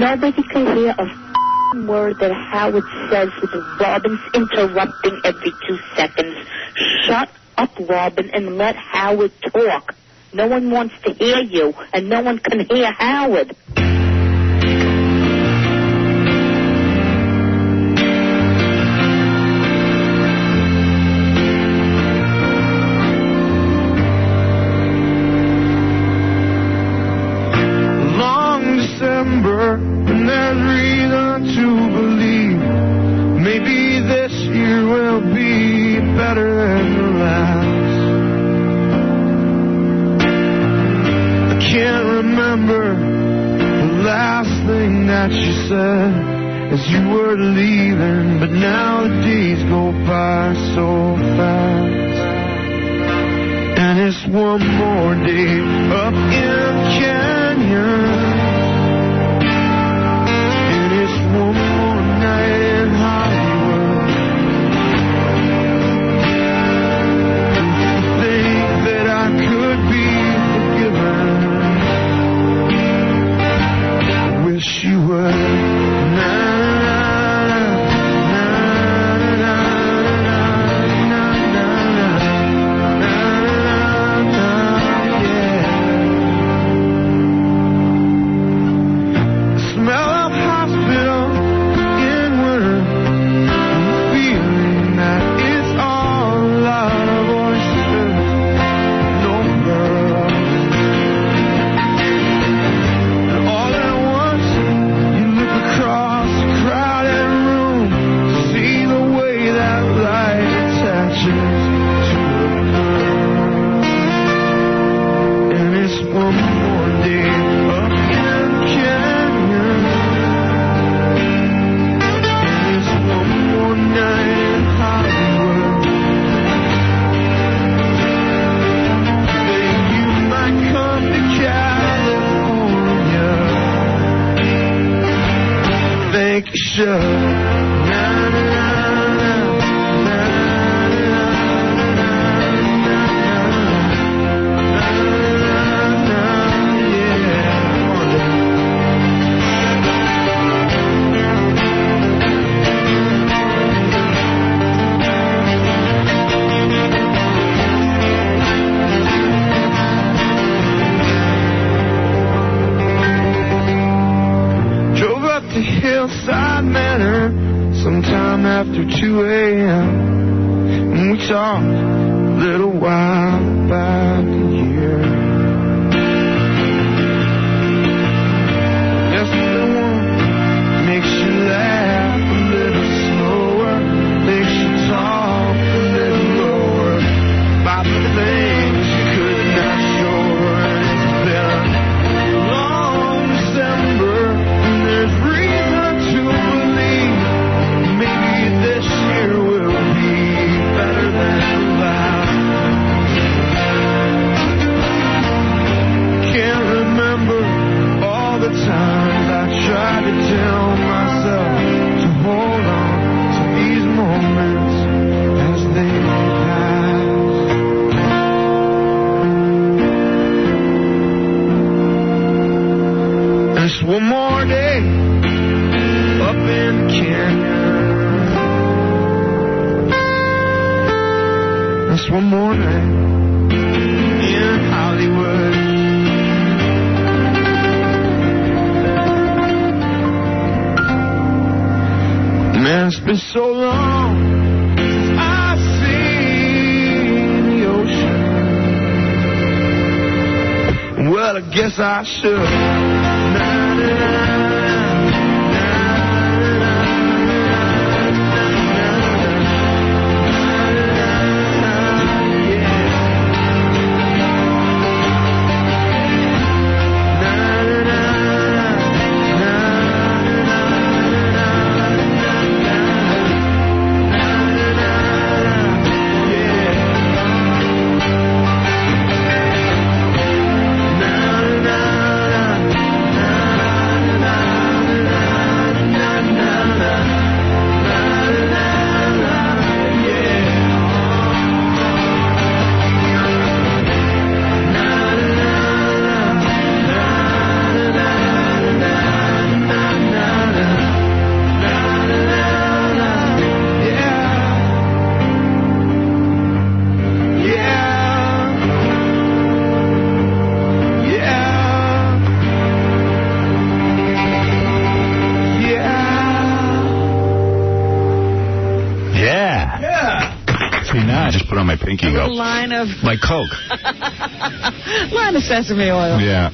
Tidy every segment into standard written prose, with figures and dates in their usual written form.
Nobody can hear a word that Howard says with Robin's interrupting every 2 seconds. Shut up, Robin, and let Howard talk. No one wants to hear you, and no one can hear Howard. Long December, and there's reason to believe maybe this year will be better than the last. I can't remember the last thing that you said as you were leaving, but now the days go by so fast. And it's one more day up in Canyon, and it's one more night in Hollywood. To think that I could be forgiven, wish you would. Hillside Manor sometime after 2 a.m. and we talked a little while back here. Just the one makes you laugh a little slower, makes you talk a little lower about the things you could not show her. It's been a long December and there's reason to believe maybe this year will be better than last. Can't remember all the times I tried to tell myself to hold on to these moments as they pass. Just one more day up in Canyon. Just one more night in Hollywood. Man, it's been so long since I've seen the ocean. Well, I guess I should. on my pinky. A little line of... Like Coke. line of sesame oil. Yeah.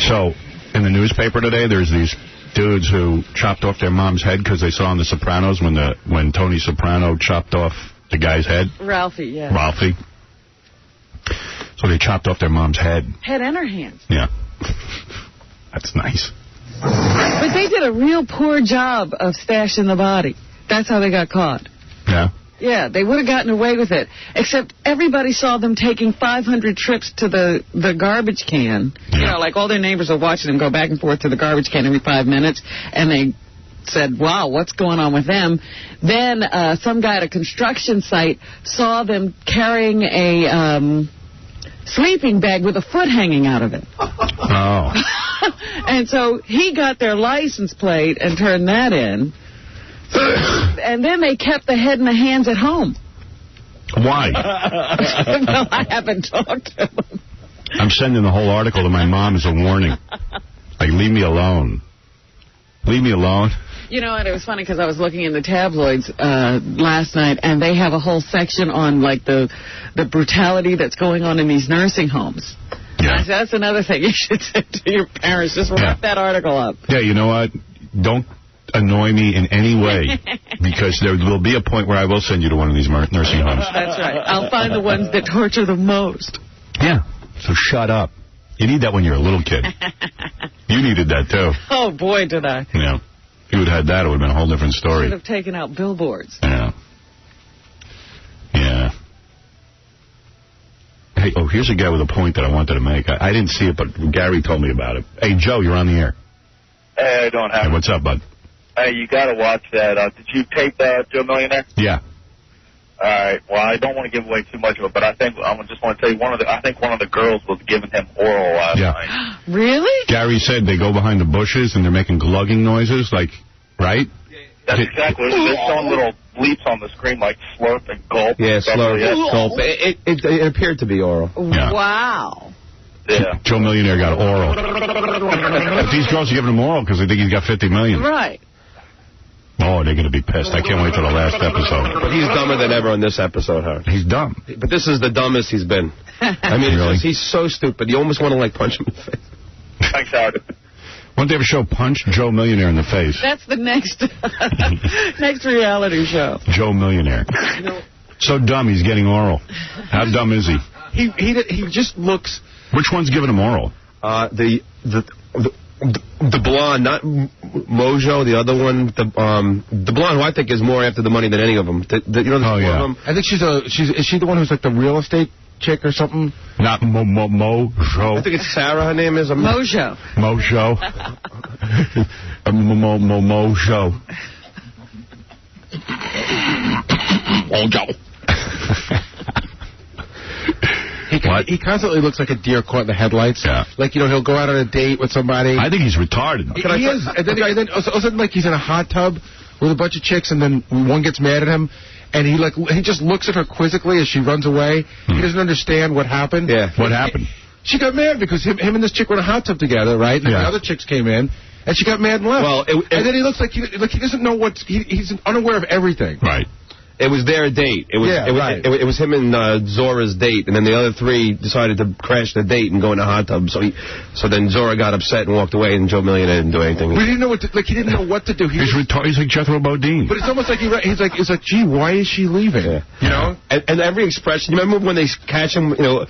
So, in the newspaper today, there's these dudes who chopped off their mom's head because they saw on The Sopranos when Tony Soprano chopped off the guy's head. Ralphie, yeah. Ralphie. So they chopped off their mom's head. Head and her hands. Yeah. That's nice. But they did a real poor job of stashing the body. That's how they got caught. Yeah? Yeah, they would have gotten away with it. Except everybody saw them taking 500 trips to the garbage can. Yeah. You know, like all their neighbors are watching them go back and forth to the garbage can every 5 minutes. And they said, wow, what's going on with them? Then some guy at a construction site saw them carrying a sleeping bag with a foot hanging out of it. Oh. And so he got their license plate and turned that in. And then they kept the head and the hands at home. Why? Well, I haven't talked to them. I'm sending the whole article to my mom as a warning. Like, leave me alone. Leave me alone. You know, and it was funny because I was looking in the tabloids last night, and they have a whole section on, like, the brutality that's going on in these nursing homes. Yeah. I said, that's another thing you should say to your parents. Just wrap that article up. Yeah, you know what? Don't annoy me in any way, because there will be a point where I will send you to one of these nursing homes. That's right. I'll find the ones that torture the most. Yeah, so shut up. You need that when you're a little kid. You needed that, too. Oh, boy, did I. Yeah. If you had had that, it would have been a whole different story. Should have taken out billboards. Yeah. Yeah. Hey, oh, here's a guy with a point that I wanted to make. I didn't see it, but Gary told me about it. Hey, Joe, you're on the air. Hey, I don't have Hey, what's up, bud? Hey, you got to watch that. Did you tape Joe Millionaire? Yeah. All right. Well, I don't want to give away too much of it, but I just want to tell you I think one of the girls was giving him oral last night. Really? Gary said they go behind the bushes and they're making glugging noises, like, right? That's exactly what it is. They're showing little bleeps on the screen like slurp and gulp. Yeah, slurp, and gulp. It appeared to be oral. Yeah. Wow. Yeah. Joe Millionaire got oral. But these girls are giving him oral because they think he's got $50 million. Right. Oh, they're going to be pissed. I can't wait till the last episode. But he's dumber than ever on this episode, Howard. He's dumb. But this is the dumbest he's been. I mean, Really? he's so stupid. You almost want to, like, punch him in the face. Thanks, Howard. Won't they ever show Punch Joe Millionaire in the face? That's the next next reality show. Joe Millionaire. So dumb, he's getting oral. How dumb is he? He just looks... Which one's giving him oral? The blonde, not Mojo, the other one, the blonde, who I think is more after the money than any of them. You know, Oh, yeah. of them? I think is she the one who's like the real estate chick or something? Not Mojo. I think it's Sarah, her name is. Mojo. Mojo. Mojo. Mojo. He constantly looks like a deer caught in the headlights. Yeah. Like, you know, he'll go out on a date with somebody. I think he's retarded. He is. And then all of a sudden, like, he's in a hot tub with a bunch of chicks, and then one gets mad at him, and he just looks at her quizzically as she runs away. He doesn't understand what happened. Yeah. What happened? She got mad because him and this chick were in a hot tub together, right? And the other chicks came in, and she got mad and left. Well, and then he looks like he doesn't know he's unaware of everything. Right. It was their date. It was him and Zora's date, and then the other three decided to crash the date and go in a hot tub. So then Zora got upset and walked away, and Joe Millionaire didn't do anything. But he didn't know he didn't know what to do. He's retarded. He's like Jethro Bodine. But it's almost like he's like, gee, why is she leaving? Yeah. You know? And every expression. You remember when they catch him, you know,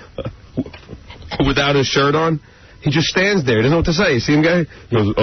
without his shirt on? He just stands there. He doesn't know what to say. You see him, guy? He goes,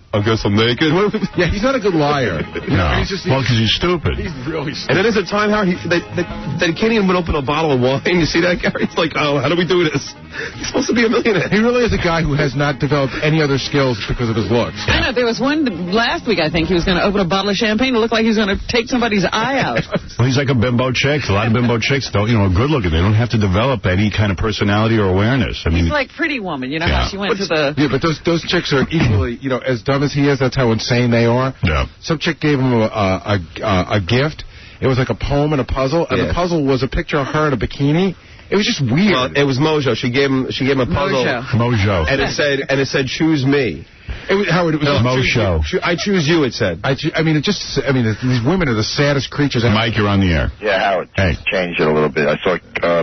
I guess I'm naked. Yeah, he's not a good liar. No. Well, because he's stupid. He's really stupid. And then there's a time how they can't even open a bottle of wine. You see that, Gary? It's like, oh, how do we do this? He's supposed to be a millionaire. He really is a guy who has not developed any other skills because of his looks. I know, there was one last week, I think, he was going to open a bottle of champagne. It looked like he was going to take somebody's eye out. Well, he's like a bimbo chick. A lot of bimbo chicks don't, are good looking. They don't have to develop any kind of personality or awareness. I mean, He's like Pretty Woman, you know how she went to the... Yeah, but those chicks are equally, as dumb as he is, that's how insane they are. Yeah. Some chick gave him a gift. It was like a poem and a puzzle, and the puzzle was a picture of her in a bikini. It was just weird. It was Mojo. She gave him a puzzle. Mojo. And it said choose me. Howard, it was Mo show. I choose you, it said. These women are the saddest creatures. Mike, you're on the air. Yeah, Howard. Hey. Change it a little bit. I saw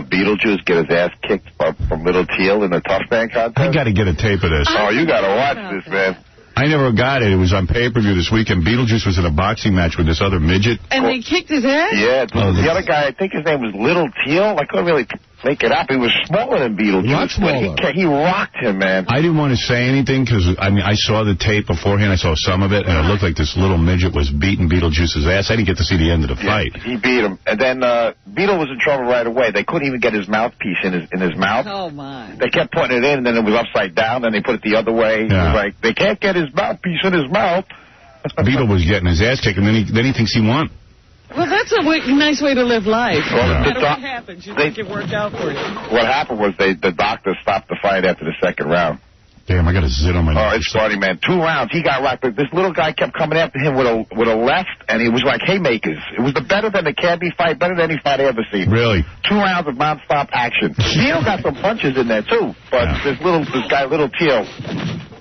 Beetlejuice get his ass kicked from Little Teal in the Tough Man contest. I got to get a tape of this. Oh, you got to watch this, man. I never got it. It was on pay-per-view this weekend. Beetlejuice was in a boxing match with this other midget. And they kicked his ass? Yeah, the other guy, I think his name was Little Teal. I couldn't really make it up. He was smaller than Beetlejuice. Not smaller. He rocked him, man. I didn't want to say anything because, I saw the tape beforehand. I saw some of it, and it looked like this little midget was beating Beetlejuice's ass. I didn't get to see the end of the fight. He beat him. And then Beetle was in trouble right away. They couldn't even get his mouthpiece in his mouth. Oh, my. They kept putting it in, and then it was upside down, then they put it the other way. Yeah. It was like, they can't get his mouthpiece in his mouth. Beetle was getting his ass kicked, and then he thinks he won. Well, that's a nice way to live life. Well, no matter what happens, you think it worked out for you. What happened was the doctor stopped the fight after the second round. Damn, I got a zit on my nose. Oh, it's funny, man. 2 rounds, he got rocked. But this little guy kept coming after him with a left, and it was like haymakers. It was better than the Cabby fight, better than any fight I ever seen. Really? 2 rounds of nonstop action. Teal got some punches in there, too. But this guy, Little Teal,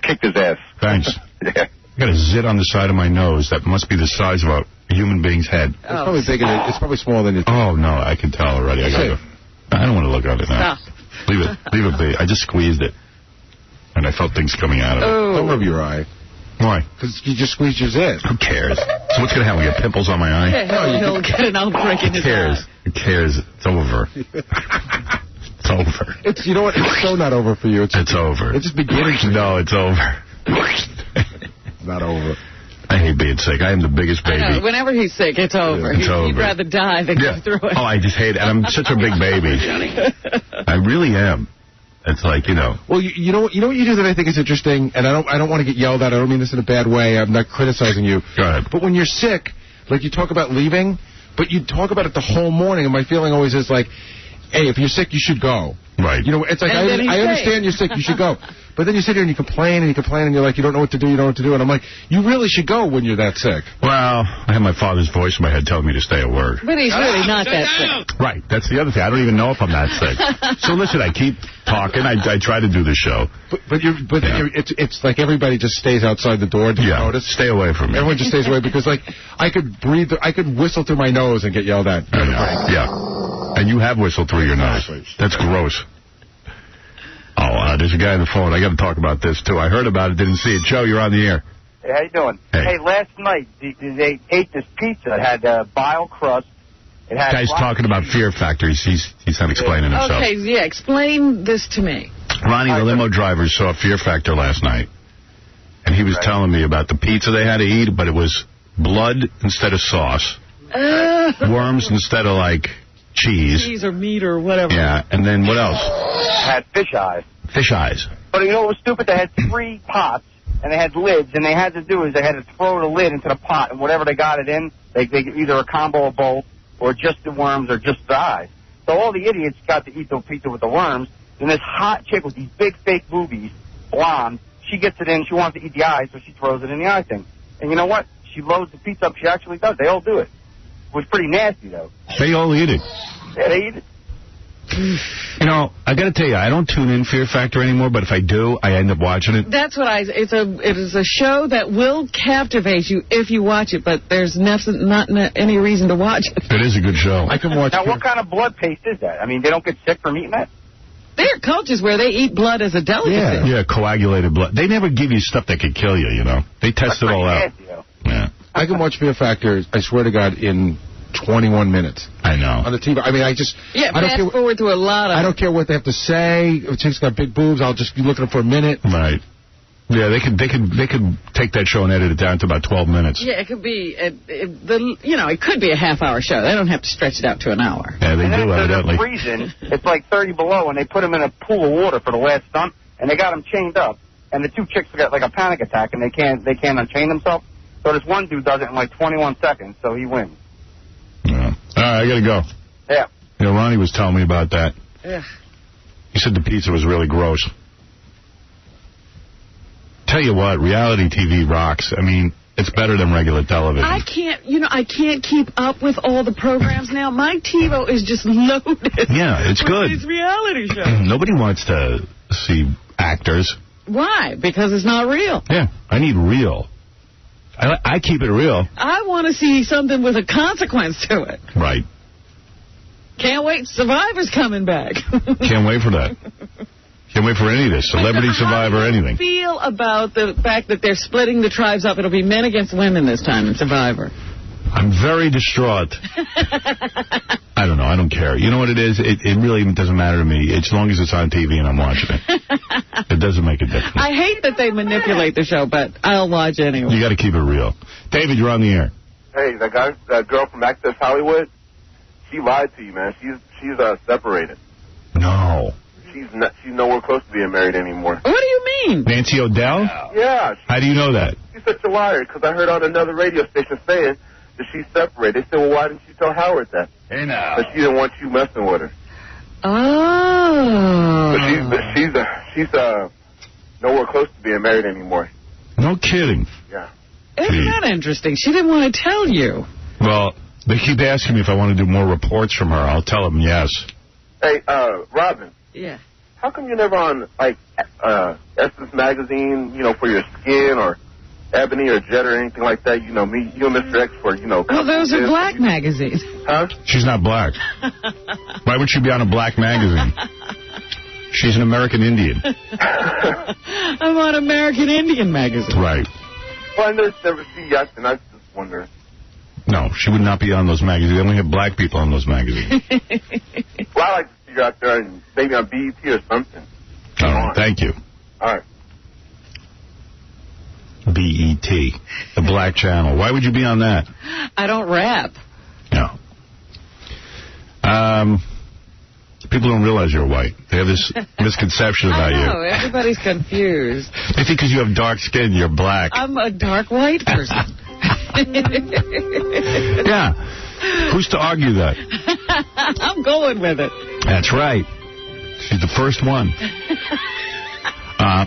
kicked his ass. Thanks. Yeah. I got a zit on the side of my nose that must be the size of a human being's head. It's probably bigger. It's probably smaller than you think. Oh, no, I can tell already. I don't want to look at it now. Stop. Leave it be. I just squeezed it. And I felt things coming out of it. Oh. Don't rub your eye. Why? Because you just squeezed your zit. Who cares? So what's going to happen? We get pimples on my eye? Yeah, he'll get an outbreak in his eye. Who cares? It's over. It's over. You know what? It's so not over for you. It's over. It's just beginning. No, it's over. Not over. I hate being sick. I am the biggest baby. I know. Whenever he's sick, it's over. It's over. He'd rather die than go through it. Oh, I just hate it. And I'm such a big baby. I really am. It's like, Well, you know what you do that I think is interesting, and I don't want to get yelled at. I don't mean this in a bad way. I'm not criticizing you. Go ahead. But when you're sick, like you talk about leaving, but you talk about it the whole morning, and my feeling always is like, hey, if you're sick, you should go. Right. It's like, I understand you're sick, you should go. But then you sit here and you complain, and you're like, you don't know what to do, And I'm like, you really should go when you're that sick. Well, I have my father's voice in my head telling me to stay at work. But he's really not that sick. Right. That's the other thing. I don't even know if I'm that sick. So listen, I keep talking. I try to do the show. It's like everybody just stays outside the door. Do you notice? Stay away from me. Everyone just stays away because, like, I could whistle through my nose and get yelled at. I know. Yeah. And you have whistled through your nose. That's gross. Oh, there's a guy on the phone. I got to talk about this, too. I heard about it, didn't see it. Joe, you're on the air. Hey, how you doing? Hey, last night, they ate this pizza. It had bile crust. It had guy's talking about Fear Factor. He's not explaining himself. Okay, yeah, explain this to me. Ronnie, the limo driver, saw Fear Factor last night. And he was telling me about the pizza they had to eat, but it was blood instead of sauce. Worms instead of, like, cheese or meat or whatever. Yeah, and then what else? Had fish eyes. Fish eyes. But you know what was stupid? They had 3 pots, and they had lids, and they had to throw the lid into the pot, and whatever they got it in, they either a combo of both, or just the worms, or just the eyes. So all the idiots got to eat the pizza with the worms, and this hot chick with these big fake boobies, blonde, she gets it in, she wants to eat the eyes, so she throws it in the eye thing. And you know what? She loads the pizza up, she actually does. They all do it. It was pretty nasty, though. They all eat it. Yeah, they eat it. I got to tell you, I don't tune in Fear Factor anymore, but if I do, I end up watching it. That's what it is a show that will captivate you if you watch it, but there's not any reason to watch it. It is a good show. I can watch it. Now, what kind of blood paste is that? I mean, they don't get sick from eating that? There are cultures where they eat blood as a delicacy. Yeah, coagulated blood. They never give you stuff that could kill you, They test it all out. Yeah. I can watch Fear Factor, I swear to God, in 21 minutes. I know. On the TV. I mean, I fast forward through a lot of... I don't care what they have to say. If a chick's got big boobs, I'll just be looking at it for a minute. Right. Yeah, they could take that show and edit it down to about 12 minutes. Yeah, it could be, it could be a half-hour show. They don't have to stretch it out to an hour. Yeah, they do, evidently. For some reason, it's like 30 below, and they put them in a pool of water for the last stunt, and they got them chained up, and the 2 chicks got like a panic attack, and they can't unchain themselves. So this one dude does it in like 21 seconds, so he wins. Yeah. All right, I got to go. Yeah. Ronnie was telling me about that. Yeah. He said the pizza was really gross. Tell you what, reality TV rocks. I mean, it's better than regular television. I can't keep up with all the programs now. My TiVo is just loaded. Yeah, it's good. These reality shows. Nobody wants to see actors. Why? Because it's not real. Yeah, I need real. I keep it real. I want to see something with a consequence to it. Right. Can't wait. Survivor's coming back. Can't wait for that. Can't wait for any of this. Celebrity Survivor, anything. How do you feel about the fact that they're splitting the tribes up? It'll be men against women this time in Survivor. I'm very distraught. I don't know. I don't care. You know what it is? It really doesn't matter to me. As long as it's on TV and I'm watching it. It doesn't make a difference. I hate that they manipulate the show, but I'll watch anyway. You got to keep it real. David, you're on the air. Hey, that girl from Access Hollywood, she lied to you, man. She's separated. No. She's nowhere close to being married anymore. What do you mean? Nancy O'Dell? Yeah. How do you know that? She's such a liar, because I heard on another radio station saying that she's separated. They said, well, why didn't you tell Howard that? Hey, now. But she didn't want you messing with her. Oh. But she's nowhere close to being married anymore. No kidding. Yeah. Isn't that interesting? She didn't want to tell you. Well, they keep asking me if I want to do more reports from her. I'll tell them yes. Hey, Robin. Yeah. How come you're never on, like, Essence Magazine, for your skin, or Ebony or Jet or anything like that? You and Mr. X for, Well, those are black magazines. Huh? She's not black. Why would she be on a black magazine? She's an American Indian. I'm on American Indian magazine. Right. Well, I never see you, and I just wonder. No, she would not be on those magazines. They only have black people on those magazines. Well, I like to see you out there, and maybe on BET or something. All right, thank you. All right. BET, the black channel. Why would you be on that? I don't rap. No. People don't realize you're white. They have this misconception about you. I know. Everybody's confused. They think because you have dark skin, you're black. I'm a dark white person. Yeah. Who's to argue that? I'm going with it. That's right. She's the first one.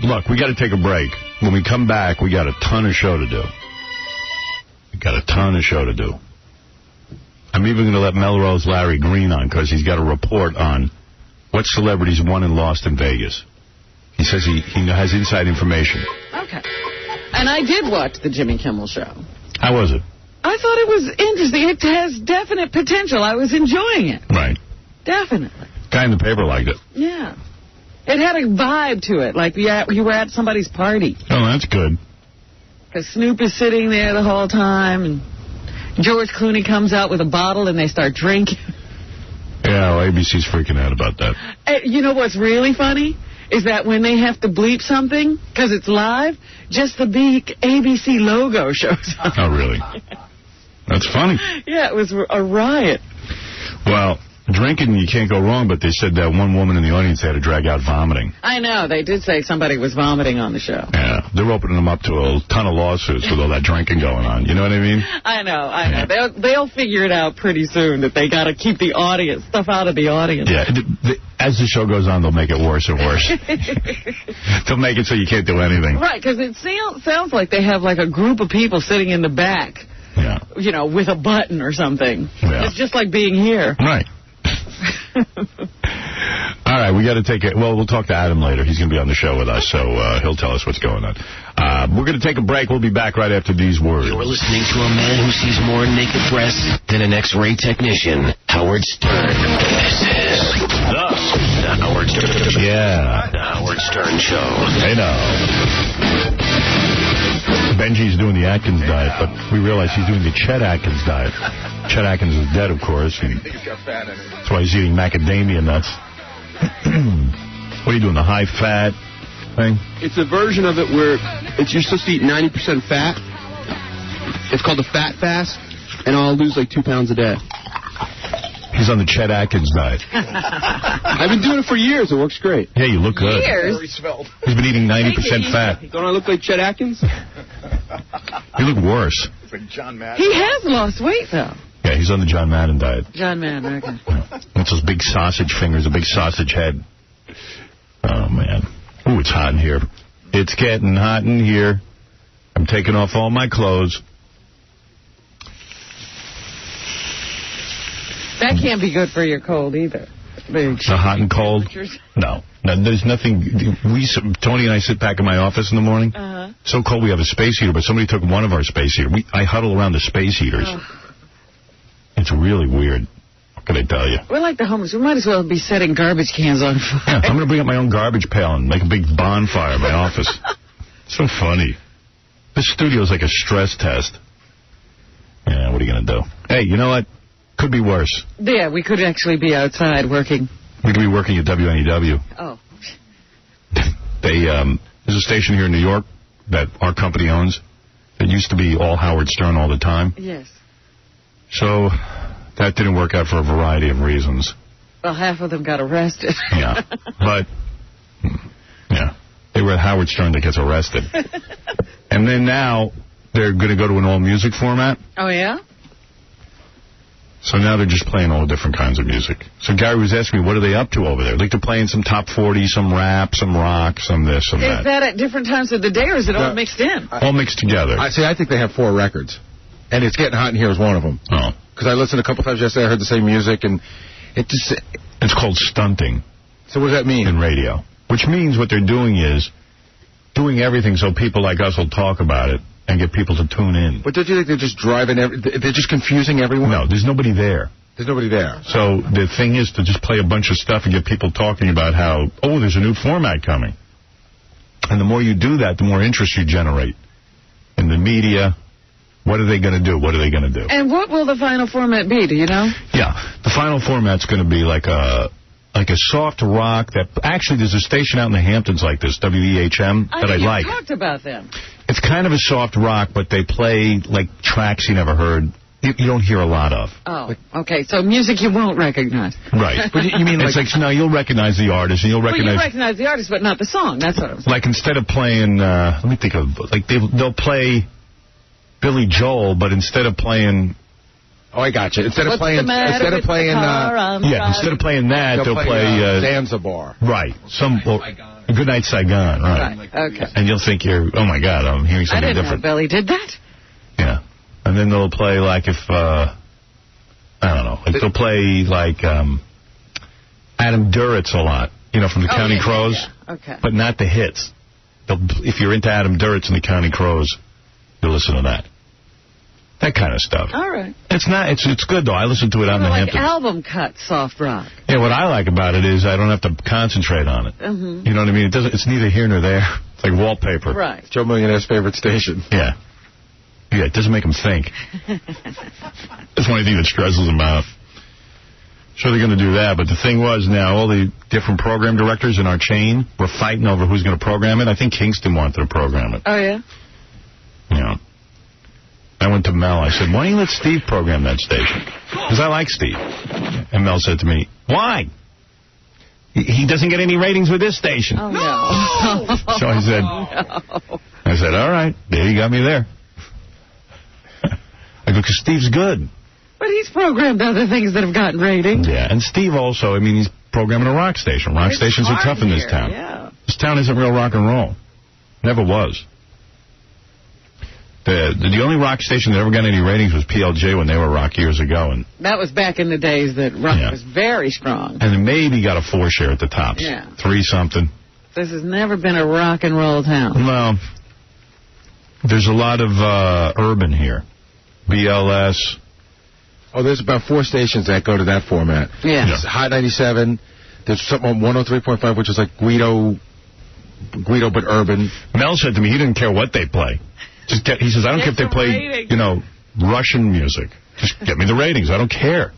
Look, we got to take a break. When we come back, we got a ton of show to do. I'm even going to let Melrose Larry Green on because he's got a report on what celebrities won and lost in Vegas. He says he has inside information. Okay. And I did watch the Jimmy Kimmel show. How was it? I thought it was interesting. It has definite potential. I was enjoying it. Right. Definitely. Guy in the paper liked it. Yeah. It had a vibe to it, like you were at somebody's party. Oh, that's good. Because Snoop is sitting there the whole time, and George Clooney comes out with a bottle, and they start drinking. Yeah, well, ABC's freaking out about that. You know what's really funny? Is that when they have to bleep something, because it's live, just the big ABC logo shows up. Oh, really? That's funny. Yeah, it was a riot. Well, drinking, you can't go wrong, but they said that one woman in the audience had to drag out vomiting. I know. They did say somebody was vomiting on the show. Yeah. They're opening them up to a ton of lawsuits with all that drinking going on. You know what I mean? I know. Yeah. They'll figure it out pretty soon that they got to keep the audience, stuff out of the audience. Yeah. As the show goes on, they'll make it worse and worse. They'll make it so you can't do anything. Right, because it sounds like they have like a group of people sitting in the back, yeah, with a button or something. Yeah. It's just like being here. Right. All right, we got to take it. Well, we'll talk to Adam later. He's going to be on the show with us, so he'll tell us what's going on. We're going to take a break. We'll be back right after these words. You're listening to a man who sees more naked breasts than an X-ray technician, Howard Stern. This is the Howard Stern Show. Yeah. The Howard Stern Show. Hey, now. Benji's doing the Atkins diet, but we realize he's doing the Chet Atkins diet. Chet Atkins is dead, of course. And that's why he's eating macadamia nuts. What are you doing, the high-fat thing? It's a version of it where you're supposed to eat 90% fat. It's called the Fat Fast, and I'll lose like 2 pounds a day. He's on the Chet Atkins diet. I've been doing it for years. It works great. Yeah, you look good. Years? He's been eating 90% fat. Don't I look like Chet Atkins? You look worse. He has lost weight, though. Yeah, he's on the John Madden diet. John Madden, okay. What's those big sausage fingers, a big sausage head. Oh, man. Ooh, it's hot in here. It's getting hot in here. I'm taking off all my clothes. That can't be good for your cold either. The hot and cold? No. Now, there's nothing. Tony and I sit back in my office in the morning. So cold we have a space heater, but somebody took one of our space heaters. I huddle around the space heaters. It's really weird. What can I tell you? We're like the homeless. We might as well be setting garbage cans on fire. Yeah, I'm going to bring up my own garbage pail and make a big bonfire in my office. So funny. This studio's like a stress test. Yeah, what are you going to do? Hey, you know what? Could be worse. Yeah, we could actually be outside working. We could be working at WNEW. Oh. There's a station here in New York that our company owns that used to be all Howard Stern all the time. Yes. So that didn't work out for a variety of reasons. Well, half of them got arrested. Yeah. But, yeah, they were at Howard Stern that gets arrested. And then now they're going to go to an all-music format. Oh, yeah? So now they're just playing all different kinds of music. So Gary was asking me, what are they up to over there? Like they're playing some top 40, some rap, some rock, some this, some that. Is that at different times of the day, or is it all mixed in? All mixed together. I think they have 4 records. And It's Getting Hot in Here is one of them. Oh. Because I listened a couple times yesterday, I heard the same music, and it just... It's called stunting. So what does that mean? In radio. Which means what they're doing is doing everything so people like us will talk about it and get people to tune in. But don't you think they're just they're just confusing everyone? No, there's nobody there. There's nobody there. So the thing is to just play a bunch of stuff and get people talking about how, oh, there's a new format coming. And the more you do that, the more interest you generate in the media. What are they going to do? What are they going to do? And what will the final format be? Do you know? Yeah, the final format's going to be like a soft rock that... Actually, there's a station out in the Hamptons like this, WEHM, that I like. You talked about them. It's kind of a soft rock, but they play like tracks you never heard. You don't hear a lot of. Oh, okay. So music you won't recognize. Right. But you mean it's like, no, you'll recognize the artist, and you'll recognize... Well, you recognize the artist, but not the song. That's what I'm saying. Like, instead of playing, let me think of... Like, they'll play Billy Joel, but instead of playing... Oh, I got you. Instead of playing that, they'll play Zanzibar. Right. Good Night Saigon. Right. Okay. And you'll think oh my God, I'm hearing something different. I didn't know Billy did that. Yeah. And then they'll play like I don't know. Like they'll play like Adam Duritz a lot. From the Counting Crows. Yeah. Okay. But not the hits. If you're into Adam Duritz and the Counting Crows, you'll listen to that. That kind of stuff. All right. It's good, though. I listen to it out in the like Hamptons. album cut soft rock. Yeah, what I like about it is I don't have to concentrate on it. Mm-hmm. You know what I mean? It's neither here nor there. It's like wallpaper. Right. Joe Millionaire's favorite station. Yeah. Yeah, it doesn't make him think. That's one thing that stresses him out. Sure, they're going to do that, but the thing was now all the different program directors in our chain were fighting over who's going to program it. I think Kingston wanted to program it. Oh, yeah? Yeah. I went to Mel. I said, why don't you let Steve program that station? Because I like Steve. And Mel said to me, why? He doesn't get any ratings with this station. Oh, no. So I said, all right, there you got me there. I go, because Steve's good. But he's programmed other things that have gotten ratings. Yeah, and Steve also, he's programming a rock station. Rock stations are tough in this town. Yeah. This town isn't real rock and roll. Never was. The only rock station that ever got any ratings was PLJ when they were rock years ago. And that was back in the days that rock was very strong. And it maybe got a 4 share at the tops. Yeah. 3-something. This has never been a rock and roll town. Well, there's a lot of urban here. BLS. Oh, there's about 4 stations that go to that format. Yeah. There's Hot 97. There's something on 103.5, which is like Guido but urban. Mel said to me he didn't care what they play. He says, I don't care if they play, Russian music. Just get me the ratings. I don't care.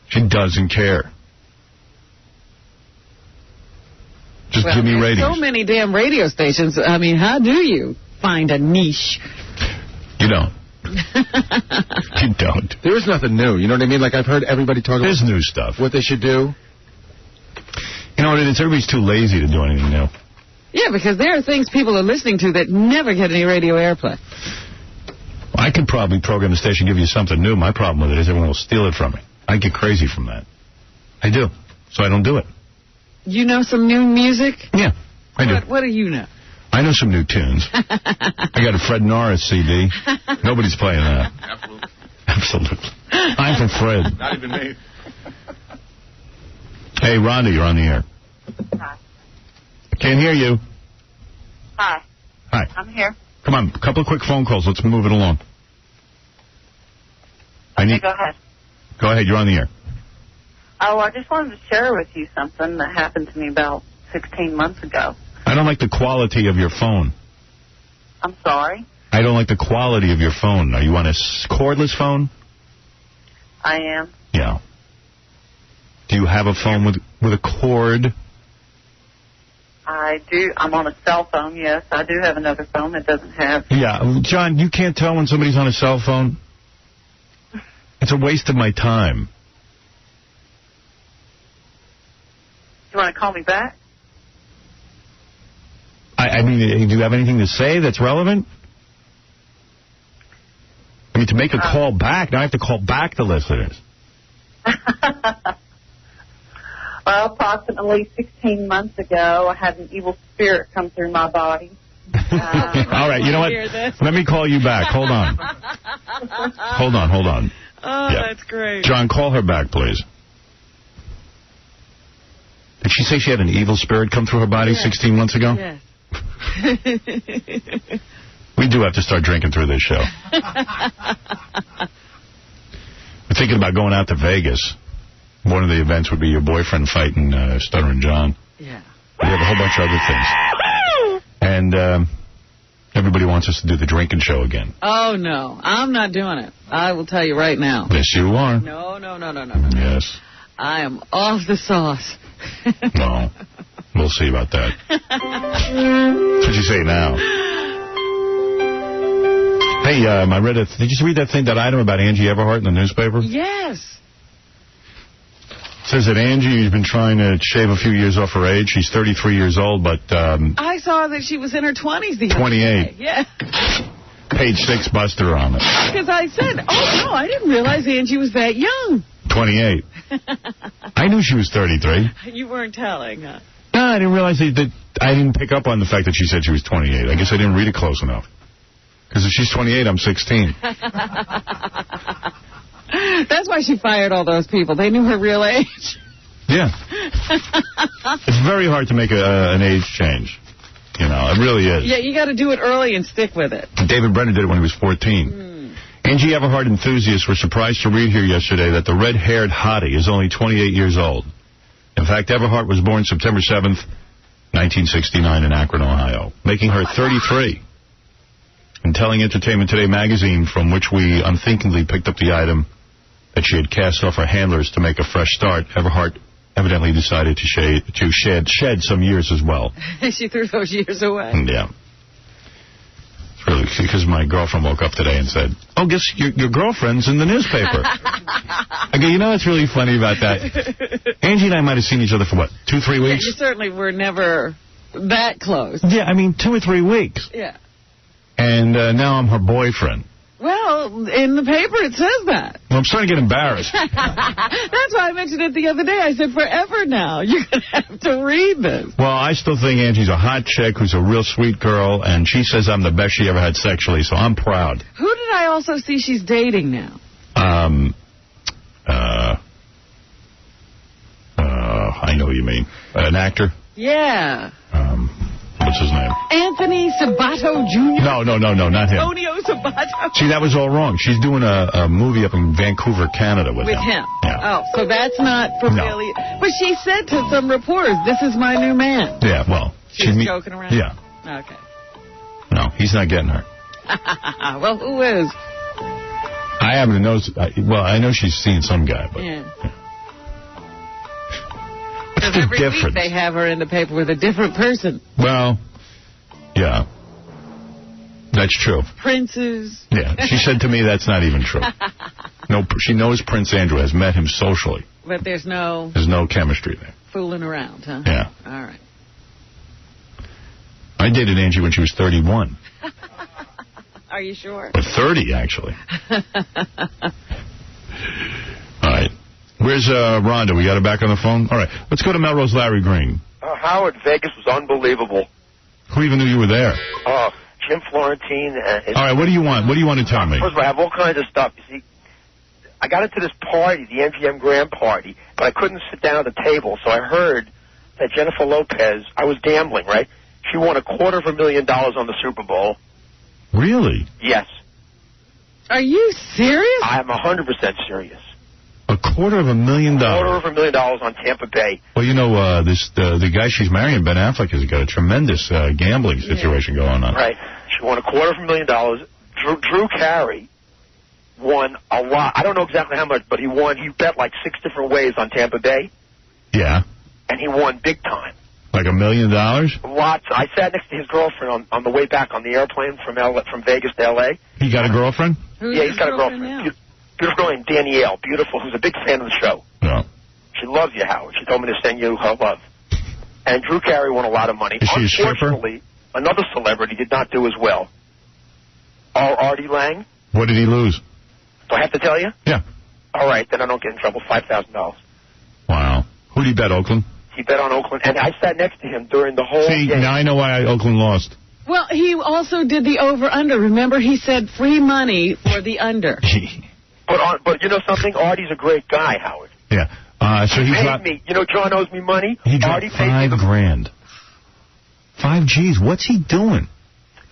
She doesn't care. Just give me ratings. So many damn radio stations. How do you find a niche? You don't. You don't. There is nothing new. You know what I mean? Like, I've heard everybody talk about... There's new stuff. What they should do. You know what it is? Everybody's too lazy to do anything new. Yeah, because there are things people are listening to that never get any radio airplay. I could probably program the station, give you something new. My problem with it is everyone will steal it from me. I get crazy from that. I do. So I don't do it. You know some new music? Yeah, I do. What do you know? I know some new tunes. I got a Fred Norris CD. Nobody's playing that. Absolutely. I'm from Fred. Not even me. Hey, Rhonda, you're on the air. Hi. Can't hear you. Hi. Hi. I'm here. Come on, a couple of quick phone calls. Let's move it along. Okay, go ahead. Go ahead, you're on the air. Oh, I just wanted to share with you something that happened to me about 16 months ago. I don't like the quality of your phone. I'm sorry? I don't like the quality of your phone. Are you on a cordless phone? I am. Yeah. Do you have a phone with a cord? I do. I'm on a cell phone, yes. I do have another phone that doesn't have... Yeah. John, you can't tell when somebody's on a cell phone? It's a waste of my time. You want to call me back? I mean, do you have anything to say that's relevant? I mean, to make a call back, now I have to call back the listeners. Well, approximately 16 months ago, I had an evil spirit come through my body. All right, you know what? Let me call you back. Hold on. Hold on. Oh, yeah. That's great. John, call her back, please. Did she say she had an evil spirit come through her body 16 months ago? Yes. We do have to start drinking through this show. We're thinking about going out to Vegas. One of the events would be your boyfriend fighting Stuttering John. Yeah. We have a whole bunch of other things. And everybody wants us to do the drinking show again. Oh, no. I'm not doing it. I will tell you right now. Yes, you are. No. Yes. I am off the sauce. No. We'll see about that. That's what you say now. Hey, I read did you read that item about Angie Everhart in the newspaper? Yes. It says that Angie has been trying to shave a few years off her age. She's 33 years old, but... I saw that she was in her 20s the other 28. day. Yeah. Page 6 busted her on it. Because I said, oh, no, I didn't realize Angie was that young. 28. I knew she was 33. You weren't telling, huh? No, I didn't realize that I didn't pick up on the fact that she said she was 28. I guess I didn't read it close enough. Because if she's 28, I'm 16. That's why she fired all those people. They knew her real age. Yeah. It's very hard to make an age change. You know, it really is. Yeah, you got to do it early and stick with it. David Brenner did it when he was 14. Angie Everhart enthusiasts were surprised to read here yesterday that the red-haired hottie is only 28 years old. In fact, Everhart was born September 7th, 1969 in Akron, Ohio, making her 33. And telling Entertainment Today magazine, from which we unthinkingly picked up the item that she had cast off her handlers to make a fresh start, Everhart evidently decided to shed some years as well. She threw those years away. Yeah. It's really because my girlfriend woke up today and said, oh, guess your girlfriend's in the newspaper. I go, you know what's really funny about that? Angie and I might have seen each other for, 2-3 weeks? Yeah, you certainly were never that close. Yeah, I mean, 2 or 3 weeks. Yeah. And now I'm her boyfriend. Well, in the paper it says that. Well, I'm starting to get embarrassed. That's why I mentioned it the other day. I said, forever now, you're going to have to read this. Well, I still think Angie's a hot chick who's a real sweet girl, and she says I'm the best she ever had sexually, so I'm proud. Who did I also see she's dating now? I know who you mean. An actor? Yeah. What's his name? Anthony Sabato Jr.? No, not him. Antonio Sabato. See, that was all wrong. She's doing a movie up in Vancouver, Canada with him. Oh, Yeah. so that's not familiar. No. But she said to some reporters, this is my new man. Yeah, well. She's joking around? Yeah. Okay. No, he's not getting her. Well, who is? I happen to know. Well, I know she's seen some guy, but... Yeah. What's the every difference? week they have her in the paper with a different person. Well, yeah. That's true. Princes. Yeah, she said to me that's not even true. No, she knows Prince Andrew, has met him socially. But there's no chemistry there. Fooling around, huh? Yeah. All right. I dated Angie when she was 31. Are you sure? Or 30, actually. All right. Where's Rhonda? We got her back on the phone? All right. Let's go to Melrose Larry Green. Howard, Vegas was unbelievable. Who even knew you were there? Jim Florentine. All right, what do you want? What do you want to tell me? First of all, I have all kinds of stuff. You see, I got into this party, the MGM Grand Party, but I couldn't sit down at the table, so I heard that Jennifer Lopez, I was gambling, right? She won $250,000 on the Super Bowl. Really? Yes. Are you serious? I am 100% serious. $250,000. $250,000 on Tampa Bay. Well, you know, the guy she's marrying, Ben Affleck, has got a tremendous gambling situation going on. Right. She won $250,000. Drew Carey won a lot. I don't know exactly how much, but he won. He bet like 6 different ways on Tampa Bay. Yeah. And he won big time. Like $1 million? Lots. I sat next to his girlfriend on the way back on the airplane from Vegas to L.A. He got a girlfriend? Yeah, he's got a girlfriend. Beautiful girl named Danielle. Beautiful, who's a big fan of the show. Yeah. She loves you, Howard. She told me to send you her love. And Drew Carey won a lot of money. Is she a stripper? Unfortunately, another celebrity did not do as well. Artie Lang. What did he lose? Do I have to tell you? Yeah. All right, then I don't get in trouble. $5,000. Wow. Who did he bet, Oakland? He bet on Oakland, and I sat next to him during the whole game. Now I know why Oakland lost. Well, he also did the over-under. Remember, he said free money for the under. But you know something? Artie's a great guy, Howard. Yeah. So he paid me. You know, John owes me money. He dropped Artie paid me $5,000. 5 G's. What's he doing?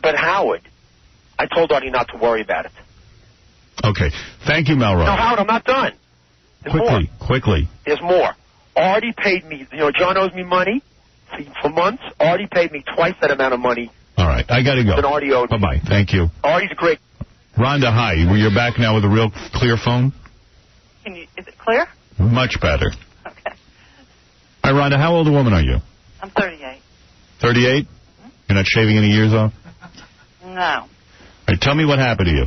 But Howard, I told Artie not to worry about it. Okay. Thank you, Melrose. No, Howard, I'm not done. There's Quickly. There's more. Artie paid me. You know, John owes me money for months. Artie paid me twice that amount of money. All right. I got to go. Than Artie owed me. Bye-bye. Thank you. Artie's a great... Rhonda, hi. You're back now with a real clear phone? Is it clear? Much better. Okay. Hi, Rhonda. How old a woman are you? I'm 38. 38? Mm-hmm. You're not shaving any years off? No. All right, tell me what happened to you.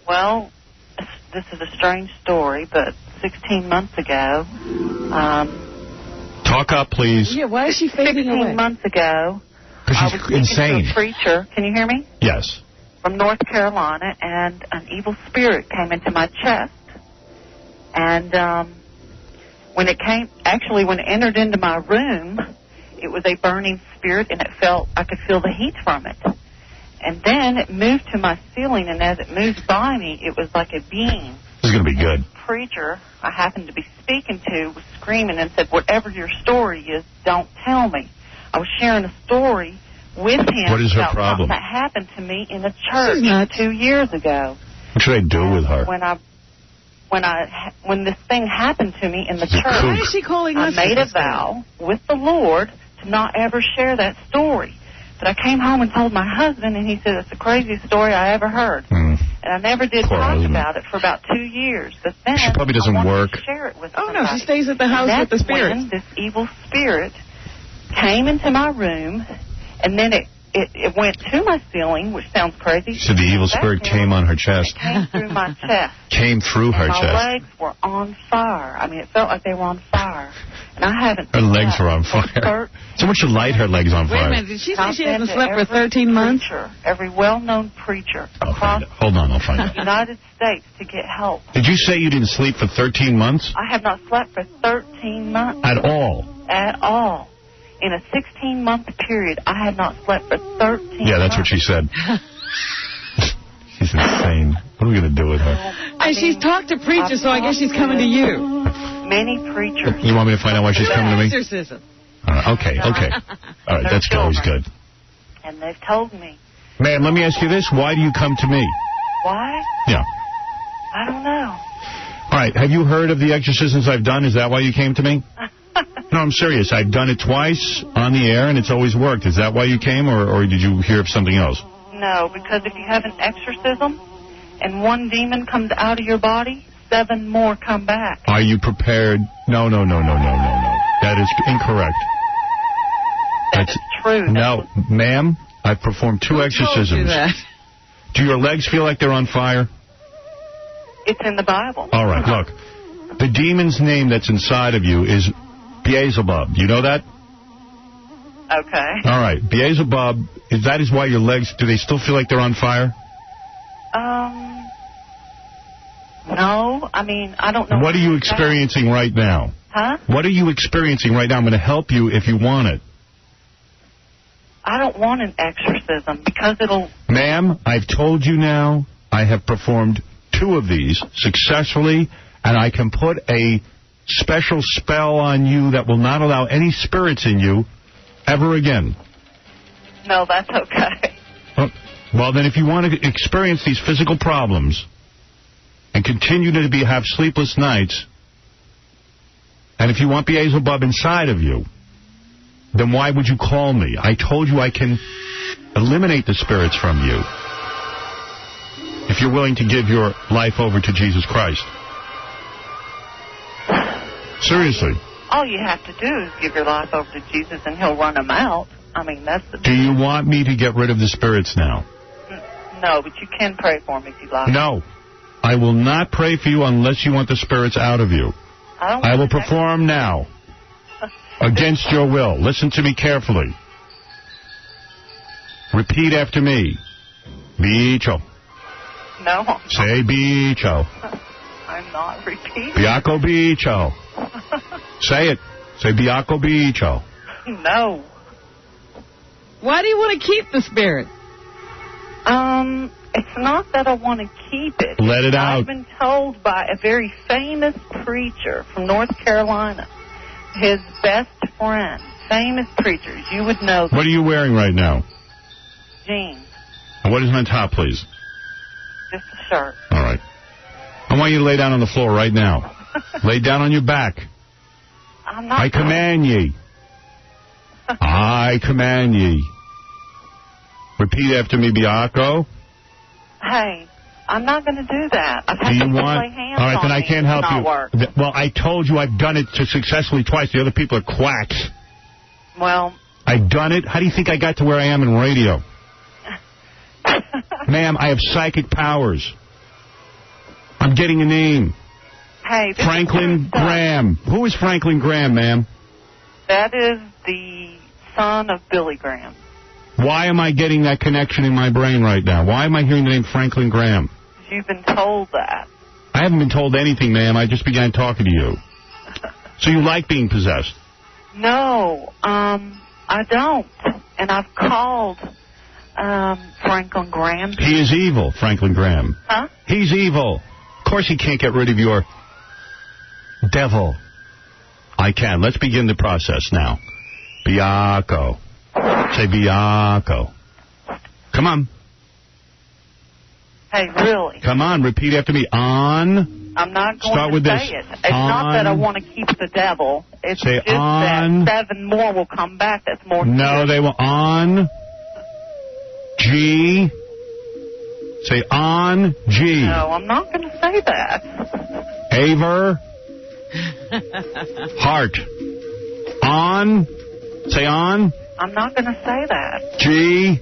Well, this is a strange story, but 16 months ago... Talk up, please. Yeah, why is she fading away? 16 months ago... Because she's insane. To a preacher. Can you hear me? Yes. From North Carolina, and an evil spirit came into my chest. And when it entered into my room, it was a burning spirit, and I could feel the heat from it. And then it moved to my ceiling, and as it moved by me, it was like a being. This is going to be good. The preacher I happened to be speaking to was screaming and said, "Whatever your story is, don't tell me." I was sharing a story with him what is her about problem? something that happened to me in a church 2 years ago. What should I do with her? When this thing happened to me in the church, why is she calling us? I made a vow with the Lord to not ever share that story. But I came home and told my husband, and he said it's the craziest story I ever heard. And I never did talk about it for about 2 years. But then she probably doesn't work. To share it with somebody. No, she stays at the house with the spirit. When this evil spirit came into my room, and then it went to my ceiling, which sounds crazy. So the evil spirit came on her chest. It came through my chest. Came through her chest. My legs were on fire. I mean, it felt like they were on fire. And I haven't... Her legs were on fire. Someone should light her legs on fire. Wait a minute. Did she say she hasn't slept for 13 months? Every well-known preacher across Hold on, I'll find the out. United States to get help. Did you say you didn't sleep for 13 months? I have not slept for 13 months. At all? At all. In a 16-month period, I had not slept for 13 months. Yeah, that's what she said. She's insane. What are we going to do with her? And she's talked to preachers, so I guess she's coming to you. Many preachers. You want me to find out why she's coming to me? Exorcism. Okay. All right, that's always good. And they've told me. Ma'am, let me ask you this. Why do you come to me? Why? Yeah. I don't know. All right, have you heard of the exorcisms I've done? Is that why you came to me? No, I'm serious. I've done it twice on the air, and it's always worked. Is that why you came, or did you hear of something else? No, because if you have an exorcism and one demon comes out of your body, 7 more come back. Are you prepared? No. That is incorrect. That's true. No, ma'am, I've performed 2 exorcisms. Do your legs feel like they're on fire? It's in the Bible. All right, look. The demon's name that's inside of you is Beelzebub. You know that? Okay. All right. Beelzebub, that is why your legs, do they still feel like they're on fire? No. I mean, I don't know. What are you experiencing right now? Huh? What are you experiencing right now? I'm going to help you if you want it. I don't want an exorcism because it'll... Ma'am, I've told you now, I have performed 2 of these successfully, and I can put a special spell on you that will not allow any spirits in you ever again. No, that's okay. Well, then if you want to experience these physical problems and continue to have sleepless nights, and if you want Beelzebub inside of you, then why would you call me? I told you I can eliminate the spirits from you if you're willing to give your life over to Jesus Christ. Seriously. All you have to do is give your life over to Jesus and he'll run them out. I mean, that's the... Do you want me to get rid of the spirits now? No, but you can pray for me if you like. No. I will not pray for you unless you want the spirits out of you. I will perform now. Against your will. Listen to me carefully. Repeat after me. Bicho. No. Say Bicho. I'm not repeating. Biaco Bicho. Say it. Say Biaco Bicho. No. Why do you want to keep the spirit? It's not that I want to keep it. Let it out. I've been told by a very famous preacher from North Carolina, his best friend, famous preachers, you would know them. What are you wearing right now? Jeans. And what is on top, please? Just a shirt. All right. I want you to lay down on the floor right now. Lay down on your back. I'm not. I command ye. I command ye. Repeat after me, Biaco. Hey, I'm not going to do that. I've had Do you people want... lay hands All right, on then I me. can't help It's not you. work. Well, I told you I've done it successfully twice. The other people are quacks. Well... I've done it. How do you think I got to where I am in radio? Ma'am, I have psychic powers. I'm getting a name. Hey, this Franklin Graham. Who is Franklin Graham, ma'am? That is the son of Billy Graham. Why am I getting that connection in my brain right now? Why am I hearing the name Franklin Graham? You've been told that. I haven't been told anything, ma'am. I just began talking to you. So you like being possessed? No, I don't. And I've called Franklin Graham. He is evil, Franklin Graham. Huh? He's evil. Of course he can't get rid of your devil. I can. Let's begin the process now. Biaco. Say Biaco. Come on. Hey, really? Come on, repeat after me. On. I'm not going Start to with say this. it. It's not that I want to keep the devil. It's Say just on. that 7 more will come back. That's more. No, they will. On. G. Say on. G. No, I'm not going to say that. Aver. Heart. On. Say on. I'm not going to say that. G.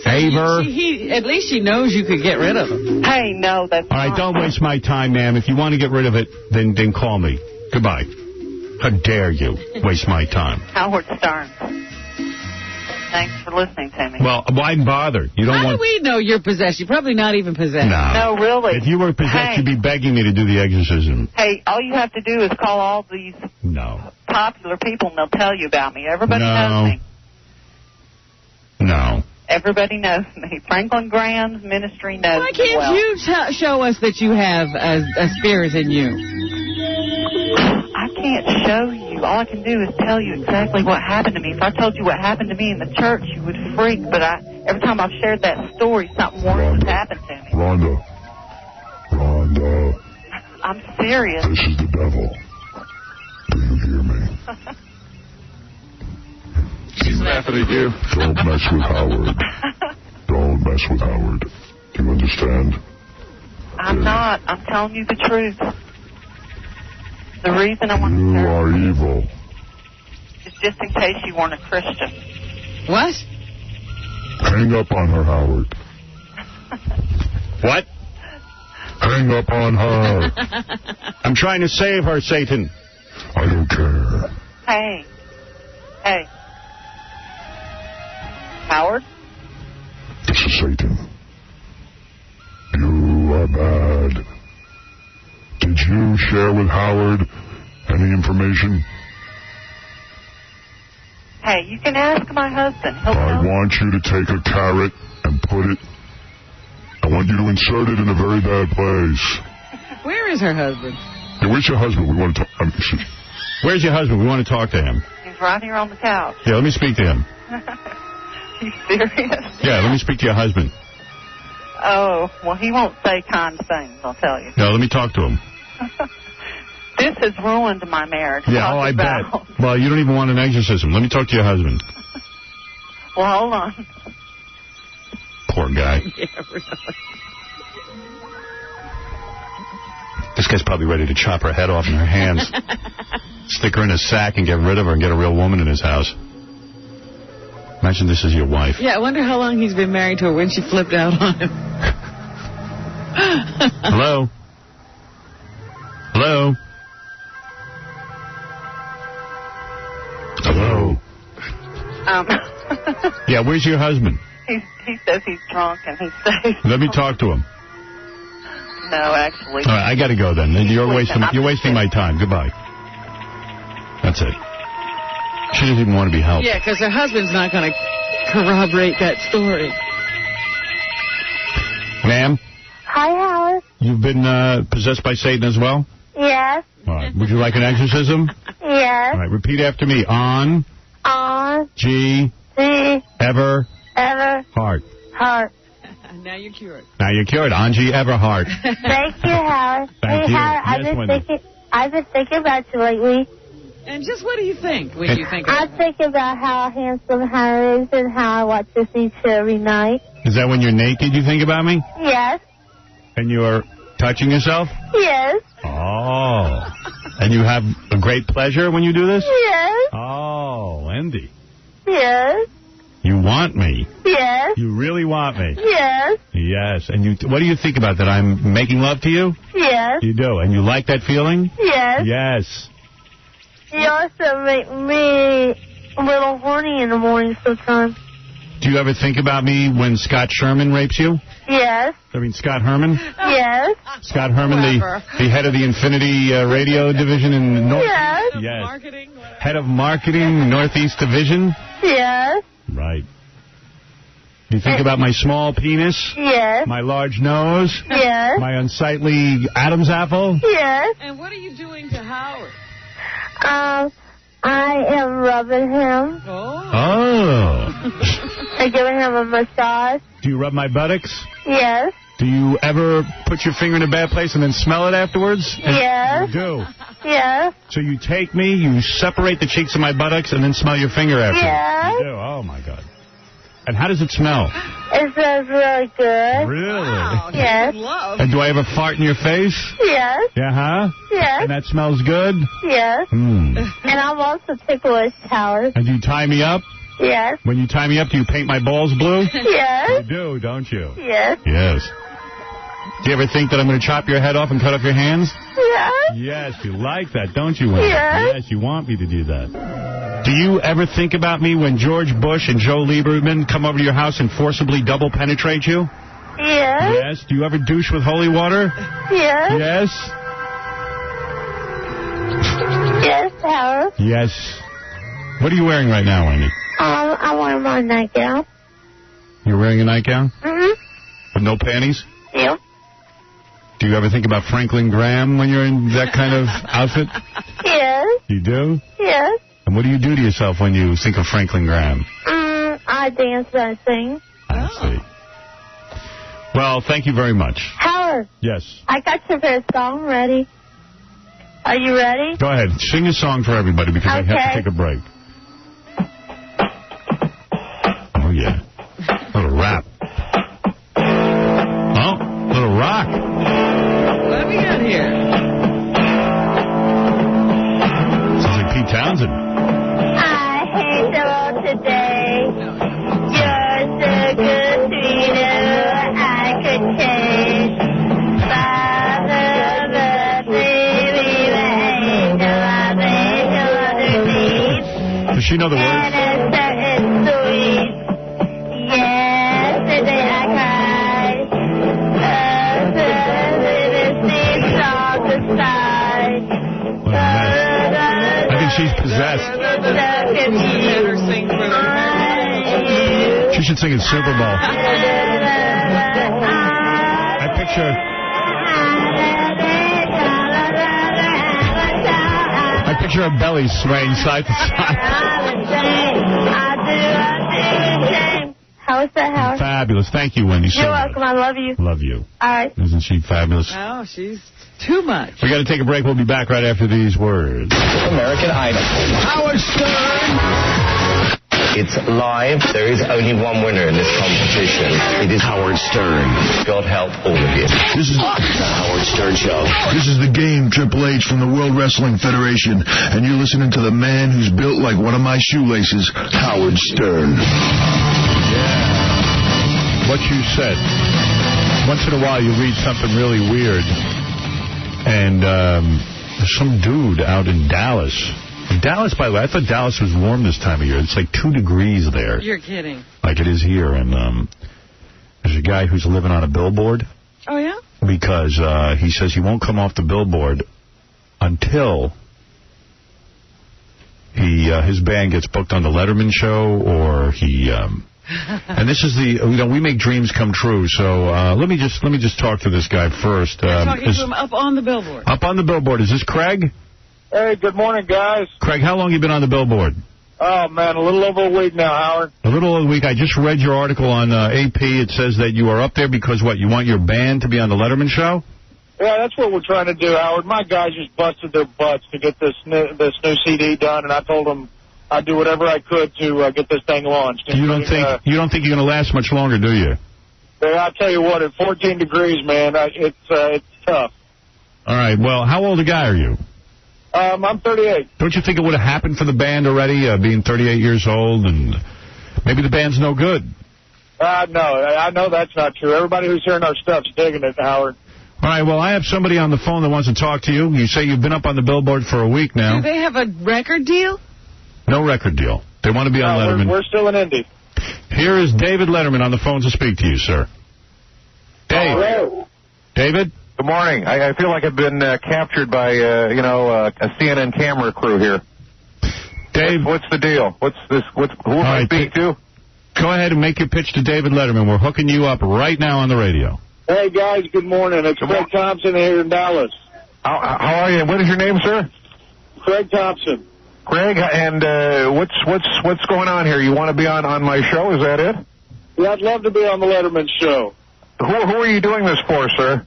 Aver. At least she knows you could get rid of him. Hey, no, that's All right, not. don't waste my time, ma'am. If you want to get rid of it, then call me. Goodbye. How dare you waste my time? Howard Stern. Thanks for listening to me. Well, why bother? You don't How want... do we know you're possessed? You're probably not even possessed. No, really. If you were possessed, Hey. you'd be begging me to do the exorcism. Hey, all you have to do is call all these No. popular people and they'll tell you about me. Everybody No. knows me. No. Everybody knows me. Franklin Graham's ministry knows Why me can't well. you show us that you have a spirit in you? I can't show you. All I can do is tell you exactly what happened to me. If I told you what happened to me in the church, you would freak. But every time I've shared that story, something worse has happened to me. Rhonda. I'm serious. This is the devil. Do you hear me? She's laughing at you. Don't mess with Howard. Don't mess with Howard. Do you understand? I'm not. I'm telling you the truth. The reason I want to You are evil. is just in case you weren't a Christian. What? Hang up on her, Howard. What? Hang up on her. I'm trying to save her, Satan. I don't care. Hey. Hey. Howard? This is Satan. You are bad. Did you share with Howard any information? Hey, you can ask my husband. He'll I tell you. want you to take a carrot and put it I want you to insert it in a very bad place. Where is her husband? Hey, where's your husband? We want to talk. Where's your husband? We want to talk to him. He's right here on the couch. Yeah, let me speak to him. You serious? Yeah, let me speak to your husband. Oh, well, he won't say kind things, I'll tell you. No, let me talk to him. This has ruined my marriage. Yeah, I bet. Well, you don't even want an exorcism. Let me talk to your husband. Well, hold on. Poor guy. Yeah, really. This guy's probably ready to chop her head off in her hands. Stick her in a sack and get rid of her and get a real woman in his house. Imagine this is your wife. Yeah, I wonder how long he's been married to her when she flipped out on him. Hello? Hello? Hello? Yeah, where's your husband? He says he's drunk and he's safe. Let me talk to him. No, actually. All right, I got to go then. You're wasting my time. Goodbye. That's it. She doesn't even want to be helped. Yeah, because her husband's not going to corroborate that story. Ma'am? Hi, Howard. You've been possessed by Satan as well? Yes. All right. Would you like an exorcism? Yes. All right. Repeat after me. On. G. Ever. Heart. Now you're cured. Now you're cured. On G. Everheart. Thank you, Howard. Thank you. Howard, I've been thinking about you lately. And just what do you think when you think I'm thinking about how handsome Howard is and how I watch this each every night. Is that when you're naked you think about me? Yes. And you're touching yourself? Yes. Oh. And you have a great pleasure when you do this? Yes. Oh, Wendy. Yes. You want me? Yes. You really want me? Yes. Yes. And what do you think about that? I'm making love to you? Yes. You do. And you like that feeling? Yes. Yes. You also make me a little horny in the morning sometimes. Do you ever think about me when Scott Sherman rapes you? Yes. I mean, Scott Herman? Yes. Scott Herman, the head of the Infinity radio division in North. Yes. Yes. Head of marketing, Northeast Division. Yes. Right. You think about my small penis? Yes. My large nose? Yes. My unsightly Adam's apple? Yes. And what are you doing to Howard? I am rubbing him. Oh. I'm giving him a massage. Do you rub my buttocks? Yes. Do you ever put your finger in a bad place and then smell it afterwards? Yes. You do? Yes. So you take me, you separate the cheeks of my buttocks, and then smell your finger afterwards? Yes. You do? Oh, my God. And how does it smell? It smells really good. Really? Wow, yes. And do I ever fart in your face? Yes. Yeah, huh? Yes. And that smells good? Yes. Hmm. And I'm also ticklish, Howard. And do you tie me up? Yes. When you tie me up, do you paint my balls blue? Yes. You do, don't you? Yes. Yes. Do you ever think that I'm going to chop your head off and cut off your hands? Yes. Yes, you like that, don't you, Wendy? Yes. Yes, you want me to do that. Do you ever think about me when George Bush and Joe Lieberman come over to your house and forcibly double penetrate you? Yes. Yes. Do you ever douche with holy water? Yes. Yes. Yes, Howard. Yes. What are you wearing right now, Wendy? I'm wearing my nightgown. You're wearing a nightgown? Mm-hmm. With no panties? Yep. Do you ever think about Franklin Graham when you're in that kind of outfit? Yes. You do? Yes. And what do you do to yourself when you think of Franklin Graham? I dance and I sing. I see. Well, thank you very much. Howard. Yes. I got your first song ready. Are you ready? Go ahead. Sing a song for everybody because I have to take a break. Oh, yeah. Little rap. Oh, little rock. What have we got here? Sounds like Pete Townsend. I hate the world today. You're so good, sweeter. I could change. Father, baby, angel, I made no other need. Does she know the words? And it's sweet. Yesterday I cried. I think she's possessed. She should sing in Super Bowl. I picture her belly swaying side to side. How is that, Howard? Fabulous. Thank you, Wendy. You're welcome. I love you. Love you. All right. Isn't she fabulous? Oh, she's too much. We got to take a break. We'll be back right after these words. American Idol. Howard Stern! It's live. There is only one winner in this competition. It is Howard Stern. God help all of you. This is the Howard Stern Show. This is the game, Triple H from the World Wrestling Federation, and you're listening to the man who's built like one of my shoelaces, Howard Stern. Yeah. What you said. Once in a while you read something really weird, and there's some dude out in Dallas. Dallas, by the way, I thought Dallas was warm this time of year. It's like 2 degrees there. You're kidding. Like it is here. And there's a guy who's living on a billboard. Oh, yeah? Because he says he won't come off the billboard until his band gets booked on the Letterman show, or he... and this is we make dreams come true. So let me just talk to this guy first. You're talking to him up on the billboard. Up on the billboard. Is this Craig? Hey, good morning, guys. Craig, how long you been on the billboard? Oh, man, a little over a week now, Howard. A little over a week. I just read your article on AP. It says that you are up there because, what, you want your band to be on the Letterman show? Yeah, that's what we're trying to do, Howard. My guys just busted their butts to get this new CD done, and I told them I'd do whatever I could to get this thing launched. You don't think you're going to last much longer, do you? Yeah, I'll tell you what, at 14 degrees, man, it's tough. All right. Well, how old a guy are you? I'm 38. Don't you think it would have happened for the band already, being 38 years old, and maybe the band's no good? No, I know that's not true. Everybody who's hearing our stuff's digging it, Howard. All right, well, I have somebody on the phone that wants to talk to you. You say you've been up on the billboard for a week now. Do they have a record deal? No record deal. They want to be on Letterman. We're still in Indy. Here is David Letterman on the phone to speak to you, sir. Dave. Hello. David? Good morning. I feel like I've been captured by, a CNN camera crew here. Dave, what's the deal? Who am I speaking to? Go ahead and make your pitch to David Letterman. We're hooking you up right now on the radio. Hey, guys, good morning. It's Craig Thompson here in Dallas. How are you? What is your name, sir? Craig Thompson. Craig, and what's going on here? You want to be on my show? Is that it? Yeah, I'd love to be on the Letterman show. Who are you doing this for, sir?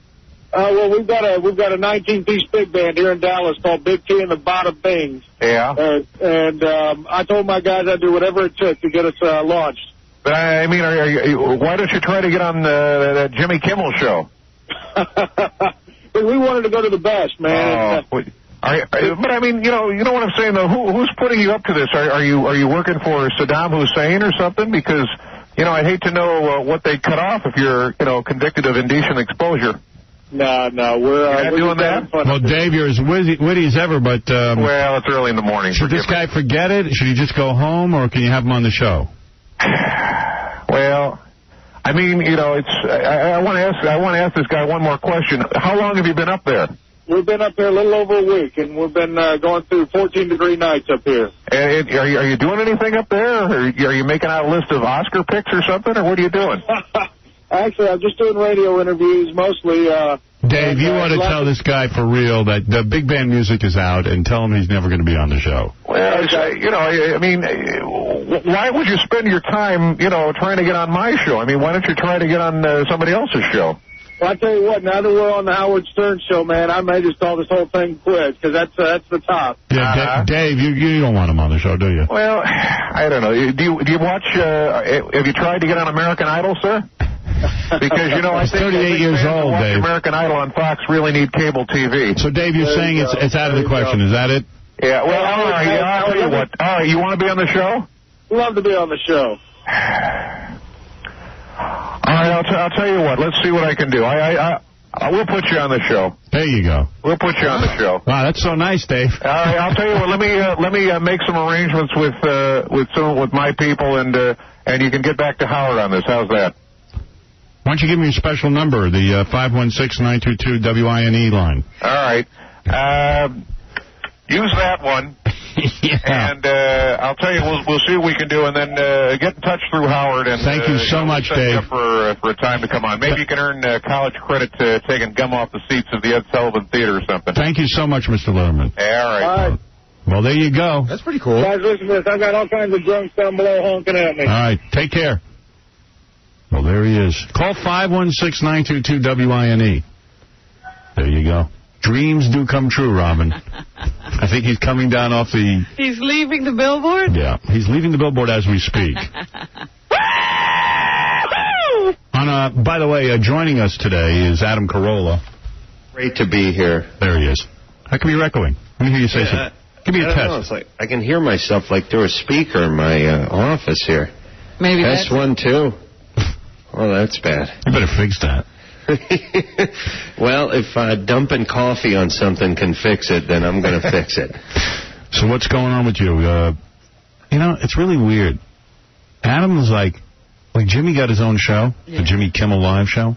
Well, we've got a 19-piece big band here in Dallas called Big T and the Bada Bings. Yeah. And I told my guys I'd do whatever it took to get us launched. But I mean, why don't you try to get on that Jimmy Kimmel show? But we wanted to go to the best, man. But I mean, you know what I'm saying though. Who's putting you up to this? Are you working for Saddam Hussein or something? Because I'd hate to know what they cut off if you're convicted of indecent exposure. No, we're doing that. Well, Dave, you're as witty as ever, but well, it's early in the morning. Should this guy forget it? Should he just go home, or can you have him on the show? Well, I mean, I want to ask this guy one more question. How long have you been up there? We've been up there a little over a week, and we've been going through 14-degree nights up here. And are you doing anything up there? Or are you making out a list of Oscar picks or something, or what are you doing? Actually, I'm just doing radio interviews, mostly. Dave, you ought to tell this guy for real that the big band music is out, and tell him he's never going to be on the show. Well, I mean, why would you spend your time, trying to get on my show? I mean, why don't you try to get on somebody else's show? Well, I tell you what, now that we're on the Howard Stern show, man, I may just call this whole thing quits, because that's the top. Yeah, Dave, you don't want him on the show, do you? Well, I don't know. Do you watch, have you tried to get on American Idol, sir? Because, I think 38 years old, Dave. American Idol on Fox really need cable TV. So, Dave, you're saying it's out of the question. Is that it? Yeah, well, all right, I'll tell you what. All right, you want to be on the show? Love to be on the show. All right, I'll tell you what. Let's see what I can do. We'll put you on the show. There you go. We'll put you on the show. Wow, that's so nice, Dave. All right, I'll tell you what. Let me make some arrangements with my people, and you can get back to Howard on this. How's that? Why don't you give me your special number, the 516-922-WINE line? All right. Use that one. And I'll tell you, we'll see what we can do, and then get in touch through Howard. And thank you so much, Dave. For a time to come on. Maybe you can earn college credit taking gum off the seats of the Ed Sullivan Theater or something. Thank you so much, Mr. Letterman. Yeah, all right. Well, there you go. That's pretty cool. Guys, listen to this. I've got all kinds of drunks down below honking at me. All right, take care. Well, there he is. Call 516-922-WINE. There you go. Dreams do come true, Robin. I think he's coming down off the... He's leaving the billboard? Yeah, he's leaving the billboard as we speak. By the way, joining us today is Adam Carolla. Great to be here. There he is. How come you're echoing? Let me hear you say something. Give me a test. It's like I can hear myself like through a speaker in my office here. Maybe that's 1, 2. Well, that's bad. You better fix that. Well, if dumping coffee on something can fix it, then I'm going to fix it. So what's going on with you? It's really weird. Adam was like Jimmy got his own show, the Jimmy Kimmel Live show.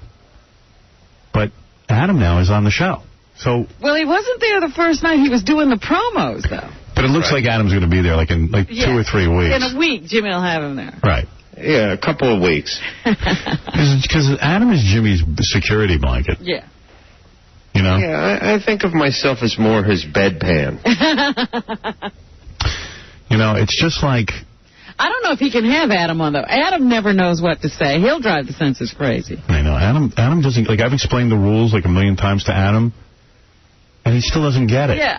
But Adam now is on the show. So. Well, he wasn't there the first night. He was doing the promos, though. But it looks like Adam's going to be there in 2 or 3 weeks. In a week, Jimmy will have him there. Right. Yeah, a couple of weeks. Because Adam is Jimmy's security blanket. Yeah. Yeah, I think of myself as more his bedpan. It's just like... I don't know if he can have Adam on, though. Adam never knows what to say. He'll drive the senses crazy. I know. Adam doesn't... I've explained the rules a million times to Adam, and he still doesn't get it. Yeah,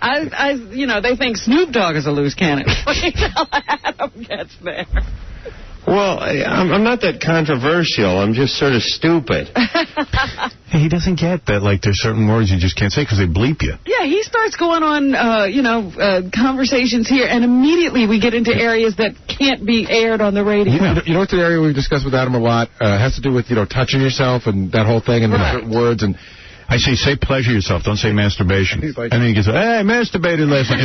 they think Snoop Dogg is a loose cannon. Wait till Adam gets there. Well, I'm not that controversial. I'm just sort of stupid. He doesn't get that, there's certain words you just can't say because they bleep you. Yeah, he starts going on, conversations here, and immediately we get into areas that can't be aired on the radio. You know what's an area we've discussed with Adam a lot? Has to do with, touching yourself and that whole thing and certain words and... I say pleasure yourself. Don't say masturbation. And then he goes, hey, I masturbated last night.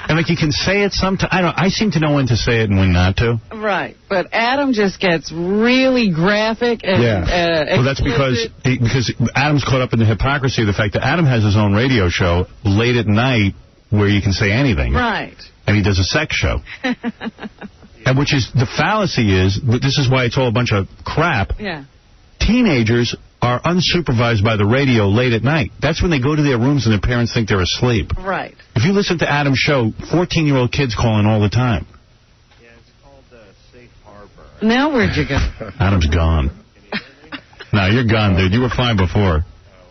And you can say it sometimes. I seem to know when to say it and when not to. Right. But Adam just gets really graphic and well, that's because Adam's caught up in the hypocrisy of the fact that Adam has his own radio show late at night where you can say anything. Right. And he does a sex show. And which is, the fallacy is, this is why it's all a bunch of crap. Yeah. Teenagers are unsupervised by the radio late at night. That's when they go to their rooms and their parents think they're asleep. Right. If you listen to Adam's show, 14-year-old kids call in all the time. Yeah, it's called Safe Harbor. Now where'd you go? Adam's gone. No, you're gone, dude. You were fine before. Oh,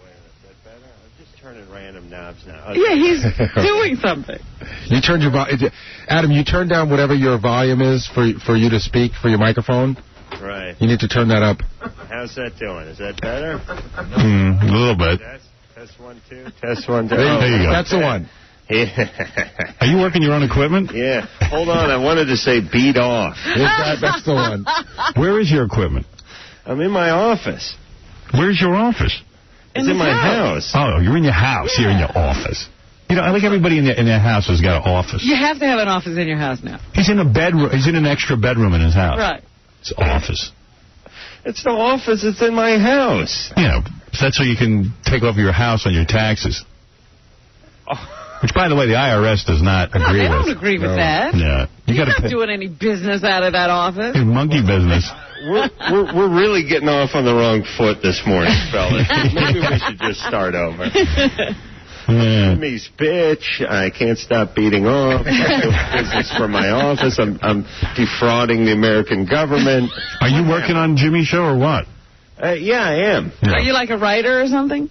wait a minute. Is that better? I'm just turning random knobs now. Okay. Yeah, he's doing something. You turned your Adam, you turned down whatever your volume is for you to speak for your microphone. Right. You need to turn that up. How's that doing? Is that better? A little bit. Test 1, 2. Test 1, 2. There you go. That's the one. Yeah. Are you working your own equipment? Yeah. Hold on. I wanted to say beat off. That's the one. Where is your equipment? I'm in my office. Where's your office? It's in my house. Oh, you're in your house. You're in your office. I think everybody in their house has got an office. You have to have an office in your house now. He's in a bedroom. He's in an extra bedroom in his house. Right. It's office. It's the office. It's in my house. That's so you can take over your house on your taxes. Oh. Which, by the way, the IRS does not agree with. No, they don't agree with that. Yeah. You're not doing any business out of that office. It's monkey business. We're really getting off on the wrong foot this morning, fellas. Maybe we should just start over. Jimmy's bitch. I can't stop beating off. I do business for my office. I'm defrauding the American government. Are you working on Jimmy's show or what? Yeah, I am. Yeah. Are you like a writer or something?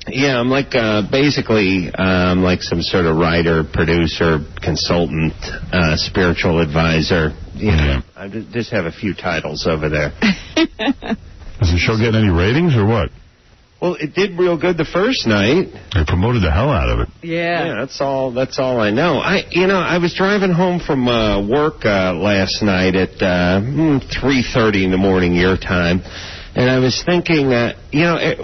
Yeah, I'm like basically like some sort of writer, producer, consultant, spiritual advisor. I just have a few titles over there. Is the show getting any ratings or what? Well, it did real good the first night. They promoted the hell out of it. Yeah. That's all I know. I was driving home from work last night at 3:30 in the morning your time, and I was thinking that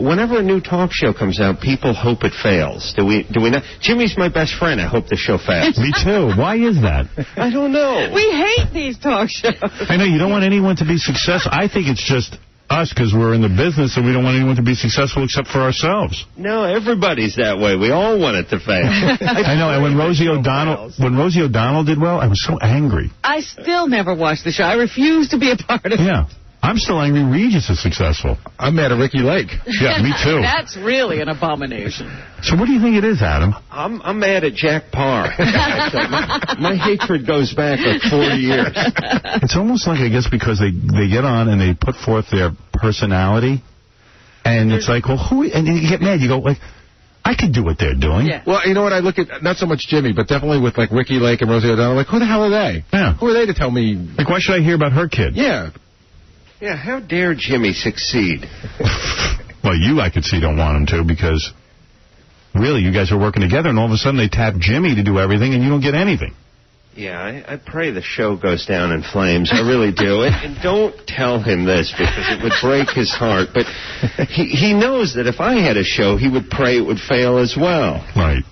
whenever a new talk show comes out, people hope it fails. Do we not? Jimmy's my best friend. I hope the show fails. Me too. Why is that? I don't know. We hate these talk shows. I know you don't want anyone to be successful. I think it's just us because we're in the business and we don't want anyone to be successful except for ourselves. No, everybody's that way. We all want it to fail. I know, and when Rosie O'Donnell did well, I was so angry. I still never watched the show. I refuse to be a part of it. Yeah. I'm still angry Regis is successful. I'm mad at Ricky Lake. Yeah, me too. That's really an abomination. So what do you think it is, Adam? I'm mad at Jack Parr. my hatred goes back like 40 years. It's almost like, I guess, because they get on and they put forth their personality, and it's like, well, who? And you get mad. You go, like, I could do what they're doing. Yeah. Well, you know what? I look at, not so much Jimmy, but definitely with, like, Ricky Lake and Rosie O'Donnell, like, who the hell are they? Yeah. Who are they to tell me? Like, why should I hear about her kid? Yeah. Yeah, how dare Jimmy succeed? Well, I could see don't want him to, because really, you guys are working together, and all of a sudden they tap Jimmy to do everything, and you don't get anything. Yeah, I pray the show goes down in flames. I really do. And don't tell him this, because it would break his heart. But he knows that if I had a show, he would pray it would fail as well. Right.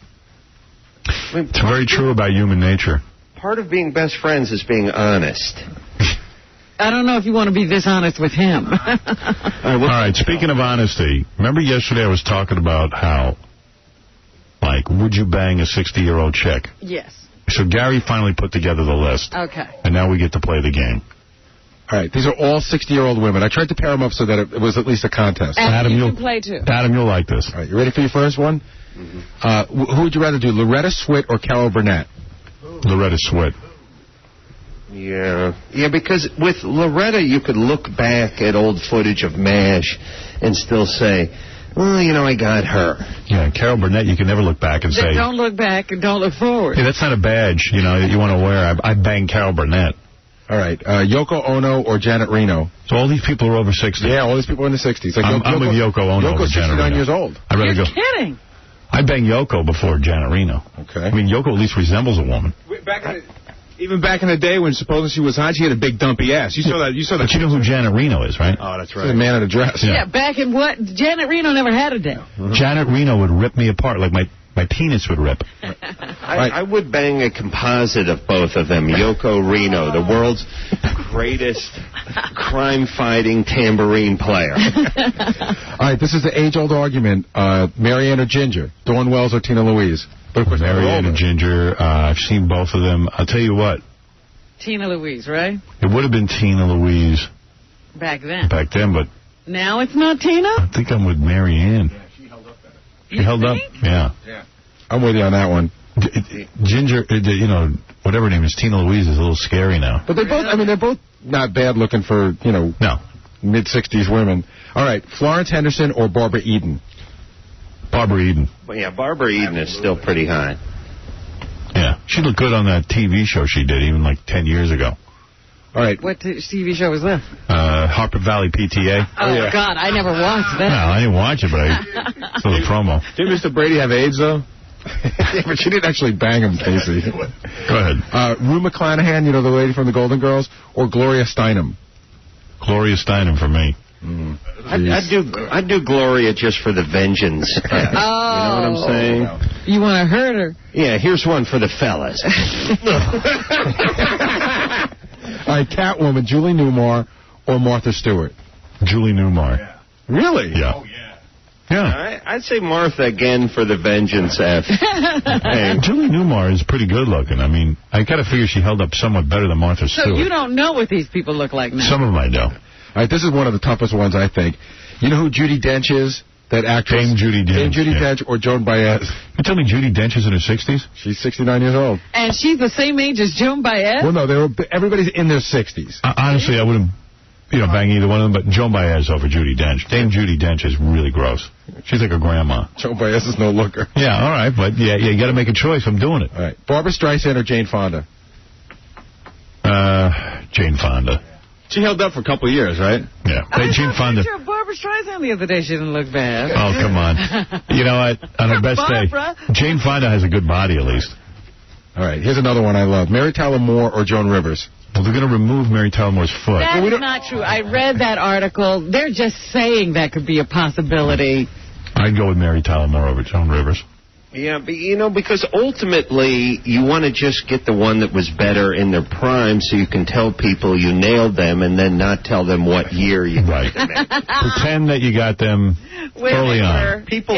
I mean, it's very true about human nature. Part of being best friends is being honest. I don't know if you want to be this honest with him. All right, speaking of honesty, remember yesterday I was talking about how, like, would you bang a 60-year-old chick? Yes. So Gary finally put together the list. Okay. And now we get to play the game. All right, these are all 60-year-old women. I tried to pair them up so that it was at least a contest. And Adam, you can play, too. Adam, you'll like this. All right, you ready for your first one? Mm-hmm. Who would you rather do, Loretta Swit or Carol Burnett? Loretta Swit. Yeah, because with Loretta, you could look back at old footage of MASH and still say, well, I got her. Yeah, Carol Burnett, you can never look back and say... Don't look back and don't look forward. Hey, that's not a badge, that you want to wear. I bang Carol Burnett. All right, Yoko Ono or Janet Reno? So all these people are over 60? Yeah, all these people are in the 60s. Like I'm with Yoko Ono over Janet Reno. Yoko's 69 years old. I'd rather You're kidding. I bang Yoko before Janet Reno. Okay. I mean, Yoko at least resembles a woman. Even back in the day when supposedly she was hot, she had a big dumpy ass. You saw that. But you know who Janet Reno is, right? Oh, that's She's right. a man in a dress. Yeah, back in what? Janet Reno never had a day. Janet Reno would rip me apart like my penis would rip. I would bang a composite of both of them. Yoko Reno, the world's greatest crime-fighting tambourine player. All right, this is the age-old argument. Marianne or Ginger? Dawn Wells or Tina Louise? Marianne and Ginger, I've seen both of them. I'll tell you what. Tina Louise, right? It would have been Tina Louise. Back then. Back then, but... Now it's not Tina? I think I'm with Marianne. Yeah, she held up better. She held up? Yeah. I'm with you on that one. Ginger, whatever her name is, Tina Louise is a little scary now. But they're both not bad looking for, no, mid-60s women. All right, Florence Henderson or Barbara Eden? Barbara Eden. Well, yeah, Barbara Eden is still pretty high. Yeah, she looked good on that TV show she did even like 10 years ago. All right. What TV show was that? Harper Valley PTA. Oh, God, I never watched that. No, I didn't watch it, but I saw the promo. Did Mr. Brady have AIDS, though? Yeah, but she didn't actually bang him, Casey. Go ahead. Rue McClanahan, the lady from the Golden Girls, or Gloria Steinem? Gloria Steinem for me. I'd do Gloria just for the vengeance. You know what I'm saying? You want to hurt her? Yeah, here's one for the fellas. All right, Catwoman, Julie Newmar or Martha Stewart? Julie Newmar. Yeah. Really? Yeah. Oh, yeah. Yeah. I'd say Martha again for the vengeance, F. Hey, Julie Newmar is pretty good looking. I mean, I got to figure she held up somewhat better than Martha Stewart. So you don't know what these people look like now? Some of them I know. All right, this is one of the toughest ones, I think. You know who Judi Dench is? That actress? Dame Judi Dench. Dame Judi Dench or Joan Baez? You tell me Judi Dench is in her 60s? She's 69 years old. And she's the same age as Joan Baez? Well, no, everybody's in their 60s. Honestly, I wouldn't, bang either one of them, but Joan Baez over Judi Dench. Dame Judi Dench is really gross. She's like a grandma. Joan Baez is no looker. Yeah, all right, but you got to make a choice. I'm doing it. All right, Barbra Streisand or Jane Fonda? Jane Fonda. She held up for a couple of years, right? Yeah. Hey, Jane Fonda. I saw a picture of Barbra Streisand the other day. She didn't look bad. Oh, come on. You know what? On her best Barbara. day, Jane Fonda has a good body, at least. All right, here's another one I love. Mary Tyler Moore or Joan Rivers? Well, they're going to remove Mary Tyler Moore's foot. That's not true. I read that article. They're just saying that could be a possibility. I'd go with Mary Tyler Moore over Joan Rivers. Yeah, but because ultimately you want to just get the one that was better in their prime so you can tell people you nailed them and then not tell them what year you got them in. Pretend that you got them early on. People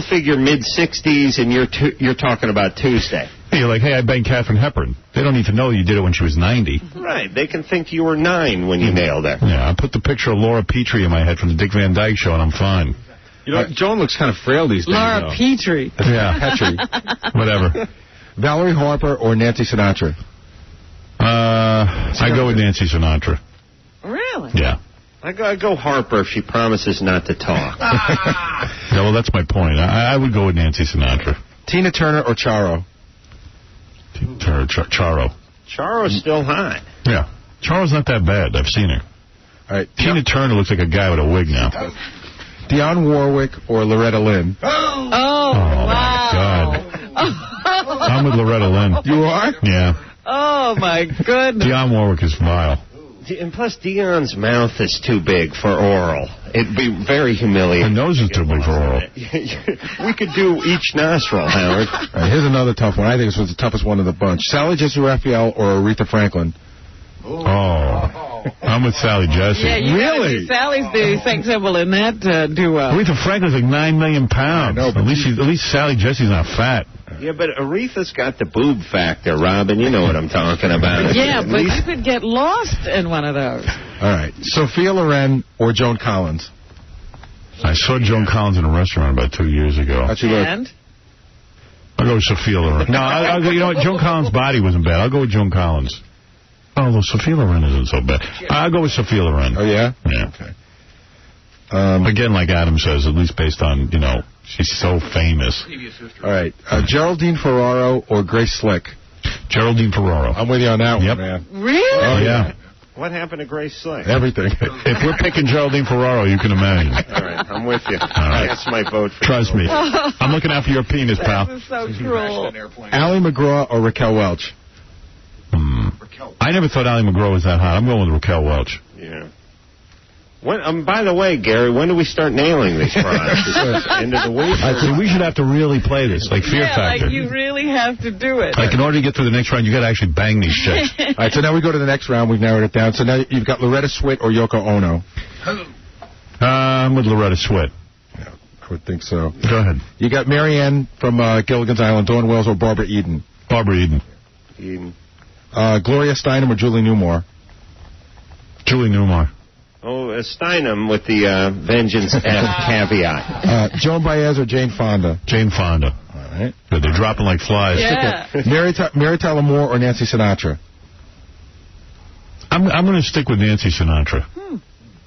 figure mid-60s and you're talking about Tuesday. You're like, hey, I banged Katharine Hepburn. They don't need to know you did it when she was 90. Right. They can think you were 9 when you nailed her. Yeah, I put the picture of Laura Petrie in my head from the Dick Van Dyke Show, and I'm fine. Joan looks kind of frail these days. Laura Petrie. Yeah. Petrie. Whatever. Valerie Harper or Nancy Sinatra? I go with Nancy Sinatra. Really? Yeah. I go Harper if she promises not to talk. Yeah, well, that's my point. I would go with Nancy Sinatra. Tina Turner or Charo? Charo. Charo's still hot. Yeah. Charo's not that bad. I've seen her. All right. Tina Turner looks like a guy with a wig now. Dionne Warwick or Loretta Lynn? Oh, my God. I'm with Loretta Lynn. You are? Yeah. Oh, my goodness. Dionne Warwick is vile. And plus, Dionne's mouth is too big for oral. It'd be very humiliating. Her nose is too big for oral. We could do each nostril, Howard. All right, here's another tough one. I think this was the toughest one of the bunch. Sally Jesse Raphael or Aretha Franklin? Oh. I'm with Sally Jesse. Yeah, really? Sally's the sex symbol in that duo. Aretha Franklin's like 9 million pounds. I know, at least Sally Jesse's not fat. Yeah, but Aretha's got the boob factor, Robin. You know what I'm talking about. Yeah, but you could get lost in one of those. All right. Sophia Loren or Joan Collins? I saw Joan Collins in a restaurant about 2 years ago. How'd she look? And? I'll go with Sophia Loren. No, I'll go, you know what? Joan Collins' body wasn't bad. I'll go with Joan Collins. Although Sophia Loren isn't so bad. I'll go with Sophia Loren. Oh, yeah? Yeah. Okay. Again, like Adam says, at least based on, she's so famous. All right. Geraldine Ferraro or Grace Slick? Geraldine Ferraro. I'm with you on that one, man. Really? Oh, yeah. What happened to Grace Slick? Everything. If we're picking Geraldine Ferraro, you can imagine. All right, I'm with you. All right. That's my vote for Trust me. I'm looking out for your penis, pal. This is so cruel. Ally McGraw or Raquel Welch? I never thought Ally McGraw was that hot. I'm going with Raquel Welch. Yeah. By the way, Gary, when do we start nailing these prizes? End of the week? So we should have to really play this, like Fear Factor. Like you really have to do it. Like in order to get through the next round, you got to actually bang these chicks. All right, so now we go to the next round. We've narrowed it down. So now you've got Loretta Swit or Yoko Ono. I'm with Loretta Swit. Yeah, I would think so. Go ahead. You got Marianne from Gilligan's Island, Dawn Wells or Barbara Eden. Barbara Eden. Gloria Steinem or Julie Newmar. Julie Newmar. Oh, Steinem with the Vengeance F caveat. Joan Baez or Jane Fonda. Jane Fonda. All right. Good, they're dropping like flies. Yeah. Mary Tyler Moore or Nancy Sinatra. I'm going to stick with Nancy Sinatra.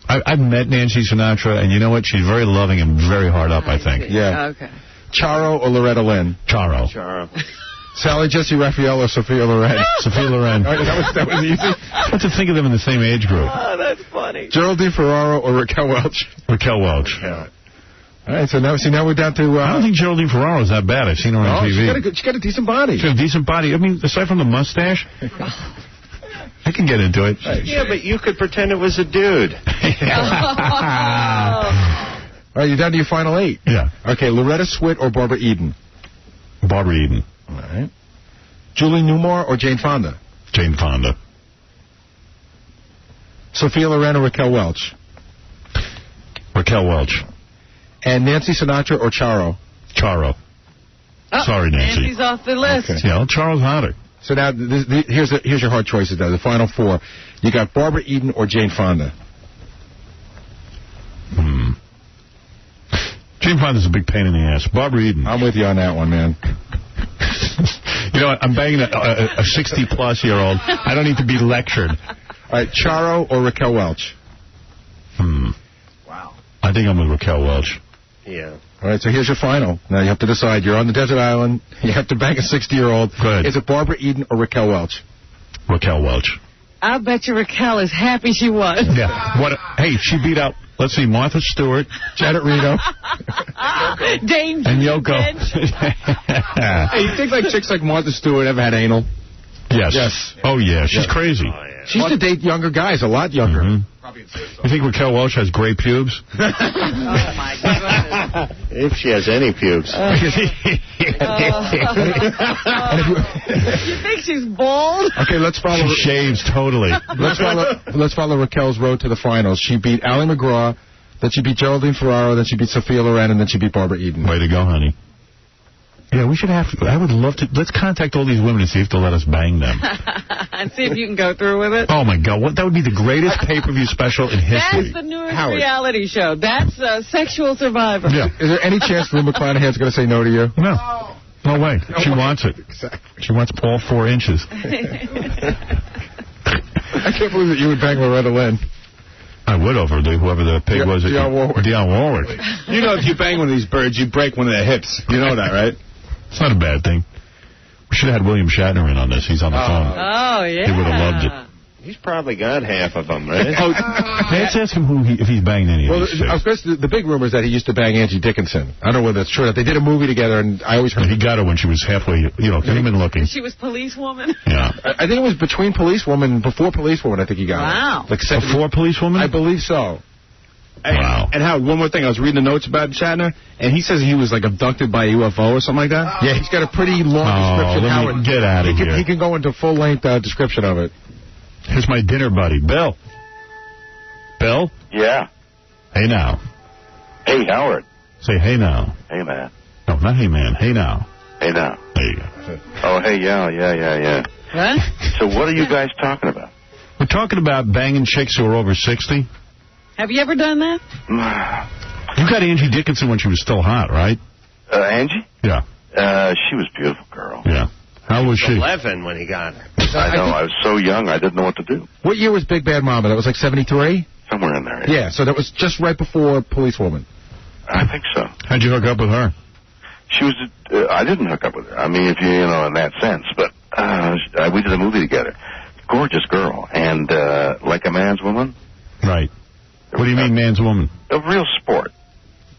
I've met Nancy Sinatra, and you know what? She's very loving and very hard up, I think. Yeah. Okay. Charo or Loretta Lynn. Charo. Sally Jesse Raphael or Sophia Loren. Sophia Loren. That was easy. I have to think of them in the same age group. Oh, that's funny. Geraldine Ferraro or Raquel Welch. Raquel Welch. All right, so now we're down to... I don't think Geraldine Ferraro is that bad. I've seen her on TV. She's got a decent body. She's got a decent body. I mean, aside from the mustache, I can get into it. Yeah, but you could pretend it was a dude. All right, you're down to your final 8. Yeah. Okay, Loretta Swit or Barbara Eden. Barbara Eden. All right. Julie Newmar or Jane Fonda. Jane Fonda. Sophia Loren or Raquel Welch. Raquel Welch. And Nancy Sinatra or Charo. Charo. Sorry, Nancy. Nancy's off the list. Okay. Yeah, Charo's hotter. So now, here's your hard choices, though. The final 4. You got Barbara Eden or Jane Fonda. Jane Fonda's a big pain in the ass. Barbara Eden. I'm with you on that one, man. You know what? I'm banging a 60-plus-year-old. I don't need to be lectured. All right, Charo or Raquel Welch? Wow. I think I'm with Raquel Welch. Yeah. All right, so here's your final. Now you have to decide. You're on the desert island. You have to bang a 60-year-old. Good. Is it Barbara Eden or Raquel Welch? Raquel Welch. I bet you Raquel is happy she won. Yeah. Hey, she beat out, let's see, Martha Stewart, Janet Reno, Dane and Yoko. Hey, you think like chicks like Martha Stewart ever had anal? Yes. Oh, yeah. She's crazy. She used to date younger guys, a lot younger. You think Raquel Welch has gray pubes? Oh, my goodness. If she has any pubes. You think she's bald? Okay, let's follow. She shaves totally. Let's follow Raquel's road to the finals. She beat Ally McGraw, then she beat Geraldine Ferraro, then she beat Sophia Loren, and then she beat Barbara Eden. Way to go, honey. Yeah, we should have. I would love to. Let's contact all these women and see if they'll let us bang them. And see if you can go through with it. Oh my God, that would be the greatest pay-per-view special in history. That's the newest reality show. That's Sexual Survivor. Yeah. Is there any chance Lou McClanahan's going to say no to you? No. No way. She wants it. Exactly. She wants all 4 inches. I can't believe that you would bang Loretta Lynn. I would over whoever the pig was. Dionne Warwick. Dionne Warwick. You know, if you bang one of these birds, you break one of their hips. You know that, right? It's not a bad thing. We should have had William Shatner in on this. He's on the phone. Oh, yeah. He would have loved it. He's probably got half of them, right? Let's ask him if he's banged any of these chicks. The big rumor is that he used to bang Angie Dickinson. I don't know whether that's true. They did a movie together, and I always heard... He got her when she was halfway, came in looking. She was policewoman? Yeah. I think it was between Policewoman, before Policewoman, I think he got her. Wow. Like before Policewoman? I believe so. Wow. And Howard, one more thing. I was reading the notes about Shatner, and he says he was, like, abducted by a UFO or something like that. Yeah, he's got a pretty long description. Howard, get out of here. He can go into full-length description of it. Here's my dinner buddy, Bill. Bill? Yeah. Hey, now. Hey, Howard. Say hey, now. Hey, man. No, not hey, man. Hey, now. Hey, now. There you go. Oh, hey, yeah. What? So what are you guys talking about? We're talking about banging chicks who are over 60. Have you ever done that? You got Angie Dickinson when she was still hot, right? Angie? Yeah. She was a beautiful girl. Yeah. How was she? 11 when he got her. I know. I was so young, I didn't know what to do. What year was Big Bad Mama? That was like 73? Somewhere in there. Yeah, so that was just right before Policewoman. I think so. How'd you hook up with her? She was... I didn't hook up with her. I mean, if in that sense. But we did a movie together. Gorgeous girl. And like a man's woman. Right. What do you mean, man's woman? A real sport.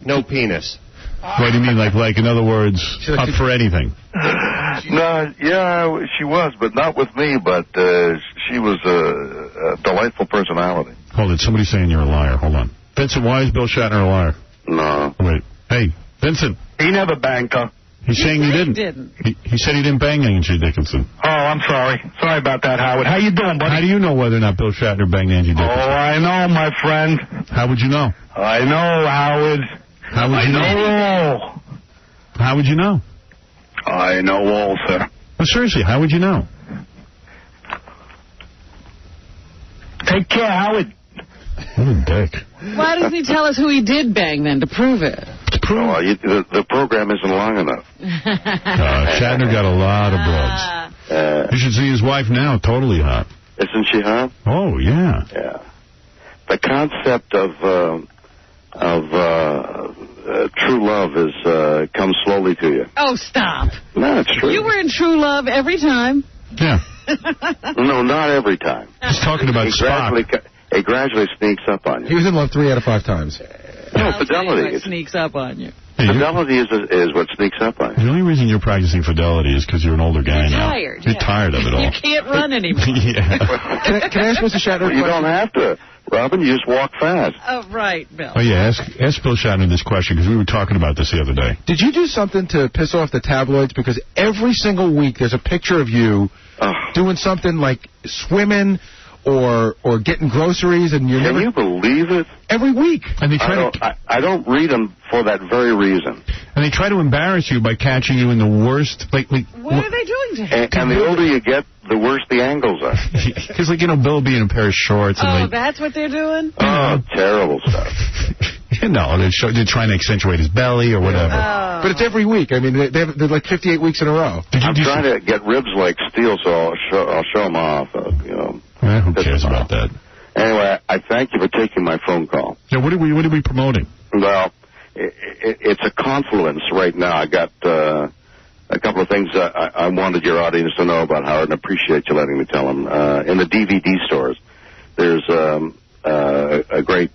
No penis. What do you mean, like in other words, up for anything? No, yeah, she was, but not with me. But she was a delightful personality. Hold it, somebody's saying you're a liar. Hold on. Vincent, why is Bill Shatner a liar? No. Wait. Hey, Vincent. He never banged her. He's saying he didn't. He said he didn't bang Angie Dickinson. Oh, I'm sorry. Sorry about that, Howard. How you doing, buddy? How do you know whether or not Bill Shatner banged Angie Dickinson? Oh, I know, my friend. How would you know? I know, Howard. How would you know? I know all. How would you know? I know all, sir. Well, seriously, how would you know? Take care, Howard. What a dick. Why doesn't he tell us who he did bang, then, to prove it? Oh, the program isn't long enough. Shatner got a lot of bloods. You should see his wife now, totally hot. Isn't she hot? Oh, yeah. Yeah. The concept of true love comes slowly to you. Oh, stop. No, it's true. You were in True Love every time. Yeah. No, not every time. He's talking about Spock. It gradually sneaks up on you. He was in love 3 out of 5 times. No, fidelity. It sneaks up on you. Fidelity is what sneaks up on you. The only reason you're practicing fidelity is because you're an older guy now. Tired. You're tired of it all. You can't run anymore. Yeah. Can I ask Mr. Shatner a question? You don't have to, Robin. You just walk fast. Oh, right, Bill. Oh, yeah. Ask Bill Shatner this question, because we were talking about this the other day. Did you do something to piss off the tabloids? Because every single week there's a picture of you doing something like swimming or getting groceries, and you're Can you believe it? Every week. And they I don't read them for that very reason. And they try to embarrass you by catching you in the worst... What are they doing to him? And the older you get, the worse the angles are. Because, Bill being in a pair of shorts. And that's what they're doing? Oh, terrible stuff. No, they're trying to accentuate his belly or whatever. Oh. But it's every week. I mean, they're like 58 weeks in a row. I'm trying to get ribs like steel, so I'll show them off. Who cares about that? Anyway, I thank you for taking my phone call. Yeah, what are we promoting? Well, it's a confluence right now. I got a couple of things I wanted your audience to know about, Howard, and I appreciate you letting me tell them. In the DVD stores, there's a great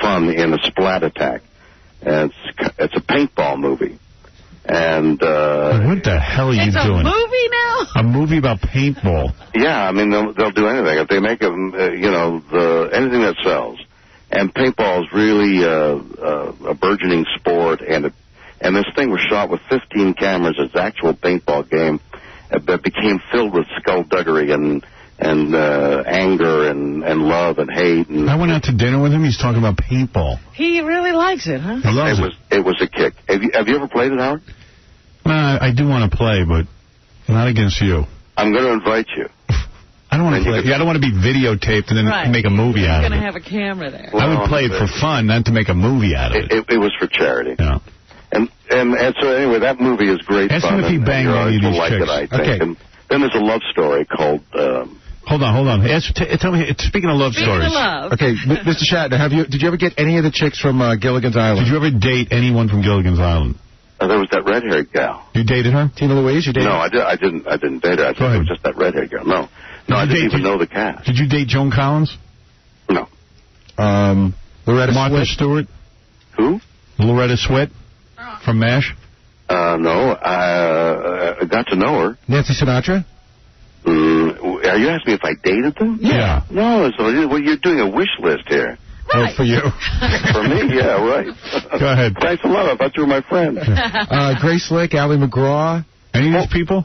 fun in a splat attack. And it's a paintball movie. And what the hell are you It's a doing? movie now? A movie about paintball. yeah, I mean they'll do anything if they make them. Anything that sells. And paintball is really a burgeoning sport, and this thing was shot with 15 cameras. It's an actual paintball game that became filled with skullduggery and anger and love and hate. And I went out to dinner with him. He's talking about paintball. He really likes it, huh? He loves it. It was a kick. Have you ever played it, Howard? I do want to play, but not against you. I'm going to invite you. I don't want to play. I don't want to be videotaped and then make a movie out of it. He's going to have a camera there. I would play it for fun, not to make a movie out of it. It was for charity. Yeah. And so anyway, that movie is great Ask fun. him if he banged any of these like chicks. it, I think. Okay. And then there's a love story called... Hold on. Tell me, speaking of love stories. Okay, Mr. Shatner, did you ever get any of the chicks from Gilligan's Island? Did you ever date anyone from Gilligan's Island? there was that red-haired gal. You dated her? Tina Louise, you dated No, her? I didn't date her. I think it was just that red-haired girl. No, I didn't even know the cast. Did you date Joan Collins? No. Loretta Martha Stewart? Who? Loretta Swit from MASH? No, I got to know her. Nancy Sinatra? Are you asking me if I dated them? Yeah. No, well, you're doing a wish list here. Right. For you. For me, yeah, right. Go ahead. Thanks a lot. I thought you were my friend. Grace Slick, Ally McGraw. Any of these people?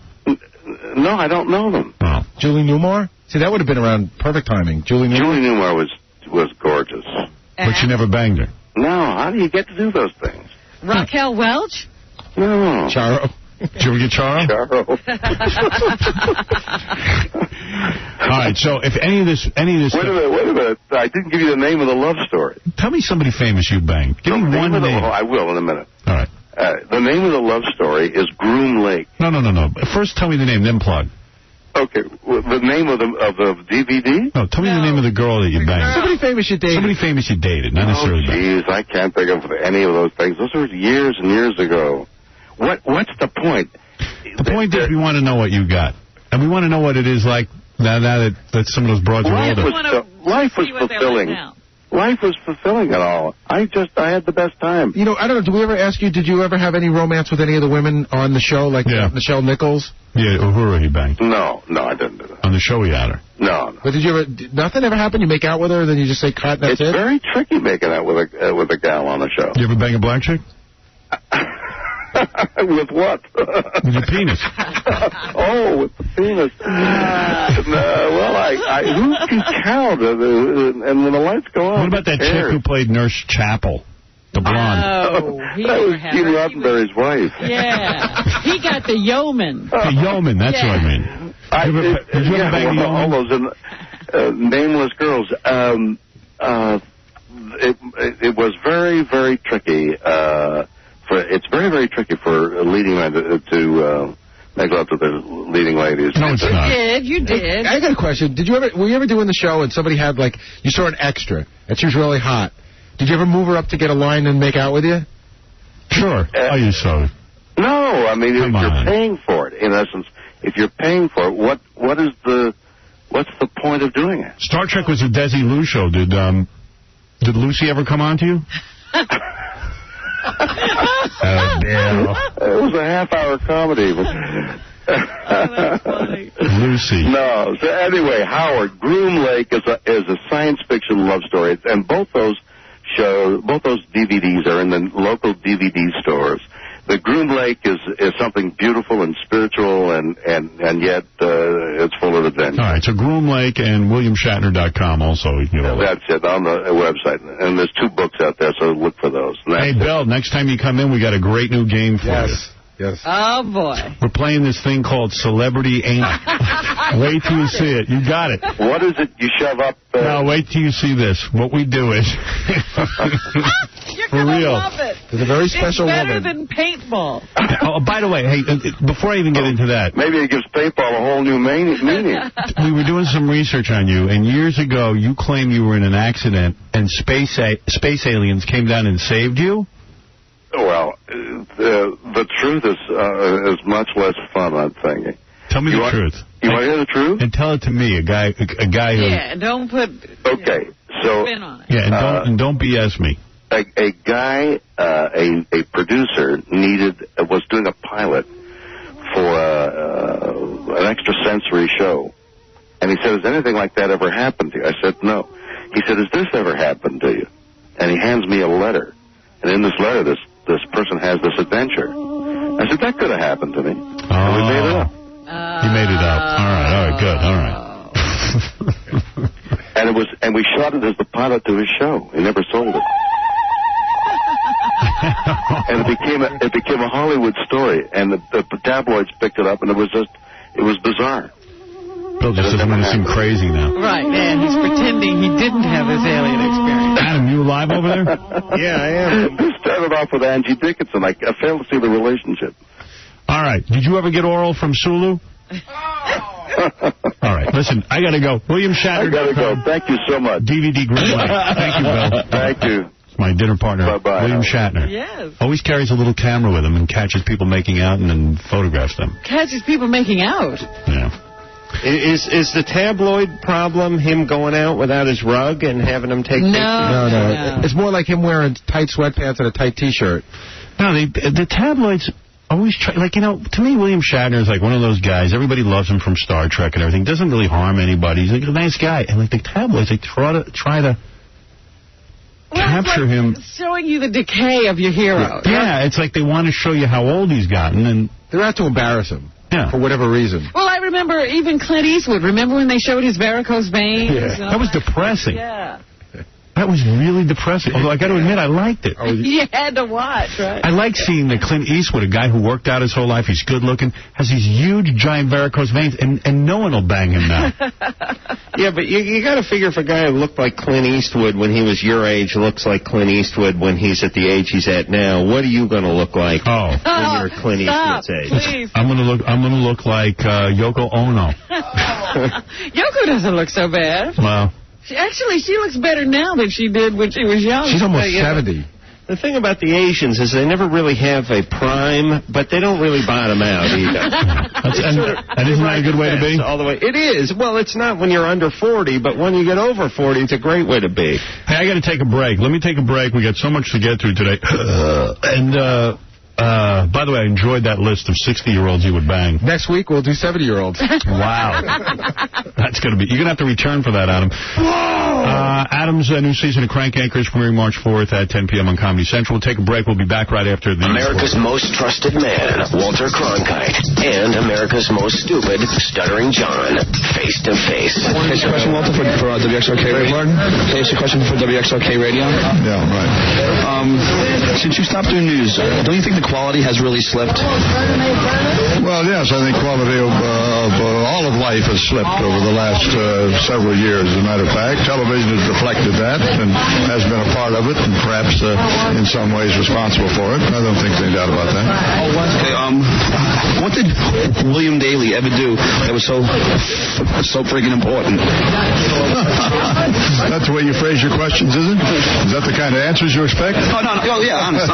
No, I don't know them. Oh. Julie Newmar? See, that would have been around perfect timing. Julie Newmar was gorgeous. But you never banged her. No, how do you get to do those things? Raquel Welch? No. Charo. Did you ever get Charo? Charo. All right, so if any of this... Wait a minute. I didn't give you the name of the love story. Tell me somebody famous you banged. Give me one name. I will in a minute. All right. The name of the love story is Groom Lake. No. First tell me the name, then plug. Okay. The name of the DVD? No, tell me the name of the girl that you banged. Somebody famous you dated. Somebody famous you dated, not necessarily banged. Jeez, I can't think of any of those things. Those were years and years ago. What's the point? The point is we want to know what you got. And we want to know what it is like now that some of those broads are older. Life was fulfilling. Life was fulfilling at all. I had the best time. You know, I don't know, did we ever ask you, did you ever have any romance with any of the women on the show, like Michelle Nichols? Yeah, Uhura he banged. No, I didn't do that. On the show he had her. No. But did you ever, nothing ever happen? You make out with her, then you just say cut, and that's It's very tricky making out with a gal on a show. You ever bang a black chick? With what? With your penis. Oh, with the penis. Who can count? And when the lights go on. What about that chick who played Nurse Chapel? The blonde. Oh, that was Gene Roddenberry's wife. Yeah. He got the yeoman. The yeoman, that's what I mean. Did you ever bang the yeoman? All those nameless girls. It was very, very tricky. It's very, very tricky for a leading man to make love to the leading ladies. No, it's not. You did. I got a question. Were you ever doing the show and somebody had, like, you saw an extra, and she was really hot. Did you ever move her up to get a line and make out with you? Sure. You saw it. No, I mean, if you're paying for it, in essence, if you're paying for it, what's the point of doing it? Star Trek was a Desi Lou show. Did Lucy ever come on to you? Oh, damn. It was a half-hour comedy. Lucy. No. So anyway, Howard, Groom Lake is a science fiction love story, and both those DVDs are in the local DVD stores. The Groom Lake is something beautiful and spiritual, and yet it's full of adventure. All right, so Groom Lake and WilliamShatner.com also. You can get all that. That's it, on the website. And there's 2 books out there, so look for those. Hey, Bill, next time you come in, we got a great new game for you. Yes. Oh, boy. We're playing this thing called Celebrity Ain't. Wait till you see it. You got it. What is it you shove up? No, wait till you see this. What we do is... You're for real. Love it. There's a very special it's better woman. than paintball. Oh, by the way, hey, before I even get into that... Maybe it gives paintball a whole new meaning. We were doing some research on you, and years ago, you claimed you were in an accident, and space aliens came down and saved you? Well, the truth is much less fun, I'm thinking. Tell me the truth. You want to hear the truth? And tell it to me, a guy who... Yeah, don't put okay, so spin on it. Yeah, and don't BS me. a guy, a producer was doing a pilot for an extrasensory show. And he said, has anything like that ever happened to you? I said, no. He said, has this ever happened to you? And he hands me a letter. And in this letter, this person has this adventure. I said, that could have happened to me. And we made it up. He made it up. All right, good, all right. And we shot it as the pilot to his show. He never sold it. And it became a Hollywood story, and the tabloids picked it up, and it was bizarre. Bill just doesn't want to seem crazy now. Right, and he's pretending he didn't have his alien experience. Adam, you alive over there? Yeah, I am. We started off with Angie Dickinson. I failed to see the relationship. All right. Did you ever get oral from Sulu? All right. Listen, I got to go. William Shatner. I got to go. Thank you so much. DVD Greenlight. Thank you, Bill. Thank you. It's my dinner partner, Bye-bye. William Shatner. Yes. Always carries a little camera with him and catches people making out and then photographs them. Catches people making out. Yeah. Is the tabloid problem him going out without his rug and having him take pictures? No. It's more like him wearing tight sweatpants and a tight T-shirt. No, the tabloids always try, like, you know, to me, William Shatner is like one of those guys. Everybody loves him from Star Trek and everything. Doesn't really harm anybody. He's like a nice guy. And like the tabloids, they try to capture him. Showing you the decay of your hero. Yeah, it's like they want to show you how old he's gotten, and they're out to embarrass him. Yeah. For whatever reason. Well, I remember even Clint Eastwood. Remember when they showed his varicose veins? Yeah. That was depressing. Yeah. That was really depressing. Although I got to admit, I liked it. You had to watch, right? I like seeing that Clint Eastwood, a guy who worked out his whole life, he's good looking, has these huge, giant varicose veins, and no one will bang him now. Yeah, but you got to figure if a guy who looked like Clint Eastwood when he was your age looks like Clint Eastwood when he's at the age he's at now, what are you going to look like when you're Clint Eastwood's age? Please. I'm gonna look like Yoko Ono. Yoko doesn't look so bad. Well, She looks better now than she did when she was young. She's almost 70. The thing about the Asians is they never really have a prime, but they don't really bottom out either. and isn't that a good way to be? All the way. It is. Well, it's not when you're under 40, but when you get over 40, it's a great way to be. Hey, I got to take a break. Let me take a break. We got so much to get through today. By the way, I enjoyed that list of 60-year-olds you would bang. Next week, we'll do 70-year-olds. Wow. That's going to be... You're going to have to return for that, Adam. Adam's new season of Crank Anchors premiering March 4th at 10 p.m. on Comedy Central. We'll take a break. We'll be back right after the... America's most trusted man, Walter Cronkite, and America's most stupid, Stuttering John, face to face. Can I ask you a question, Walter, for WXRK Radio? Can I ask you a question for WXRK Radio? Yeah, right. Since you stopped doing news, don't you think the quality has really slipped? Well, yes, I think quality of all of life has slipped over the last several years. As a matter of fact, television has reflected that and has been a part of it, and perhaps in some ways responsible for it. I don't think there's any doubt about that. Okay, what did William Daly ever do that was so friggin' important? That's the way you phrase your questions, is it? Is that the kind of answers you expect? Oh, yeah, honest.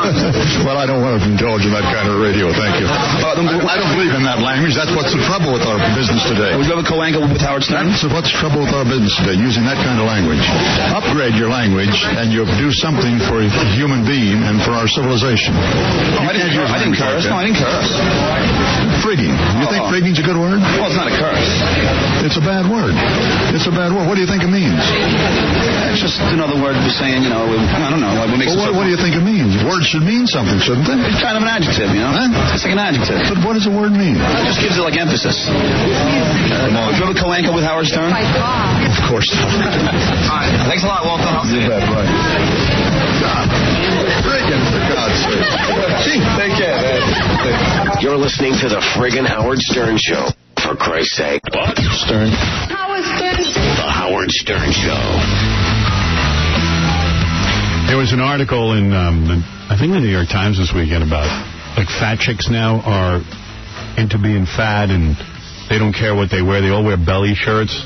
Well, I don't want to indulge in that kind of radio, thank you. I don't believe in that language. That's what's the trouble with our business today. Would you ever co-anchor with Howard Stern? So what's the trouble with our business today, using that kind of language? Upgrade your language, and you'll do something for a human being and for our civilization. I didn't curse. No, I didn't curse. Frigging. You think frigging's a good word? Well, it's not a curse. It's a bad word. It's a bad word. What do you think it means? It's just another word for saying, I don't know. What makes what do you think it means? Words should mean something, shouldn't they? It's kind of an adjective, Huh? It's like an adjective. But what does the word mean? It just gives it like emphasis. Would you ever co-anchor with Howard Stern? Of course not. All right. Thanks a lot, Walter. You bet, right. Friggin', for God's sake. Gee, take care, man. You're listening to the friggin' Howard Stern Show. For Christ's sake. What? Stern. Howard Stern. The Howard Stern Show. There was an article in, I think the New York Times this weekend about, like, fat chicks now are into being fat and they don't care what they wear. They all wear belly shirts.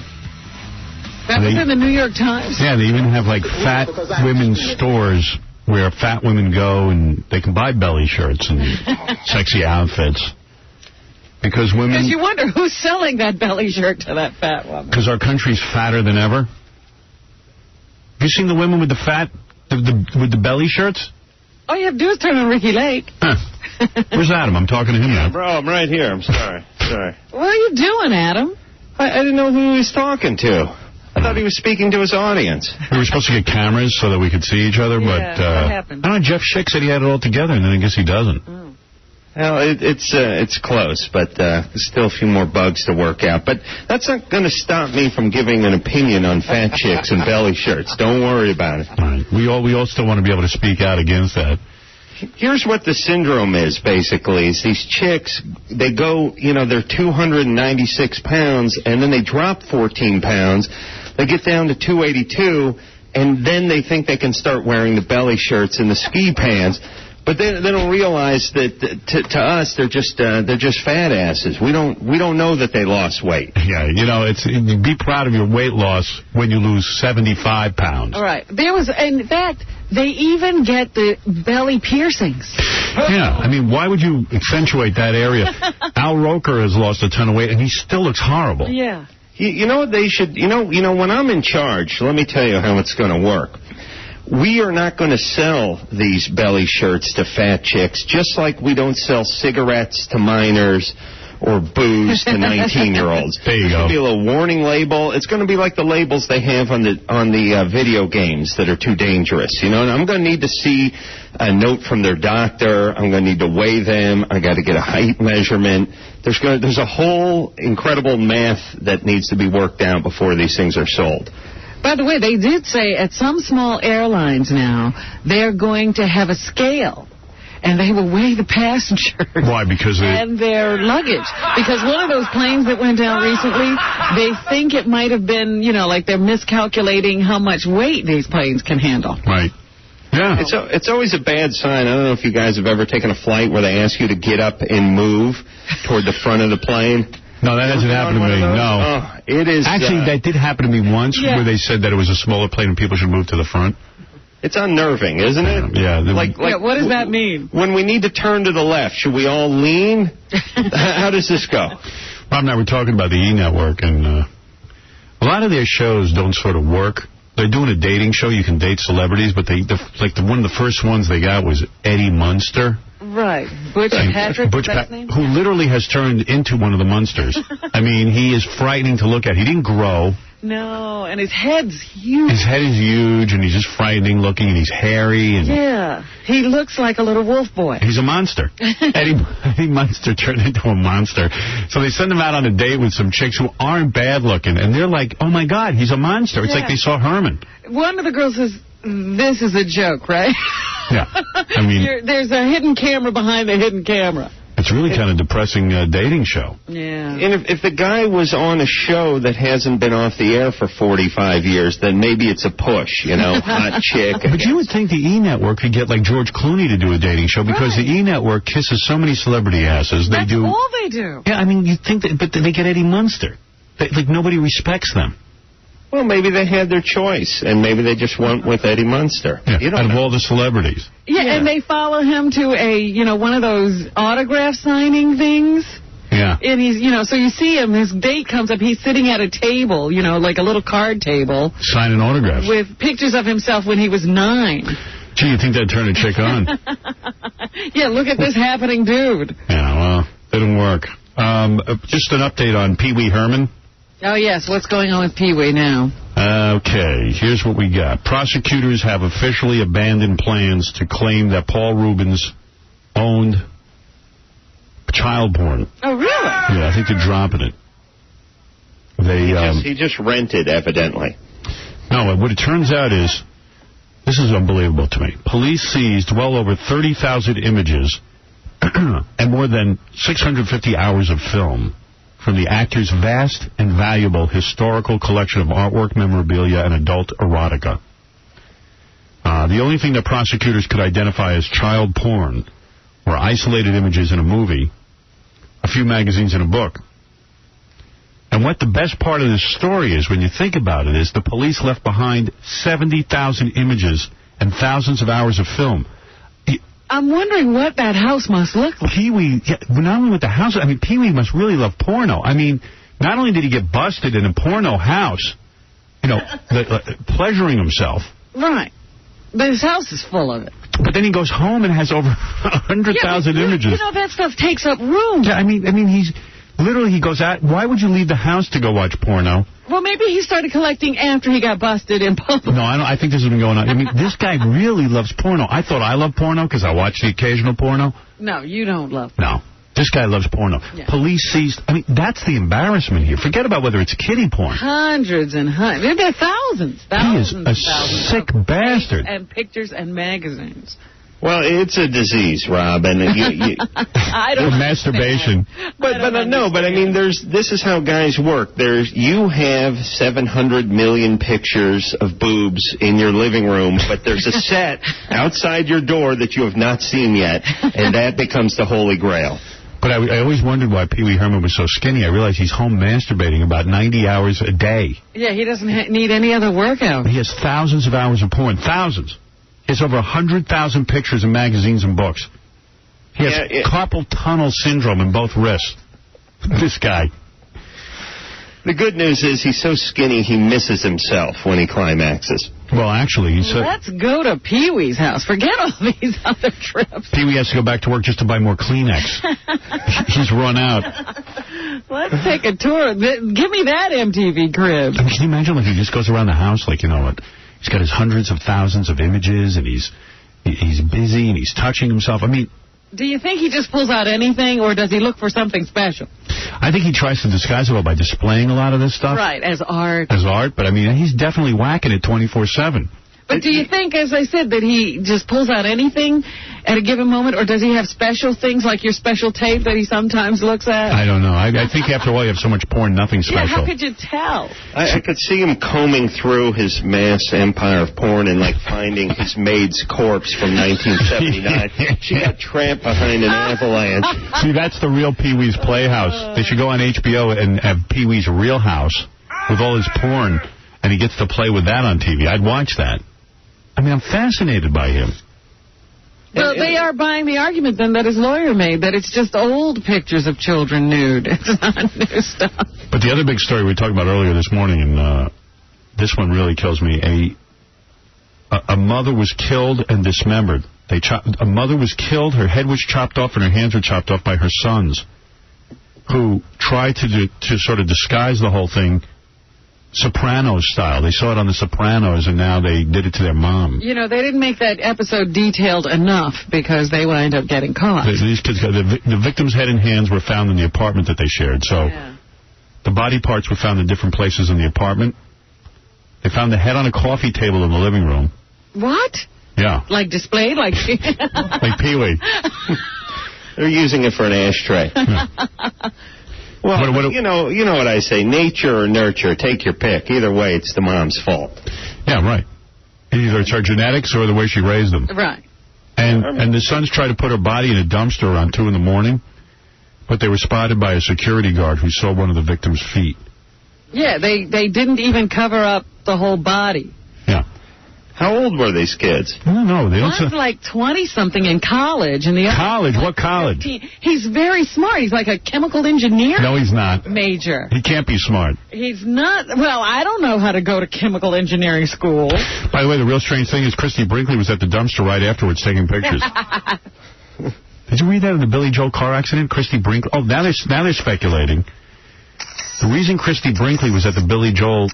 That was in the New York Times? Yeah, they even have, like, fat women's stores where fat women go and they can buy belly shirts and sexy outfits. Because women... Because you wonder who's selling that belly shirt to that fat woman. Because our country's fatter than ever. Have you seen the women with the fat With the belly shirts? All you have to do is turn on Ricky Lake. Huh. Where's Adam? I'm talking to him now. Bro, I'm right here. I'm sorry. What are you doing, Adam? I didn't know who he was talking to. I thought he was speaking to his audience. We were supposed to get cameras so that we could see each other, but what happened? I don't know, Jeff Schick said he had it all together, and then I guess he doesn't. Well, it's close, but there's still a few more bugs to work out. But that's not going to stop me from giving an opinion on fat chicks and belly shirts. Don't worry about it. All right. We all still want to be able to speak out against that. Here's what the syndrome is, basically, is these chicks, they go, they're 296 pounds, and then they drop 14 pounds. They get down to 282, and then they think they can start wearing the belly shirts and the ski pants. But they don't realize that to us they're just fat asses. We don't know that they lost weight. Yeah, be proud of your weight loss when you lose 75 pounds. All right. In fact, they even get the belly piercings. Yeah, I mean, why would you accentuate that area? Al Roker has lost a ton of weight, and he still looks horrible. Yeah. You know what they should? When I'm in charge, let me tell you how it's going to work. We are not going to sell these belly shirts to fat chicks, just like we don't sell cigarettes to minors or booze to 19-year-olds. There you go. There's going to be a little warning label. It's going to be like the labels they have on the video games that are too dangerous. And I'm going to need to see a note from their doctor. I'm going to need to weigh them. I got to get a height measurement. There's a whole incredible math that needs to be worked out before these things are sold. By the way, they did say at some small airlines now, they're going to have a scale, and they will weigh the passengers. Why? Because and their luggage. Because one of those planes that went down recently, they think it might have been, like they're miscalculating how much weight these planes can handle. Right. Yeah. It's always a bad sign. I don't know if you guys have ever taken a flight where they ask you to get up and move toward the front of the plane. No, that hasn't happened to me. No. Oh, it is. Actually, that did happen to me once, where they said that it was a smaller plane and people should move to the front. It's unnerving, isn't it? Yeah. What does that mean? When we need to turn to the left, should we all lean? How does this go? Rob and I were talking about the E! Network, and a lot of their shows don't sort of work. They're doing a dating show. You can date celebrities, but one of the first ones they got was Eddie Munster. Right. Butch Patrick, who literally has turned into one of the Munsters. I mean, he is frightening to look at. He didn't grow. No, and his head's huge. His head is huge, and he's just frightening looking, and he's hairy. And yeah, he looks like a little wolf boy. He's a monster. Eddie Munster turned into a monster. So they send him out on a date with some chicks who aren't bad looking, and they're like, oh, my God, he's a monster. It's like they saw Herman. One of the girls says, this is a joke, right? Yeah. I mean, there's a hidden camera behind the hidden camera. It's really kind of depressing dating show. Yeah. And if the guy was on a show that hasn't been off the air for 45 years, then maybe it's a push, hot chick. But you would think the E! Network could get, like, George Clooney to do a dating show, because the E! Network kisses so many celebrity asses. That's all they do. Yeah, I mean, you'd think that, but they get Eddie Munster. Nobody respects them. Well, maybe they had their choice, and maybe they just went with Eddie Munster. Yeah, out of all the celebrities. Yeah, and they follow him to one of those autograph signing things. Yeah. And he's, so you see him, his date comes up, he's sitting at a table, like a little card table. Signing autographs. With pictures of himself when he was 9. Gee, you think that'd turn a chick on? Yeah, look at this happening dude. Yeah, well, didn't work. Just an update on Pee Wee Herman. Oh, yes. What's going on with Pee Wee now? Okay, here's what we got. Prosecutors have officially abandoned plans to claim that Paul Rubens owned child porn. Oh, really? Yeah, I think they're dropping it. He just rented, evidently. No, what it turns out is, this is unbelievable to me. Police seized well over 30,000 images and more than 650 hours of film from the actor's vast and valuable historical collection of artwork, memorabilia, and adult erotica. The only thing that prosecutors could identify as child porn were isolated images in a movie, a few magazines, and a book. And what the best part of this story is, when you think about it, is the police left behind 70,000 images and thousands of hours of film. I'm wondering what that house must look like. Pee Wee, not only with the house, I mean, Pee Wee must really love porno. I mean, not only did he get busted in a porno house, pleasuring himself. Right. But his house is full of it. But then he goes home and has over 100,000 images. You know, that stuff takes up room. Yeah, I mean, he's literally, he goes out. Why would you leave the house to go watch porno? Well, maybe he started collecting after he got busted in public. No, I think this has been going on. I mean, this guy really loves porno. I thought I loved porno because I watch the occasional porno. No, you don't love it. No. This guy loves porno. Yeah. Police seized. I mean, that's the embarrassment here. Forget about whether it's kiddie porn. Hundreds and hundreds. There are thousands. He is a sick bastard. And pictures and magazines. Well, it's a disease, Rob, and I don't masturbation. But I mean, this is how guys work. You have 700 million pictures of boobs in your living room, but there's a set outside your door that you have not seen yet, and that becomes the holy grail. But I always wondered why Pee Wee Herman was so skinny. I realized he's home masturbating about 90 hours a day. Yeah, he doesn't need any other workout. He has thousands of hours of porn. Thousands. He has over 100,000 pictures in magazines and books. He has carpal tunnel syndrome in both wrists. This guy. The good news is he's so skinny he misses himself when he climaxes. Well, actually, he said... Let's go to Pee-wee's house. Forget all these other trips. Pee-wee has to go back to work just to buy more Kleenex. He's run out. Let's take a tour. Give me that MTV crib. I mean, can you imagine, like, he just goes around the house, like, you know what? He's got his hundreds of thousands of images, and he's busy, and he's touching himself. I mean... Do you think he just pulls out anything, or does he look for something special? I think he tries to disguise it all by displaying a lot of this stuff. Right, as art. As art, but I mean, he's definitely whacking it 24/7. But do you think, as I said, that he just pulls out anything at a given moment, or does he have special things like your special tape that he sometimes looks at? I don't know. I think after a while you have so much porn, nothing special. Yeah, how could you tell? I could see him combing through his mass empire of porn and, like, finding his maid's corpse from 1979. She got trapped behind an avalanche. See, that's the real Pee-wee's Playhouse. They should go on HBO and have Pee-wee's Real House with all his porn, and he gets to play with that on TV. I'd watch that. I mean, I'm fascinated by him. Well, they are buying the argument, then, that his lawyer made, that it's just old pictures of children nude. It's not new stuff. But the other big story we talked about earlier this morning, and this one really kills me, a mother was killed and dismembered. A mother was killed, her head was chopped off, and her hands were chopped off by her sons, who tried to sort of disguise the whole thing Sopranos style. They saw it on The Sopranos, and now they did it to their mom. You know, they didn't make that episode detailed enough because they wound up getting caught. These kids, the victim's head and hands were found in the apartment that they shared. So the body parts were found in different places in the apartment. They found the head on a coffee table in the living room. What? Yeah. Like displayed? Like Pee-wee. They're using it for an ashtray. Yeah. Well, you know what I say, nature or nurture, take your pick. Either way, it's the mom's fault. Yeah, right. Either it's her genetics or the way she raised them. Right. And the sons tried to put her body in a dumpster around 2 in the morning, but they were spotted by a security guard who saw one of the victim's feet. Yeah, they didn't even cover up the whole body. Yeah. How old were these kids? I don't know. One's like 20-something in college, and the other... College? What college? 15. He's very smart. He's like a chemical engineer. No, he's not. Major. He can't be smart. He's not... Well, I don't know how to go to chemical engineering school. By the way, the real strange thing is Christy Brinkley was at the dumpster right afterwards taking pictures. Did you read that in the Billy Joel car accident? Christy Brinkley... Oh, now they're speculating. The reason Christy Brinkley was at the Billy Joel...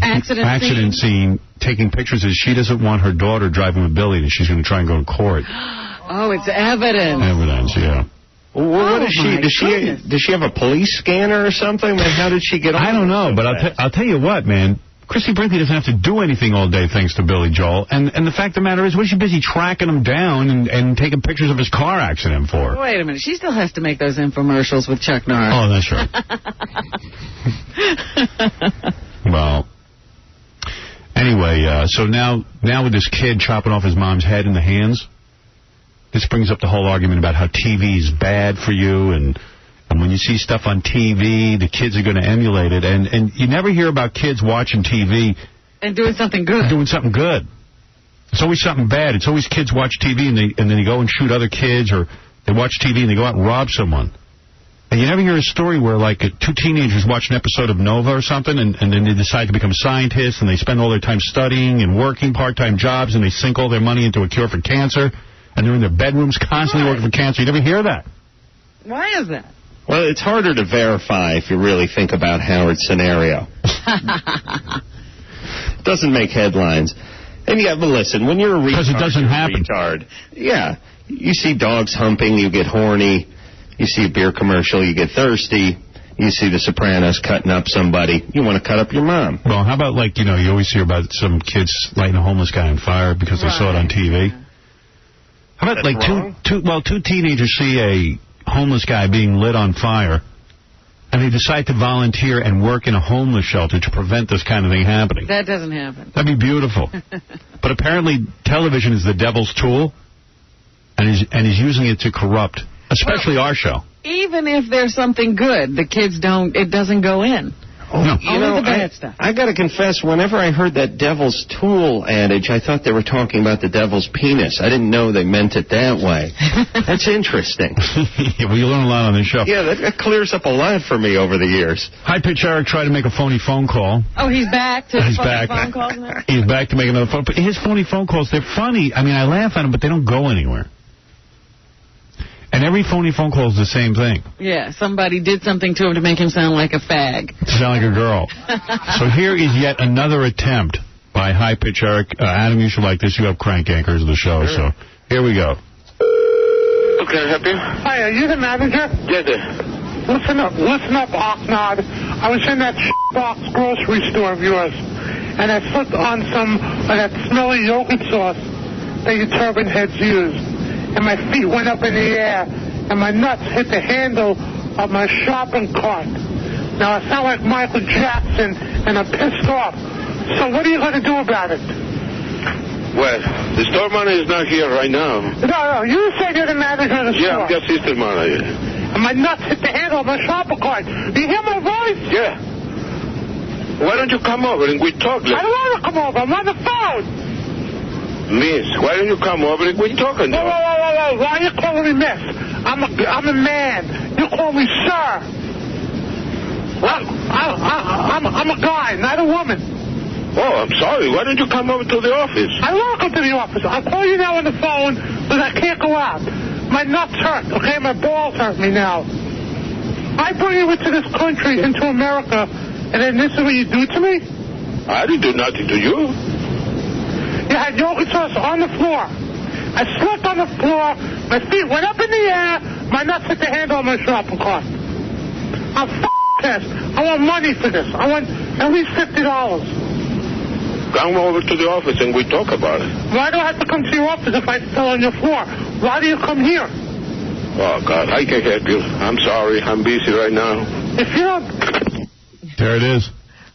accident scene taking pictures is she doesn't want her daughter driving with Billy, and she's going to try and go to court. Oh, it's evidence. Evidence, yeah. Well, what is she? Does she have a police scanner or something? I mean, how did she get on? I don't know, but I'll tell you what, man. Christy Brinkley doesn't have to do anything all day thanks to Billy Joel. And the fact of the matter is, what is she busy tracking him down and taking pictures of his car accident for? Wait a minute. She still has to make those infomercials with Chuck Norris. Oh, that's right. Well... Anyway, so now with this kid chopping off his mom's head in the hands, this brings up the whole argument about how TV is bad for you, and when you see stuff on TV, the kids are going to emulate it, and you never hear about kids watching TV and doing something good. It's always something bad. It's always kids watch TV and then they go and shoot other kids, or they watch TV and they go out and rob someone. And you never hear a story where, like, two teenagers watch an episode of Nova or something, and then they decide to become scientists, and they spend all their time studying and working part-time jobs, and they sink all their money into a cure for cancer, and they're in their bedrooms constantly working for cancer. You never hear that. Why is that? Well, it's harder to verify if you really think about Howard's scenario. Doesn't make headlines. And yeah, but listen, when you're a retard, because it doesn't happen. Retard. Yeah, you see dogs humping, you get horny. You see a beer commercial, you get thirsty. You see The Sopranos cutting up somebody, you want to cut up your mom. Well, how about, like, you always hear about some kids lighting a homeless guy on fire because they saw it on TV. How about, like, two teenagers see a homeless guy being lit on fire, and they decide to volunteer and work in a homeless shelter to prevent this kind of thing happening. That doesn't happen. That'd be beautiful. But apparently television is the devil's tool, and he's using it to corrupt, especially our show. Even if there's something good, the kids it doesn't go in. No. Only the bad stuff. I got to confess, whenever I heard that devil's tool adage, I thought they were talking about the devil's penis. I didn't know they meant it that way. That's interesting. Yeah, well, you learn a lot on this show. Yeah, that clears up a lot for me over the years. High Pitch Eric tried to make a phony phone call. Oh, he's back to He's phony back. phone calls now? He's back to make another phone. But his phony phone calls, they're funny. I mean, I laugh at them, but they don't go anywhere. And every phony phone call is the same thing. Yeah, somebody did something to him to make him sound like a fag. To sound like a girl. So here is yet another attempt by High Pitch Eric. Adam, you should like this. You have crank anchors of the show, so here we go. Can I help you? Hi, are you the manager? Yes, sir. Listen up, Oxnard. I was in that box grocery store of yours, and I slipped on some of that smelly yogurt sauce that your turban heads use. And my feet went up in the air, and my nuts hit the handle of my shopping cart. Now, I sound like Michael Jackson, and I'm pissed off. So what are you going to do about it? Well, the store manager is not here right now. No, you said you're the manager of the store. Yeah, I'm the assistant manager. And my nuts hit the handle of my shopping cart. Do you hear my voice? Yeah. Why don't you come over and we talk? I don't want to come over. I'm on the phone. Miss, why don't you come over and we talking? Whoa. Why are you calling me miss? I'm a man. You call me sir. I'm a guy, not a woman. Oh, I'm sorry. Why don't you come over to the office? I don't come to the office. I'll call you now on the phone, but I can't go out. My nuts hurt, okay? My balls hurt me now. I bring you into this country, into America, and then this is what you do to me? I didn't do nothing to you. You had yogurt sauce on the floor. I slipped on the floor. My feet went up in the air. My nuts hit the handle of my shopping cart. I'm pissed. I want money for this. I want at least $50. Come over to the office and we talk about it. Why do I have to come to your office if I fell on your floor? Why do you come here? Oh, God, I can't help you. I'm sorry. I'm busy right now. If you don't... There it is.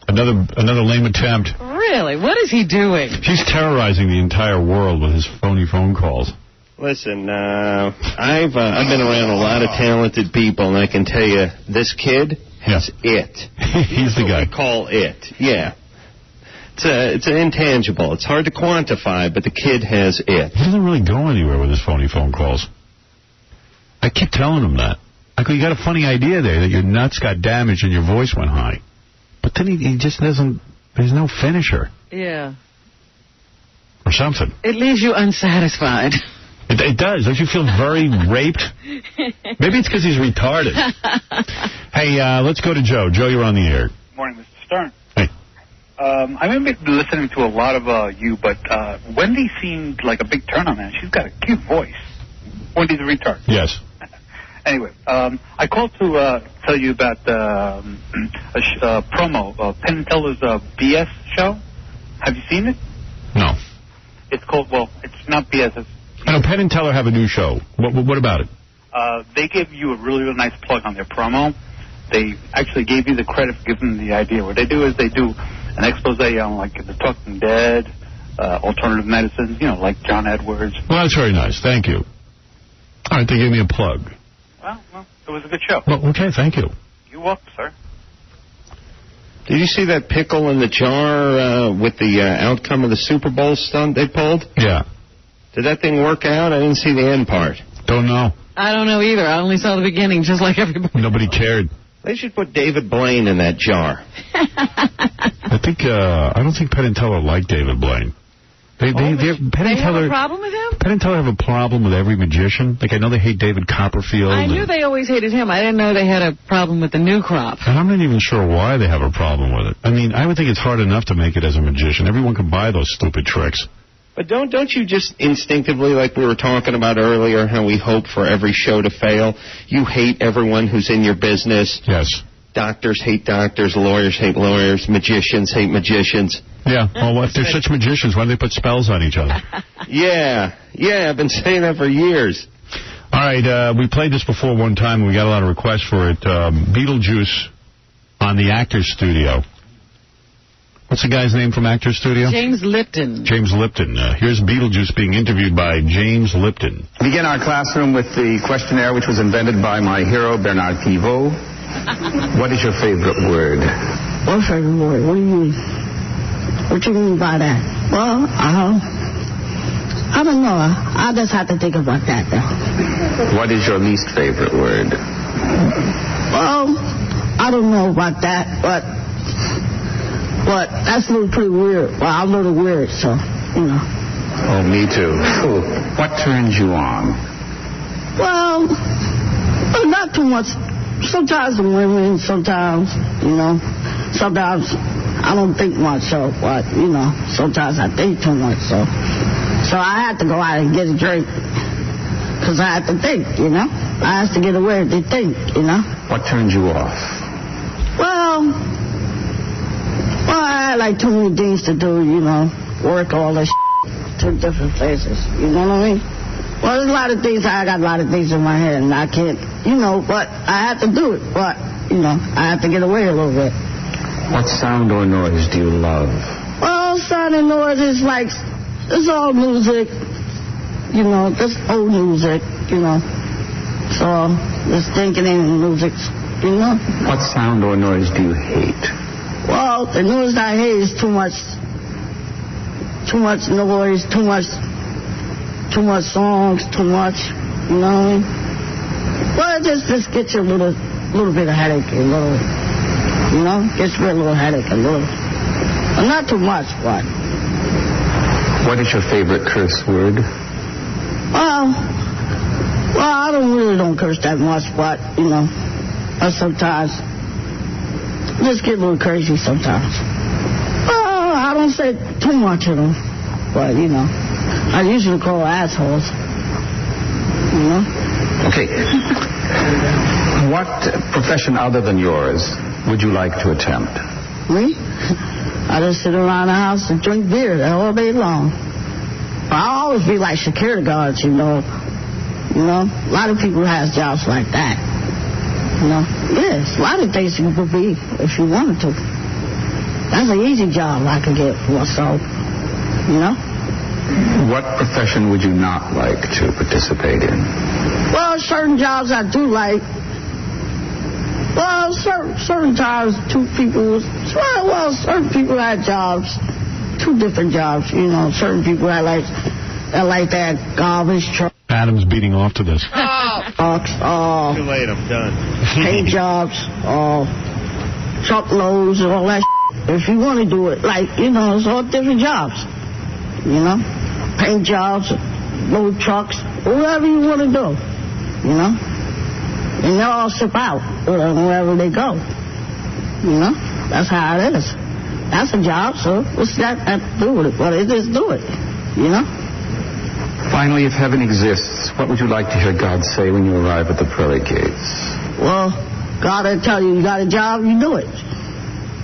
Another lame attempt. Really? What is he doing? He's terrorizing the entire world with his phony phone calls. Listen, I've been around a lot of talented people, and I can tell you, this kid has it. He's the guy. We call it. Yeah. It's an intangible. It's hard to quantify, but the kid has it. He doesn't really go anywhere with his phony phone calls. I keep telling him that. I go, you got a funny idea there, that your nuts got damaged and your voice went high. But then he just doesn't, there's no finisher. Yeah. Or something. It leaves you unsatisfied. It does. Don't you feel very raped? Maybe it's because he's retarded. Hey, let's go to Joe. Joe, you're on the air. Morning, Mr. Stern. Hey. I've been listening to a lot of you, but Wendy seemed like a big turn on that. She's got a cute voice. Wendy's a retard. Yes. Anyway, I called to tell you about a promo of Penn and Teller's BS show. Have you seen it? No. It's called, well, it's not BS. I know Penn and Teller have a new show. What about it? They gave you a really, really nice plug on their promo. They actually gave you the credit for giving them the idea. What they do is they do an expose on, like, the Talking Dead, alternative medicines, like John Edwards. Well, that's very nice. Thank you. All right, they gave me a plug. Well, it was a good show. Well, okay, thank you. You're welcome, sir. Did you see that pickle in the jar with the outcome of the Super Bowl stunt they pulled? Yeah. Did that thing work out? I didn't see the end part. Don't know. I don't know either. I only saw the beginning, just like everybody. Nobody cared. They should put David Blaine in that jar. I don't think Penn and Teller like David Blaine. They have a problem with him? Penn and Teller have a problem with every magician. Like, I know they hate David Copperfield. I knew they always hated him. I didn't know they had a problem with the new crop. And I'm not even sure why they have a problem with it. I mean, I would think it's hard enough to make it as a magician. Everyone can buy those stupid tricks. But don't you just instinctively, like we were talking about earlier, how we hope for every show to fail? You hate everyone who's in your business. Yes. Doctors hate doctors, lawyers hate lawyers, magicians hate magicians. Yeah, well, if they're such magicians, why do they put spells on each other? Yeah, I've been saying that for years. All right, we played this before one time, and we got a lot of requests for it. Beetlejuice on the Actors Studio. What's the guy's name from Actors Studio? James Lipton. James Lipton. Here's Beetlejuice being interviewed by James Lipton. We begin our classroom with the questionnaire which was invented by my hero, Bernard Pivot. What is your favorite word? What favorite word? What do you mean? What you mean by that? Well, I don't know. I just have to think about that, though. What is your least favorite word? Well, I don't know about that, but that's a little pretty weird. Well, I'm a little weird, so, you know. Oh, me too. What turns you on? Well, not too much. Sometimes the women, sometimes, you know. Sometimes I don't think much, so, but, you know, sometimes I think too much, so. So I had to go out and get a drink, because I had to think, you know. I have to get away to think, you know. What turns you off? Well, I had like too many things to do, you know, work all this to different places, you know what I mean? Well, there's a lot of things, I got a lot of things in my head, and I can't, you know, but I have to do it, but, you know, I have to get away a little bit. What sound or noise do you love? Well, sound and noise is like, it's all music, you know, just old music, you know, so just thinking in music, you know. What sound or noise do you hate? Well, the noise I hate is too much noise, too much songs, too much, you know what I mean? Well, it just gets you a little bit of headache, a little, you know, gets rid of a little headache, a little, but not too much, but. What is your favorite curse word? Well, I don't curse that much, but, you know, sometimes just get a little crazy sometimes. Well, I don't say too much of them, but, you know, I usually call assholes, you know. Okay. What profession other than yours would you like to attempt? Me? I just sit around the house and drink beer all day long. I'll always be like security guards, you know. You know, a lot of people have jobs like that. You know, yes, a lot of things you could be if you wanted to. That's an easy job I could get for myself, you know. What profession would you not like to participate in? Well, certain jobs I do like. Well, certain times, certain people had jobs, two different jobs, you know. Certain people had like that garbage truck. Adam's beating off to this. Trucks, Too late, I'm done. paint jobs, truckloads and all that If you want to do it, like, you know, it's all different jobs, you know. Paint jobs, load trucks, whatever you want to do, you know. And they all ship out wherever they go. You know? That's how it is. That's a job, so what's that have to do with it? Well, they just do it. You know? Finally, if heaven exists, what would you like to hear God say when you arrive at the pearly gates? Well, God will tell you got a job, you do it.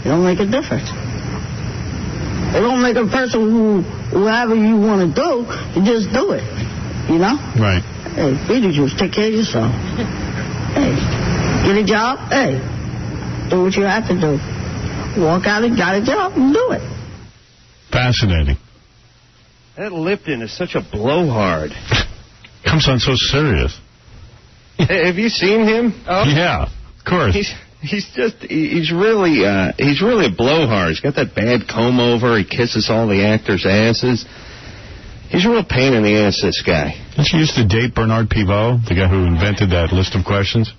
It don't make a difference. It don't make a person whoever you want to do, you just do it. You know? Right. Hey, Beetlejuice, take care of yourself. Hey, get a job, hey, do what you have to do. Walk out and got a job and do it. Fascinating. That Lipton is such a blowhard. Comes on so serious. Have you seen him? Oh. Yeah, of course. He's really a blowhard. He's got that bad comb over. He kisses all the actors' asses. He's a real pain in the ass, this guy. Didn't you used to date Bernard Pivot, the guy who invented that list of questions?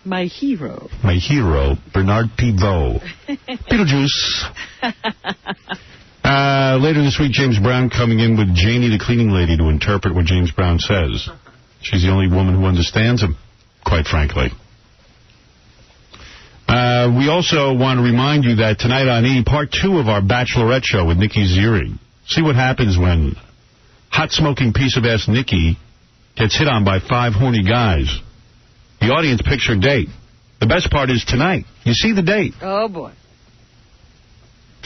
My hero. My hero, Bernard Pivot. Beetlejuice. Later this week, James Brown coming in with Janie the cleaning lady to interpret what James Brown says. She's the only woman who understands him, quite frankly. We also want to remind you that tonight on E! Part 2 of our Bachelorette show with Nikki Ziering. See what happens when hot-smoking piece-of-ass Nikki gets hit on by 5 horny guys. The audience picks her date. The best part is tonight. You see the date. Oh, boy.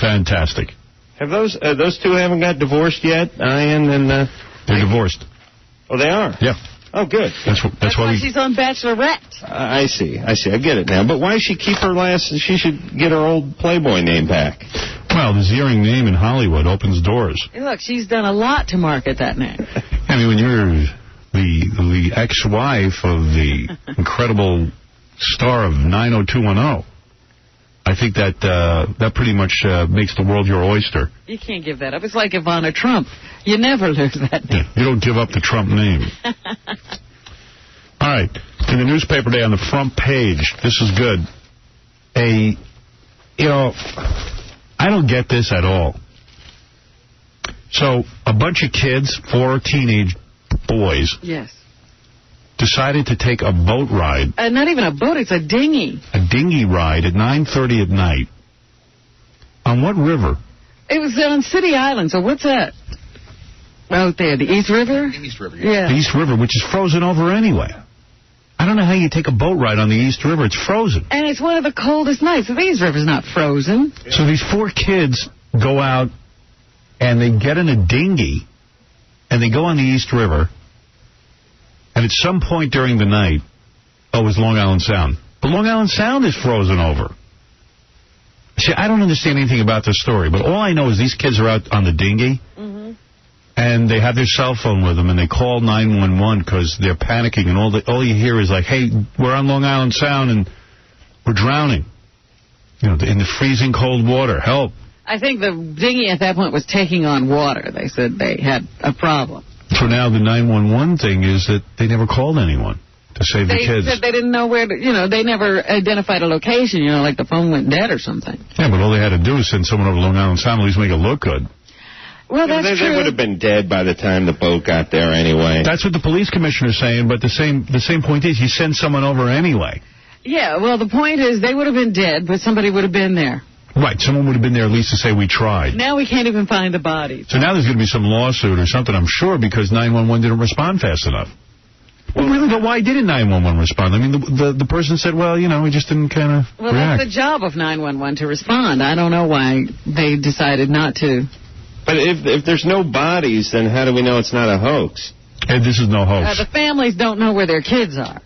Fantastic. Have those two haven't got divorced yet, Ian and... They're divorced. Oh, they are? Yeah. Oh, good. That's why she's on Bachelorette. I see. I get it now. But why she keep her last... She should get her old Playboy name back. Well, the Ziering name in Hollywood opens doors. Hey, look, she's done a lot to market that name. I mean, when you're the ex-wife of the incredible star of 90210, I think that pretty much makes the world your oyster. You can't give that up. It's like Ivana Trump. You never lose that name. Yeah, you don't give up the Trump name. All right. In the newspaper today on the front page, this is good. I don't get this at all. So, a bunch of kids, 4 teenage boys, yes, decided to take a boat ride. Not even a boat, it's a dinghy. A dinghy ride at 9:30 at night. On what river? It was on City Island, so what's that? Out there, the East River? East River, yeah. The East River, which is frozen over anyway. I don't know how you take a boat ride on the East River. It's frozen. And it's one of the coldest nights. The East River's not frozen. So these 4 kids go out and they get in a dinghy and they go on the East River. And at some point during the night, it was Long Island Sound. But Long Island Sound is frozen over. See, I don't understand anything about this story, but all I know is these kids are out on the dinghy. And they have their cell phone with them, and they call 911 because they're panicking, and all you hear is like, hey, we're on Long Island Sound, and we're drowning. You know, in the freezing cold water. Help. I think the dinghy at that point was taking on water. They said they had a problem. So now the 911 thing is that they never called anyone to save the kids. They said they didn't know where to, they never identified a location, like the phone went dead or something. Yeah, but all they had to do was send someone over to Long Island Sound, at least make it look good. Well, that's true. They would have been dead by the time the boat got there anyway. That's what the police commissioner's saying, but the same point is you send someone over anyway. Yeah, well, the point is they would have been dead, but somebody would have been there. Right, someone would have been there at least to say we tried. Now we can't even find the bodies. So now there's going to be some lawsuit or something, I'm sure, because 911 didn't respond fast enough. Well, really, but why didn't 911 respond? I mean, the person said, well, we just didn't kind of react. That's the job of 911 to respond. I don't know why they decided not to. But if there's no bodies, then how do we know it's not a hoax? Hey, this is no hoax. The families don't know where their kids are.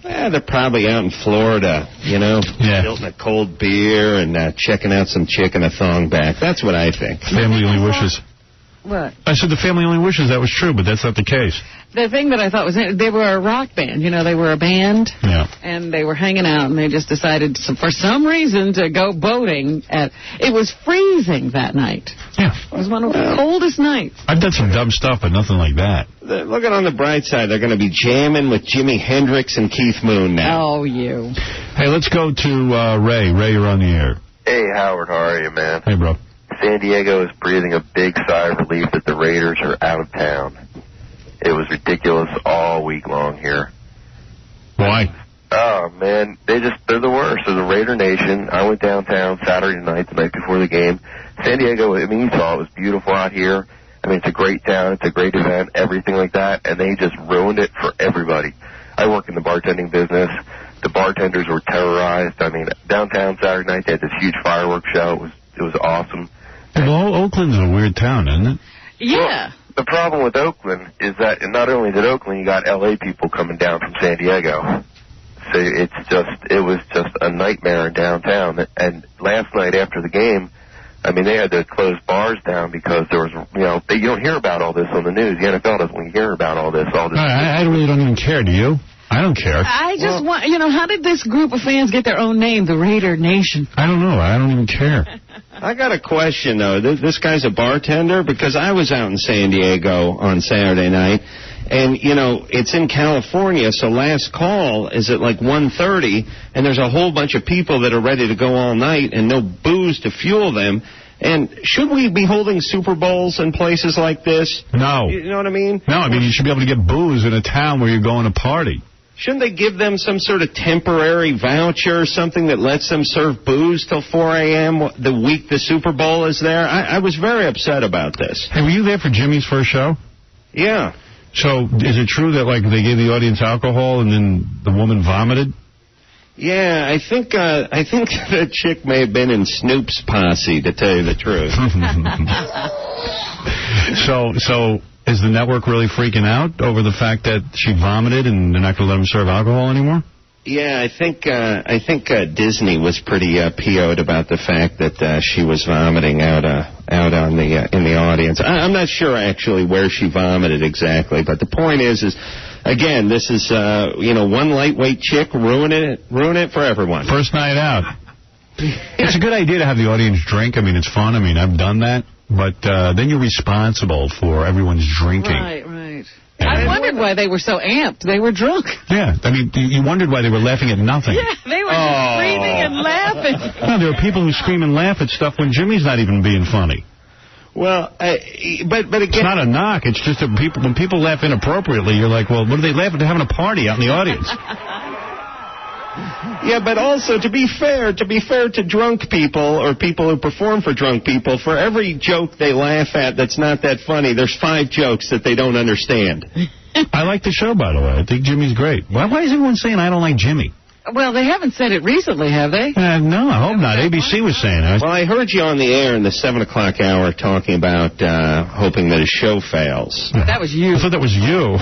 They're probably out in Florida, tilting a cold beer and checking out some chick in a thong back. That's what I think. Family only wishes. What? I said the family only wishes that was true, but that's not the case. The thing that I thought was, they were a rock band. They were a band. Yeah. And they were hanging out, and they just decided, for some reason, to go boating. It was freezing that night. Yeah. It was one of the coldest nights. I've done some dumb stuff, but nothing like that. Looking on the bright side, they're going to be jamming with Jimi Hendrix and Keith Moon now. Oh, you. Hey, let's go to Ray. Ray, you're on the air. Hey, Howard, how are you, man? Hey, bro. San Diego is breathing a big sigh of relief that the Raiders are out of town. It was ridiculous all week long here. Why? Oh, man, they're the worst. They're the Raider Nation. I went downtown Saturday night, the night before the game. San Diego, you saw it was beautiful out here. It's a great town. It's a great event, everything like that, and they just ruined it for everybody. I work in the bartending business. The bartenders were terrorized. Downtown Saturday night, they had this huge fireworks show. It was awesome. Well, Oakland's a weird town, isn't it? Yeah. Well, the problem with Oakland is that not only did Oakland, you got L.A. people coming down from San Diego. So it was just a nightmare in downtown. And last night after the game, they had to close bars down because there was, you don't hear about all this on the news. The NFL doesn't hear about all this. I really don't even care, do you? I don't care. I just want, how did this group of fans get their own name, the Raider Nation? I don't know. I don't even care. I got a question, though. This guy's a bartender? Because I was out in San Diego on Saturday night, and, you know, it's in California, so last call is at like 1:30, and there's a whole bunch of people that are ready to go all night and no booze to fuel them. And should we be holding Super Bowls in places like this? No. You know what I mean? No, I mean, you should be able to get booze in a town where you're going to party. Shouldn't they give them some sort of temporary voucher or something that lets them serve booze till 4 a.m. the week the Super Bowl is there? I was very upset about this. Hey, were you there for Jimmy's first show? Yeah. So is it true that, like, they gave the audience alcohol and then the woman vomited? Yeah, I think that chick may have been in Snoop's posse, to tell you the truth. So is the network really freaking out over the fact that she vomited and they're not going to let them serve alcohol anymore? Yeah, I think Disney was pretty PO'd about the fact that she was vomiting out on in the audience. I'm not sure actually where she vomited exactly, but the point is again, this is one lightweight chick ruining it for everyone. First night out. It's a good idea to have the audience drink. I mean, it's fun. I mean, I've done that, but then you're responsible for everyone's drinking. Right. I wondered why they were so amped. They were drunk. Yeah, I mean, you wondered why they were laughing at nothing. Yeah, they were just screaming and laughing. No, there are people who scream and laugh at stuff when Jimmy's not even being funny. Well, but again, it's not a knock. It's just that when people laugh inappropriately, you're like, well, what are they laughing? They're having a party out in the audience. Yeah, but also, to be fair to drunk people or people who perform for drunk people, for every joke they laugh at that's not that funny, there's 5 jokes that they don't understand. I like the show, by the way. I think Jimmy's great. Why is everyone saying I don't like Jimmy? Well, they haven't said it recently, have they? No, I hope not. ABC was saying it. Well, I heard you on the air in the 7 o'clock hour talking about hoping that his show fails. That was you. I thought that was you.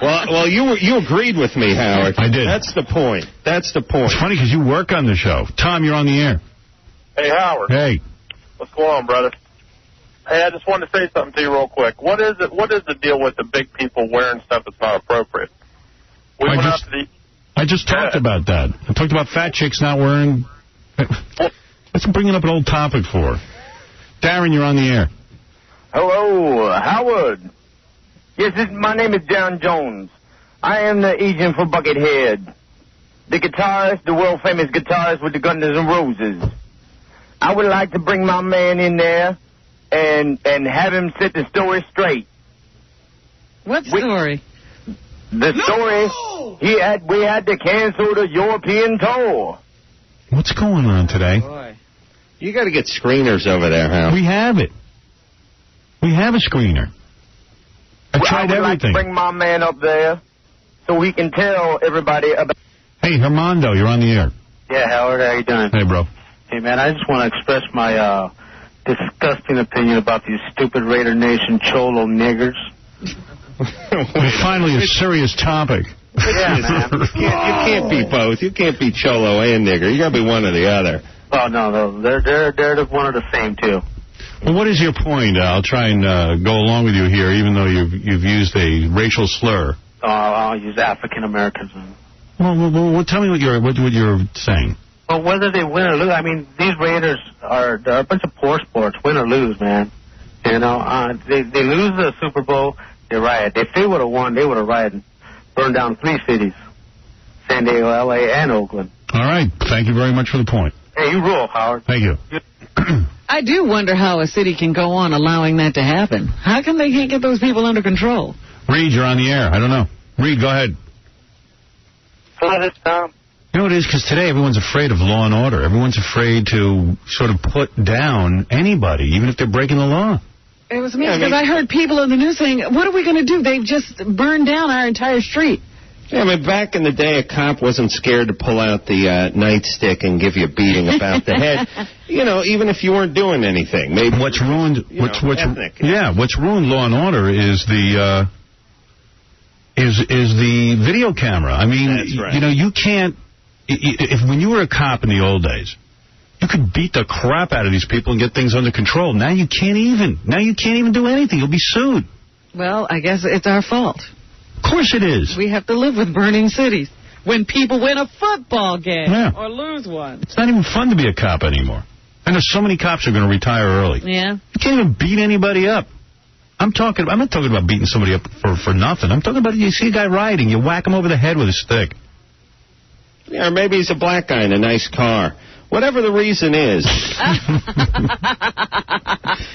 Well, you agreed with me, Howard. I did. That's the point. It's funny because you work on the show. Tom, you're on the air. Hey, Howard. Hey. What's going on, brother? Hey, I just wanted to say something to you real quick. What is the deal with the big people wearing stuff that's not appropriate? I just talked about that. I talked about fat chicks not wearing... That's bringing up an old topic for. Darren, you're on the air. Hello, Howard. Yes, my name is Darren Jones. I am the agent for Buckethead, the guitarist, the world-famous guitarist with the Guns N' Roses. I would like to bring my man in there and have him set the story straight. What story? The story, we had to cancel the European tour. What's going on today? Boy. You got to get screeners over there, Hal. We have it. We have a screener. I tried everything. I would like to bring my man up there so he can tell everybody about... Hey, Hermando, you're on the air. Yeah, Howard, how you doing? Hey, bro. Hey, man, I just want to express my disgusting opinion about these stupid Raider Nation cholo niggers. Finally, a serious topic. Yeah, man. You can't be both. You can't be cholo and nigger. You got to be one or the other. Oh, no, they're one of the same, too. Well, what is your point? I'll try and go along with you here, even though you've used a racial slur. I'll use African Americans. Well, tell me what you're saying. Well, whether they win or lose, I mean, these Raiders are a bunch of poor sports, win or lose, man. You know, they lose the Super Bowl, they riot. If they would have won, they would have rioted, burned down 3 cities, San Diego, L.A., and Oakland. All right. Thank you very much for the point. Hey, you rule, Howard. Thank you. I do wonder how a city can go on allowing that to happen. How come they can't get those people under control? Reed, you're on the air. I don't know. Reed, go ahead. Hello, this is Tom. You know what it is? Because today everyone's afraid of law and order. Everyone's afraid to sort of put down anybody, even if they're breaking the law. It was amazing because I heard people in the news saying, what are we going to do? They've just burned down our entire street. Yeah, I mean, back in the day, a cop wasn't scared to pull out the nightstick and give you a beating about the head. You know, even if you weren't doing anything. Maybe what's ruined law and order is the video camera. I mean, that's right. You know, you can't. When you were a cop in the old days, you could beat the crap out of these people and get things under control. Now you can't even. Now you can't even do anything. You'll be sued. Well, I guess it's our fault. Of course it is. We have to live with burning cities when people win a football game or lose one. It's not even fun to be a cop anymore. I know so many cops are going to retire early. Yeah. You can't even beat anybody up. I'm not talking about beating somebody up for nothing. I'm talking about you see a guy riding, you whack him over the head with a stick. Yeah, or maybe he's a black guy in a nice car. Whatever the reason is.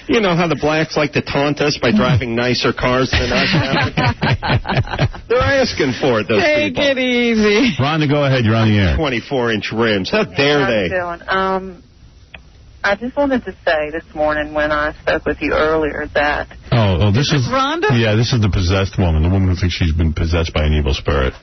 You know how the blacks like to taunt us by driving nicer cars than us now? They're asking for it, those Take people. it easy. Rhonda, go ahead. You're on the air. 24-inch rims. How dare they? How you doing? I just wanted to say this morning when I spoke with you earlier that... Oh, this is Rhonda? Yeah, this is the possessed woman, the woman who thinks she's been possessed by an evil spirit.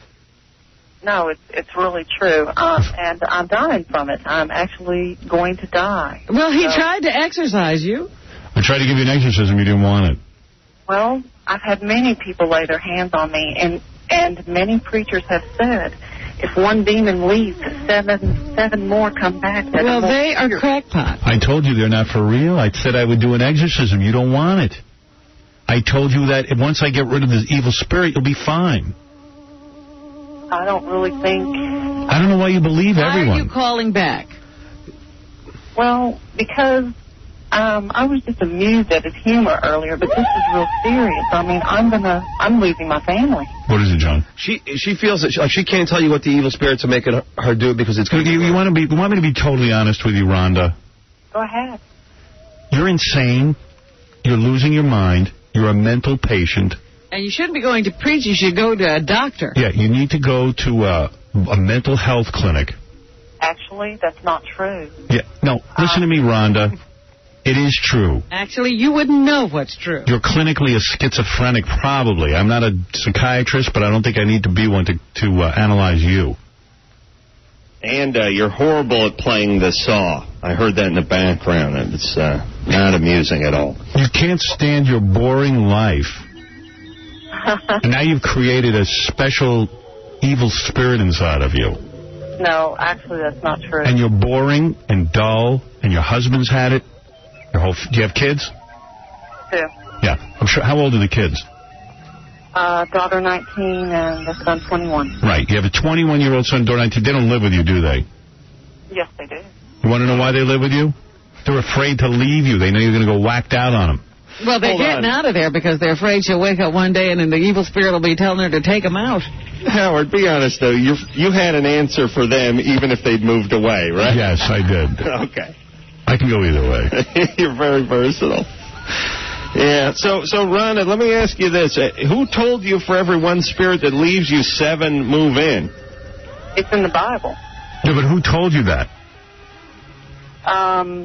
No, it's really true, and I'm dying from it. I'm actually going to die. Well, he tried to exorcise you. I tried to give you an exorcism. You didn't want it. Well, I've had many people lay their hands on me, and many preachers have said, if one demon leaves, seven more come back. Well, they are crackpots. I told you they're not for real. I said I would do an exorcism. You don't want it. I told you that once I get rid of this evil spirit, you'll be fine. I don't really think... I don't know why you believe everyone. Why are you calling back? Well, because I was just amused at his humor earlier, but this is real serious. I mean, I'm losing my family. What is it, John? She feels that she can't tell you what the evil spirits are making her do because it's going to You want me to be totally honest with you, Rhonda? Go ahead. You're insane. You're losing your mind. You're a mental patient. And you shouldn't be going to preach. You should go to a doctor. Yeah, you need to go to a mental health clinic. Actually, that's not true. Yeah, no, listen to me, Rhonda. It is true. Actually, you wouldn't know what's true. You're clinically a schizophrenic, probably. I'm not a psychiatrist, but I don't think I need to be one to analyze you. And you're horrible at playing the saw. I heard that in the background, and it's not amusing at all. You can't stand your boring life. And now you've created a special evil spirit inside of you. No, actually, that's not true. And you're boring and dull, and your husband's had it. Do you have kids? 2. Yeah. I'm sure. How old are the kids? Daughter 19 and the son 21. Right. You have a 21-year-old son, daughter 19. They don't live with you, do they? Yes, they do. You want to know why they live with you? They're afraid to leave you. They know you're going to go whacked out on them. Well, they're getting out of there because they're afraid she'll wake up one day and then the evil spirit will be telling her to take them out. Howard, be honest, though. You had an answer for them even if they'd moved away, right? Yes, I did. Okay. I can go either way. You're very versatile. Yeah, so Rhonda, let me ask you this. Who told you for every one spirit that leaves you, 7 move in? It's in the Bible. Yeah, but who told you that?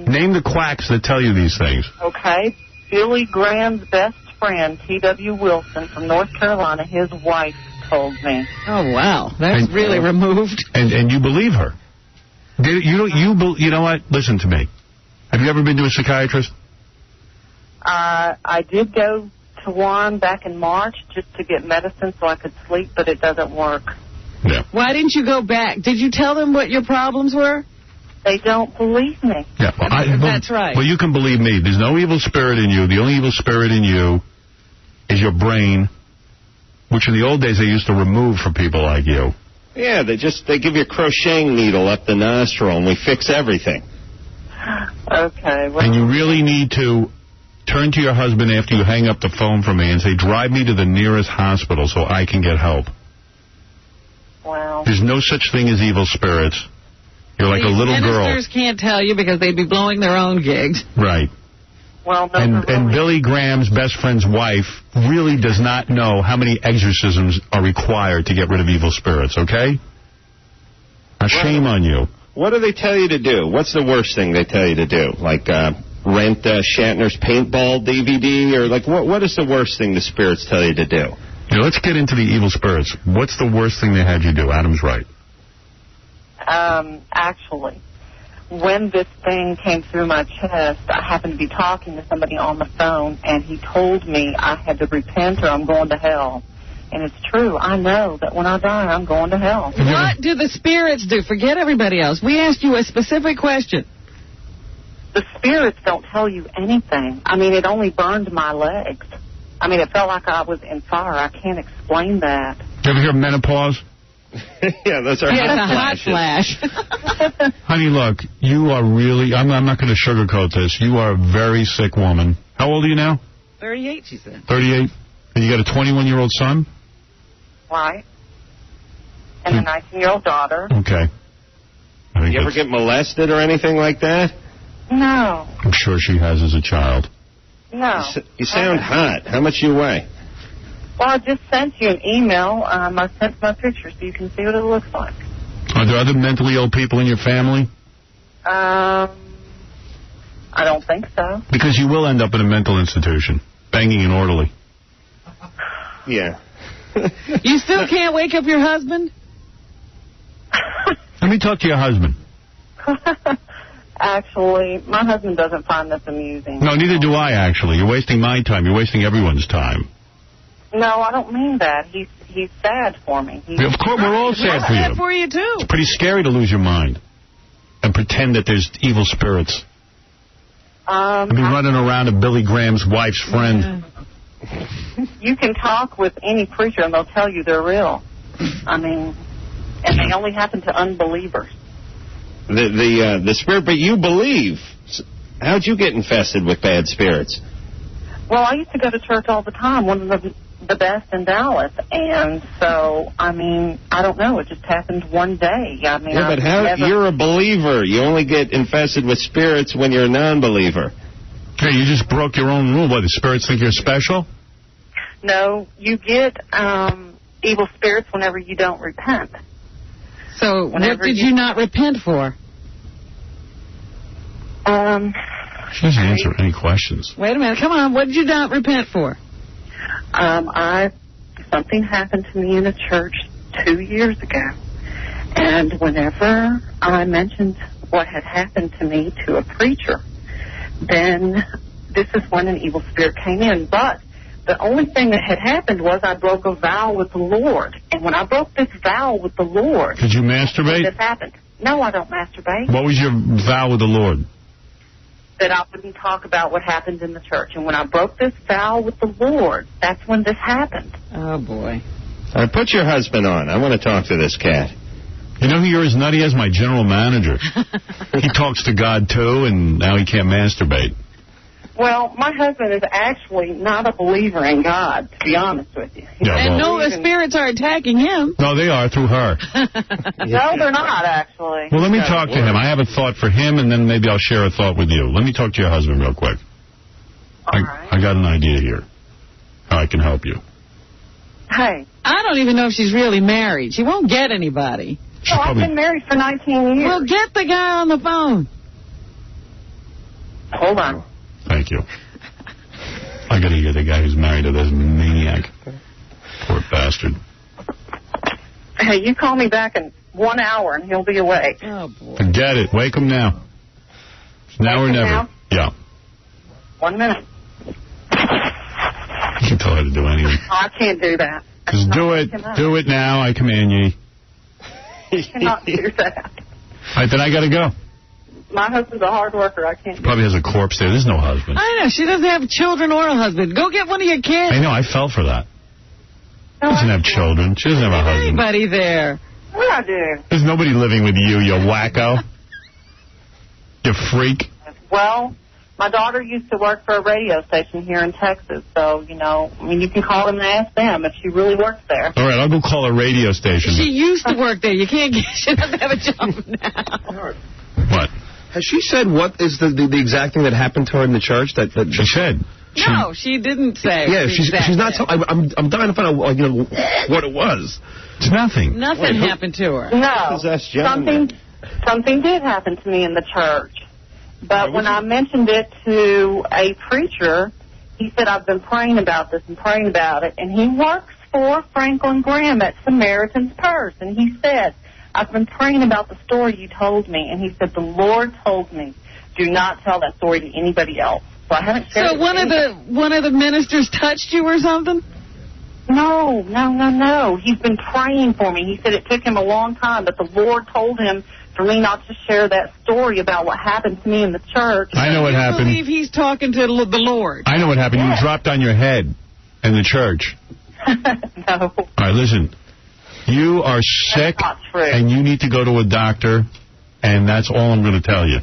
Name the quacks that tell you these things. Okay. Billy Graham's best friend, T.W. Wilson from North Carolina, his wife told me. Oh, wow. That's really removed. And you believe her. You know what? Listen to me. Have you ever been to a psychiatrist? I did go to one back in March just to get medicine so I could sleep, but it doesn't work. Yeah. Why didn't you go back? Did you tell them what your problems were? They don't believe me. Yeah, that's right. Well, you can believe me. There's no evil spirit in you. The only evil spirit in you is your brain, which in the old days they used to remove for people like you. Yeah, they give you a crocheting needle up the nostril and we fix everything. Okay. Well, and you really need to turn to your husband after you hang up the phone from me and say, drive me to the nearest hospital so I can get help. Wow. There's no such thing as evil spirits. You're like a little girl. Ministers can't tell you because they'd be blowing their own gigs. Right. Well, and Billy Graham's best friend's wife really does not know how many exorcisms are required to get rid of evil spirits, okay? Now, shame on you. What do they tell you to do? What's the worst thing they tell you to do? Like rent Shatner's paintball DVD? Or like what is the worst thing the spirits tell you to do? Yeah, let's get into the evil spirits. What's the worst thing they had you do? Adam's right. Actually, when this thing came through my chest, I happened to be talking to somebody on the phone, and he told me I had to repent or I'm going to hell. And it's true. I know that when I die, I'm going to hell. What do the spirits do? Forget everybody else. We asked you a specific question. The spirits don't tell you anything. I mean, it only burned my legs. I mean, it felt like I was in fire. I can't explain that. You ever hear of menopause? Yeah, those are hot flash. Honey, look, you are really, I'm not going to sugarcoat this. You are a very sick woman. How old are you now? 38, she said. 38? And you got a 21-year-old son? Right. And a 19-year-old daughter. Okay. You ever get molested or anything like that? No. I'm sure she has as a child. No. You sound hot. How much you weigh? Well, I just sent you an email. I sent my picture so you can see what it looks like. Are there other mentally ill people in your family? I don't think so. Because you will end up in a mental institution, banging an orderly. Yeah. You still can't wake up your husband? Let me talk to your husband. Actually, my husband doesn't find this amusing. No, neither do I, actually. You're wasting my time. You're wasting everyone's time. No, I don't mean that. He's sad for me. Of course, we're all sad for you. Sad for you, too. It's pretty scary to lose your mind and pretend that there's evil spirits. I've been running around to Billy Graham's wife's friend. You can talk with any preacher and they'll tell you they're real. I mean, and they only happen to unbelievers. The spirit, but you believe. How'd you get infested with bad spirits? Well, I used to go to church all the time, one of the best in Dallas, and so, I mean, I don't know, it just happened one day. I mean, yeah, but you're a believer. You only get infested with spirits when you're a non-believer. Hey, you just broke your own rule. What, the spirits think you're special? No, you get evil spirits whenever you don't repent. So, what did you not repent for? She doesn't answer any questions. Wait a minute. Come on. What did you not repent for? Something happened to me in a church 2 years ago. And whenever I mentioned what had happened to me to a preacher, then this is when an evil spirit came in. But the only thing that had happened was I broke a vow with the Lord. And when I broke this vow with the Lord... Did you masturbate? This happened. No, I don't masturbate. What was your vow with the Lord? That I wouldn't talk about what happened in the church. And when I broke this vow with the Lord, that's when this happened. Oh, boy. All right, put your husband on. I want to talk to this cat. You know who you're as nutty as my general manager. He talks to God, too, and now he can't masturbate. Well, my husband is actually not a believer in God, to be honest with you. And no, the spirits are attacking him. No, they are, through her. No, they're not, actually. Well, let me talk to him. I have a thought for him, and then maybe I'll share a thought with you. Let me talk to your husband real quick. I got an idea here. How I can help you. Hey. I don't even know if she's really married. She won't get anybody. No, I've been married for 19 years. Well, get the guy on the phone. Hold on. Thank you. I got to hear the guy who's married to this maniac. Poor bastard. Hey, you call me back in 1 hour and he'll be awake. Oh, boy. Forget it. Wake him now. It's now or never. Now? Yeah. 1 minute. You can tell her to do anything. Oh, I can't do that. Just do it. Do it now. I command ye. You cannot do that. All right, then I got to go. My husband's a hard worker. I can't do Probably has a corpse there. There's no husband. I know. She doesn't have children or a husband. Go get one of your kids. I know. I fell for that. She doesn't have children. She doesn't have a husband. Anybody there? What I do? There's nobody living with you, you wacko. You freak. Well, my daughter used to work for a radio station here in Texas, so, you know, I mean, you can call them and ask them if she really works there. All right, I'll go call a radio station. She used to work there. You can't get... She doesn't have a job now. What? Has she said what is the exact thing that happened to her in the church? That she said. No, she didn't say. Yeah, she's not. I'm dying to find out what it was. It's nothing. Nothing happened to her. No, something did happen to me in the church. But when I mentioned it to a preacher, he said, I've been praying about this and praying about it. And he works for Franklin Graham at Samaritan's Purse. And he said, I've been praying about the story you told me. And he said, the Lord told me, do not tell that story to anybody else. So I haven't shared it. So one of the ministers touched you or something? No. He's been praying for me. He said it took him a long time, but the Lord told him for me not to share that story about what happened to me in the church. I know what happened. I believe he's talking to the Lord. I know what happened. You dropped on your head in the church. No. All right, listen. You are sick, and you need to go to a doctor, and that's all I'm going to tell you.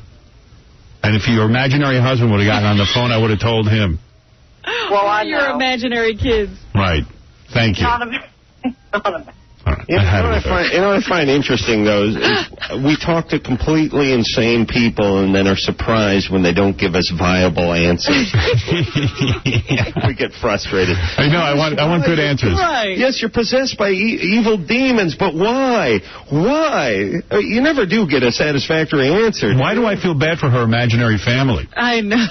And if your imaginary husband would have gotten on the phone, I would have told him. Well, I Your imaginary kids. Right. Thank you. You know what I find interesting, though, is we talk to completely insane people and then are surprised when they don't give us viable answers. We get frustrated. I know. I want good answers. Right. Yes, you're possessed by evil demons, but why? Why? You never do get a satisfactory answer. Why do I feel bad for her imaginary family? I know.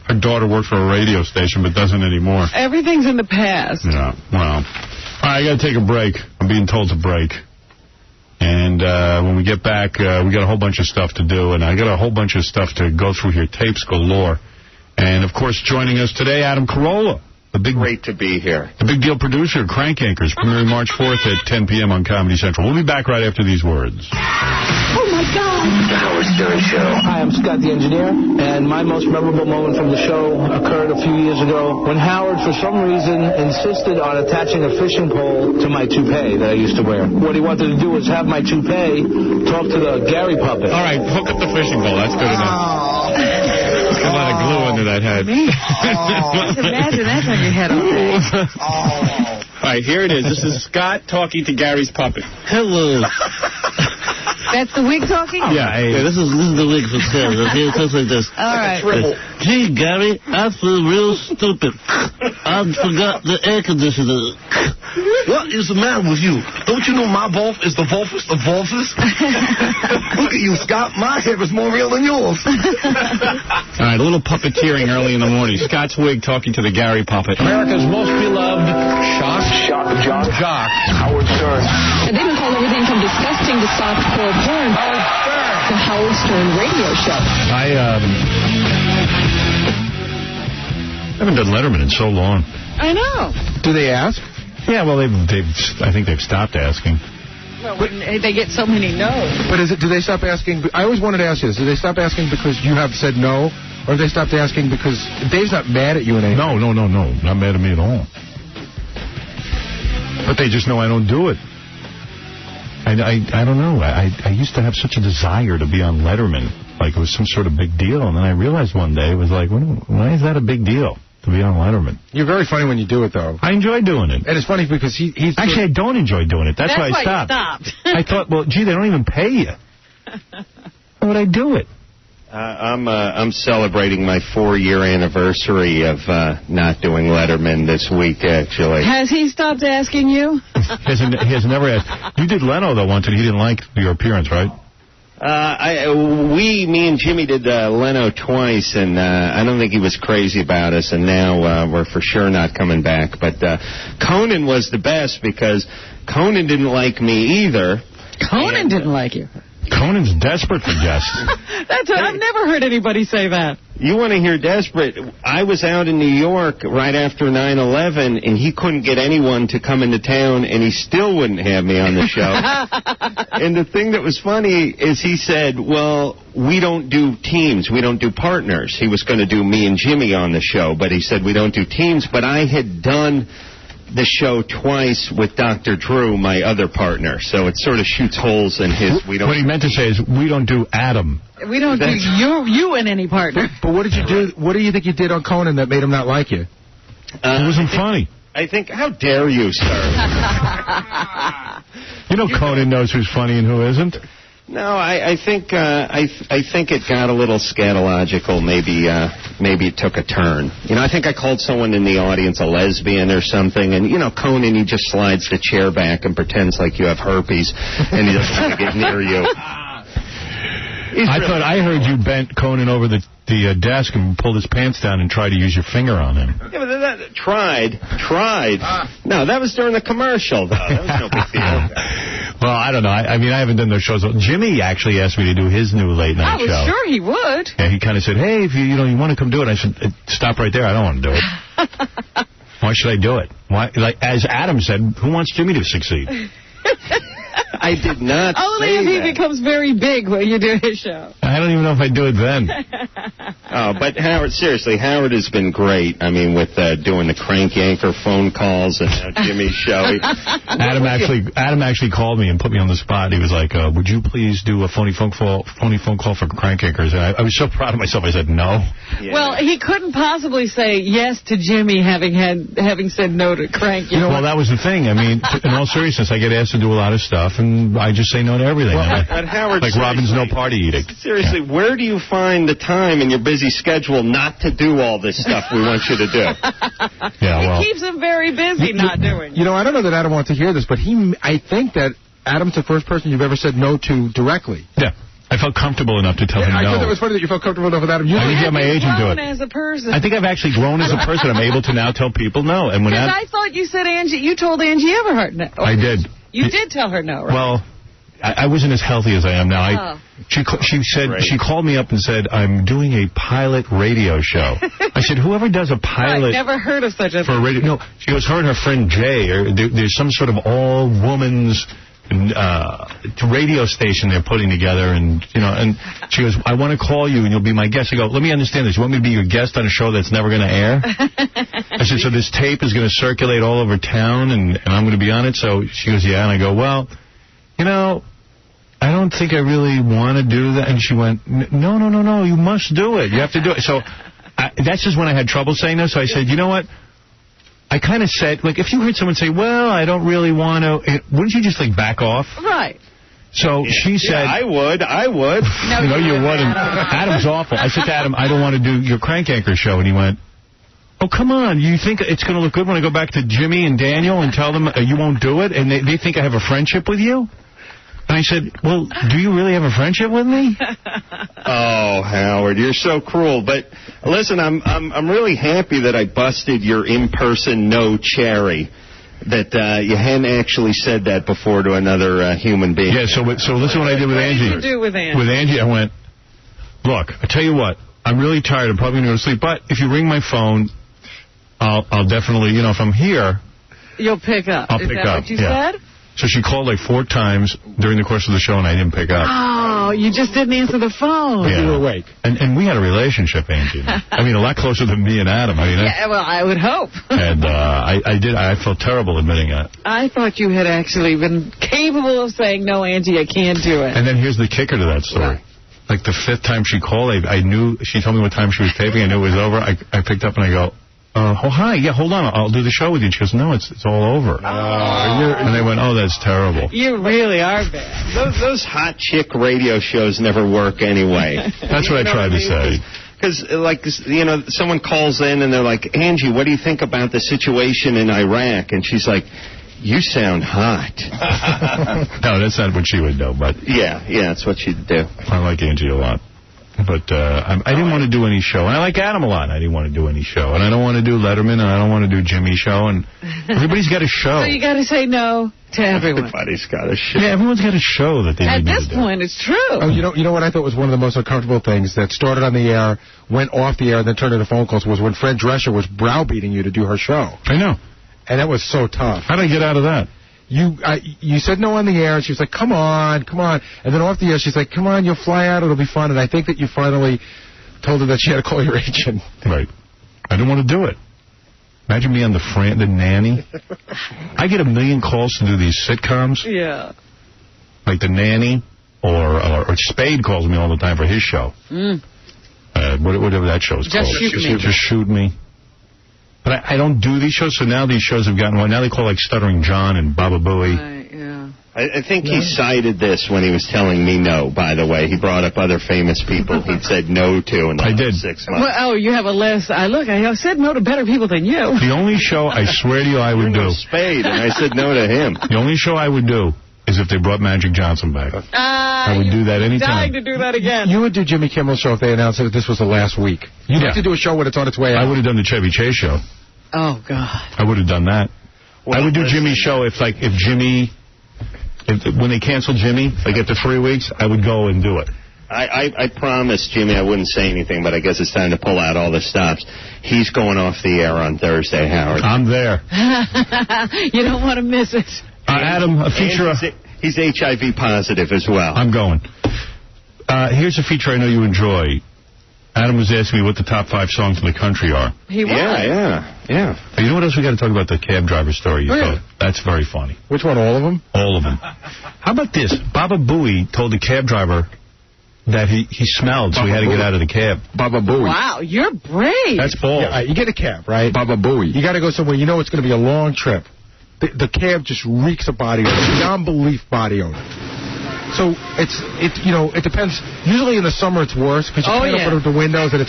Her daughter worked for a radio station, but doesn't anymore. Everything's in the past. Yeah, well. All right, I got to take a break. I'm being told to break. And when we get back, we got a whole bunch of stuff to do, and I got a whole bunch of stuff to go through here, tapes galore. And, of course, joining us today, Adam Carolla. Great to be here. The Big Deal producer of Crank Yankers, premiering March 4th at 10 p.m. on Comedy Central. We'll be back right after these words. Oh, my God. The Howard Stern Show. Hi, I'm Scott the Engineer, and my most memorable moment from the show occurred a few years ago when Howard, for some reason, insisted on attaching a fishing pole to my toupee that I used to wear. What he wanted to do was have my toupee talk to the Gary puppet. All right, hook up the fishing pole. That's good enough. There's a lot of glue under that head. Just imagine that's on your head all day. All right, here it is. This is Scott talking to Gary's puppet. Hello. That's the wig talking? Yeah, this is the wig for sale. Okay, it sounds like this. All right. Gee, Gary, I feel real stupid. I forgot the air conditioner. What is the matter with you? Don't you know my Volf is the Volfus of Volfus? Look at you, Scott. My hair is more real than yours. All right, a little puppeteering early in the morning. Scott's wig talking to the Gary puppet. America's most beloved jock, Howard Stern. And they can call everything from disgusting to softcore porn. The Howard Stern radio show. I haven't done Letterman in so long. I know. Do they ask? Yeah, well, I think they've stopped asking. Well, when they get so many no's. But do they stop asking? I always wanted to ask you this. Do they stop asking because you have said no? Or have they stopped asking because Dave's not mad at you and anything? No. Not mad at me at all. But they just know I don't do it. I don't know. I used to have such a desire to be on Letterman. Like it was some sort of big deal. And then I realized one day, it was like, why is that a big deal to be on Letterman? You're very funny when you do it, though. I enjoy doing it. And it's funny because he's... Actually, I don't enjoy doing it. That's why I stopped. You stopped. I thought, well, gee, they don't even pay you. Why would I do it? I'm celebrating my 4-year anniversary of not doing Letterman this week, actually. Has he stopped asking you? He has never asked. You did Leno, though, once, and he didn't like your appearance, right? Me and Jimmy did Leno twice, and I don't think he was crazy about us, and now we're for sure not coming back. But Conan was the best because Conan didn't like me either. Conan didn't like you? Conan's desperate for guests. I've never heard anybody say that. You want to hear desperate? I was out in New York right after 9/11, and he couldn't get anyone to come into town, and he still wouldn't have me on the show. And the thing that was funny is he said, well, we don't do teams. We don't do partners. He was going to do me and Jimmy on the show, but he said we don't do teams. But I had done the show twice with Dr. Drew, my other partner, so it sort of shoots holes in his... What he meant to say is, we don't do Adam. We don't do you and any partner. But what did you do? What do you think you did on Conan that made him not like you? It wasn't funny. I think, how dare you, sir? You know Conan knows who's funny and who isn't. No, I think it got a little scatological. Maybe it took a turn. You know, I think I called someone in the audience a lesbian or something, and, you know, Conan, he just slides the chair back and pretends like you have herpes, and he doesn't want to get near you. I heard you bent Conan over the desk and pulled his pants down and tried to use your finger on him. Yeah, but tried. No, that was during the commercial, though. That was no big deal. Well, I don't know. I mean, I haven't done those shows. Jimmy actually asked me to do his new late night show. I was sure he would. Yeah, he kind of said, hey, if you want to come do it. I said, stop right there. I don't want to do it. Why should I do it? Why? Like, as Adam said, who wants Jimmy to succeed? I did not Only say if he that. becomes very big when you do his show. I don't even know if I'd do it then. But Howard, seriously, Howard has been great. I mean, with doing the crank anchor phone calls and Jimmy's show. Adam actually called me and put me on the spot. He was like, "Would you please do a phony phone call for crank anchors?" And I was so proud of myself. I said no. Yeah. Well, he couldn't possibly say yes to Jimmy having said no to crank. Well, that was the thing. I mean, in all seriousness, I get asked to do a lot of stuff, and I just say no to everything. But Howard, like Robin's no party eating. Seriously, where do you find the time in your busy schedule not to do all this stuff we want you to do? It keeps him very busy not doing it. You know, I don't know that Adam wants to hear this, but I think that Adam's the first person you've ever said no to directly. Yeah. I felt comfortable enough to tell him no. I thought it was funny that you felt comfortable enough with Adam. I didn't have my agent do it. As a person. I think I've actually grown as a person. I'm able to now tell people no. And when I thought you said you told Angie Everhart no. I did. You did tell her no, right? Well, I wasn't as healthy as I am now. She called me up and said, "I'm doing a pilot radio show." I said, "Whoever does a pilot?" I've never heard of such a for a radio. No, she goes, her and her friend Jay. There's some sort of all women's radio station they're putting together, and she goes, "I want to call you and you'll be my guest." I go, "Let me understand this. You want me to be your guest on a show that's never going to air?" I said, "So this tape is going to circulate all over town and I'm going to be on it?" So she goes, "Yeah." And I go, "Well, I don't think I really want to do that." And she went, No, you must do it. You have to do it. So that's just when I had trouble saying no. So I said, you know what? I kind of said, like, if you heard someone say, "Well, I don't really want to," wouldn't you just, like, back off? Right. So she said... I would. No, you wouldn't. Adam's awful. I said to Adam, "I don't want to do your crank anchor show." And he went, "Oh, come on. You think it's going to look good when I go back to Jimmy and Daniel and tell them you won't do it? And they think I have a friendship with you?" And I said, "Well, do you really have a friendship with me?" Oh, Howard, you're so cruel. But listen, I'm really happy that I busted your in-person no cherry. That you hadn't actually said that before to another human being. Yeah. So listen what I did with Angie. What did you do with Angie? With Angie, I went, "Look, I tell you what, I'm really tired. I'm probably going to go to sleep. But if you ring my phone, I'll definitely, if I'm here, you'll pick up." I'll pick up. Is that what you said? So she called like 4 times during the course of the show, and I didn't pick up. Oh, you just didn't answer the phone. Yeah. You were awake. And we had a relationship, Angie. I mean, a lot closer than me and Adam. I mean, well, I would hope. And I felt terrible admitting that. I thought you had actually been capable of saying, "No, Angie, I can't do it." And then here's the kicker to that story. Like the 5th time she called, I knew, she told me what time she was taping. I knew it was over. I picked up and I go, "Oh, hi. Yeah, hold on. I'll do the show with you." And she goes, "No, it's all over." And they went, "Oh, that's terrible." You really are bad. Those hot chick radio shows never work anyway. That's what I tried to say. Because, someone calls in and they're like, "Angie, what do you think about the situation in Iraq?" And she's like, "You sound hot." No, that's not what she would do, but... Yeah, that's what she'd do. I like Angie a lot. But I didn't want to do any show. And I like Adam a lot, and I didn't want to do any show. And I don't want to do Letterman, and I don't want to do Jimmy's show. And everybody's got a show. So you got to say no to everyone. Everybody's got a show. Yeah, everyone's got a show that they need to do. At this point, it's true. Oh, you know what I thought was one of the most uncomfortable things that started on the air, went off the air, and then turned into phone calls was when Fred Drescher was browbeating you to do her show. I know. And that was so tough. How did I get out of that? You said no on the air, and she was like, come on. And then off the air, she's like, come on, you'll fly out, it'll be fun. And I think that you finally told her that she had to call your agent. Right. I didn't want to do it. Imagine me on the nanny. I get 1 million calls to do these sitcoms. Yeah. Like The Nanny, or Spade calls me all the time for his show. Whatever that show is called. Just Shoot Me. But I don't do these shows, so now these shows have gotten... Now they call like Stuttering John and Baba Booey. Right, yeah. I think he cited this when he was telling me no, by the way. He brought up other famous people he'd said no to in the last 6 months. Well, you have a list. I said no to better people than you. The only show, I swear to you, I would do... Spade, and I said no to him. The only show I would do is if they brought Magic Johnson back. I would do that anytime. Dying to do that again. You would do Jimmy Kimmel's show if they announced that this was the last week. You'd have to do a show when it's on its way out. I would have done the Chevy Chase show. Oh, God. I would have done that. Well, I would do Jimmy's show if when they canceled Jimmy, like after 3 weeks, I would go and do it. I promised Jimmy I wouldn't say anything, but I guess it's time to pull out all the stops. He's going off the air on Thursday, Howard. I'm there. You don't want to miss it. Adam, a feature... He's HIV positive as well. I'm going. Here's a feature I know you enjoy. Adam was asking me what the top 5 songs in the country are. He was. Yeah. You know what else we got to talk about? The cab driver story you told. That's very funny. Which one, all of them? All of them. How about this? Baba Booey told the cab driver that he smelled, so he had to get out of the cab. Baba Booey. Wow, you're brave. That's bold. Yeah, you get a cab, right? Baba Booey. You got to go somewhere. You know it's going to be a long trip. The cab just reeks of body odor. Beyond belief body odor. So it depends. Usually in the summer it's worse because you can't open up the windows and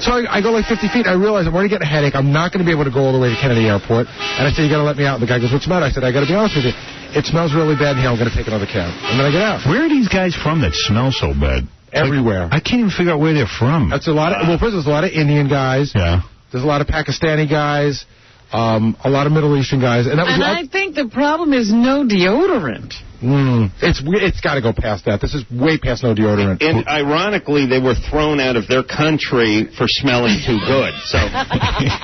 So I go like 50 feet. I realize I'm already getting a headache. I'm not going to be able to go all the way to Kennedy Airport. And I said, you got to let me out. And the guy goes, what's the matter? I said, I got to be honest with you. It smells really bad in here. I'm going to take another cab. And then I get out. Where are these guys from that smell so bad? Everywhere. I can't even figure out where they're from. That's a lot of. Well, first there's a lot of Indian guys. Yeah. There's a lot of Pakistani guys. A lot of Middle Eastern guys. And I think the problem is no deodorant. It's got to go past that. This is way past no deodorant. And ironically, they were thrown out of their country for smelling too good. So,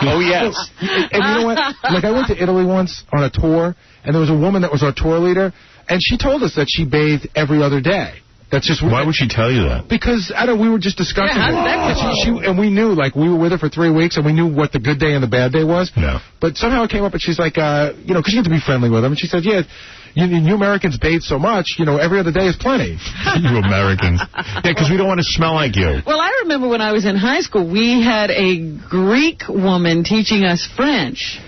oh yes. And you know what? Like I went to Italy once on a tour, and there was a woman that was our tour leader, and she told us that she bathed every other day. That's just. Why would she tell you that? Because we were just discussing it. And we knew, like, we were with her for 3 weeks, and we knew what the good day and the bad day was. Yeah. But somehow it came up, and she's like, because you have to be friendly with them. And she said, yeah, you Americans bathe so much, every other day is plenty. You Americans. Yeah, because we don't want to smell like you. Well, I remember when I was in high school, we had a Greek woman teaching us French.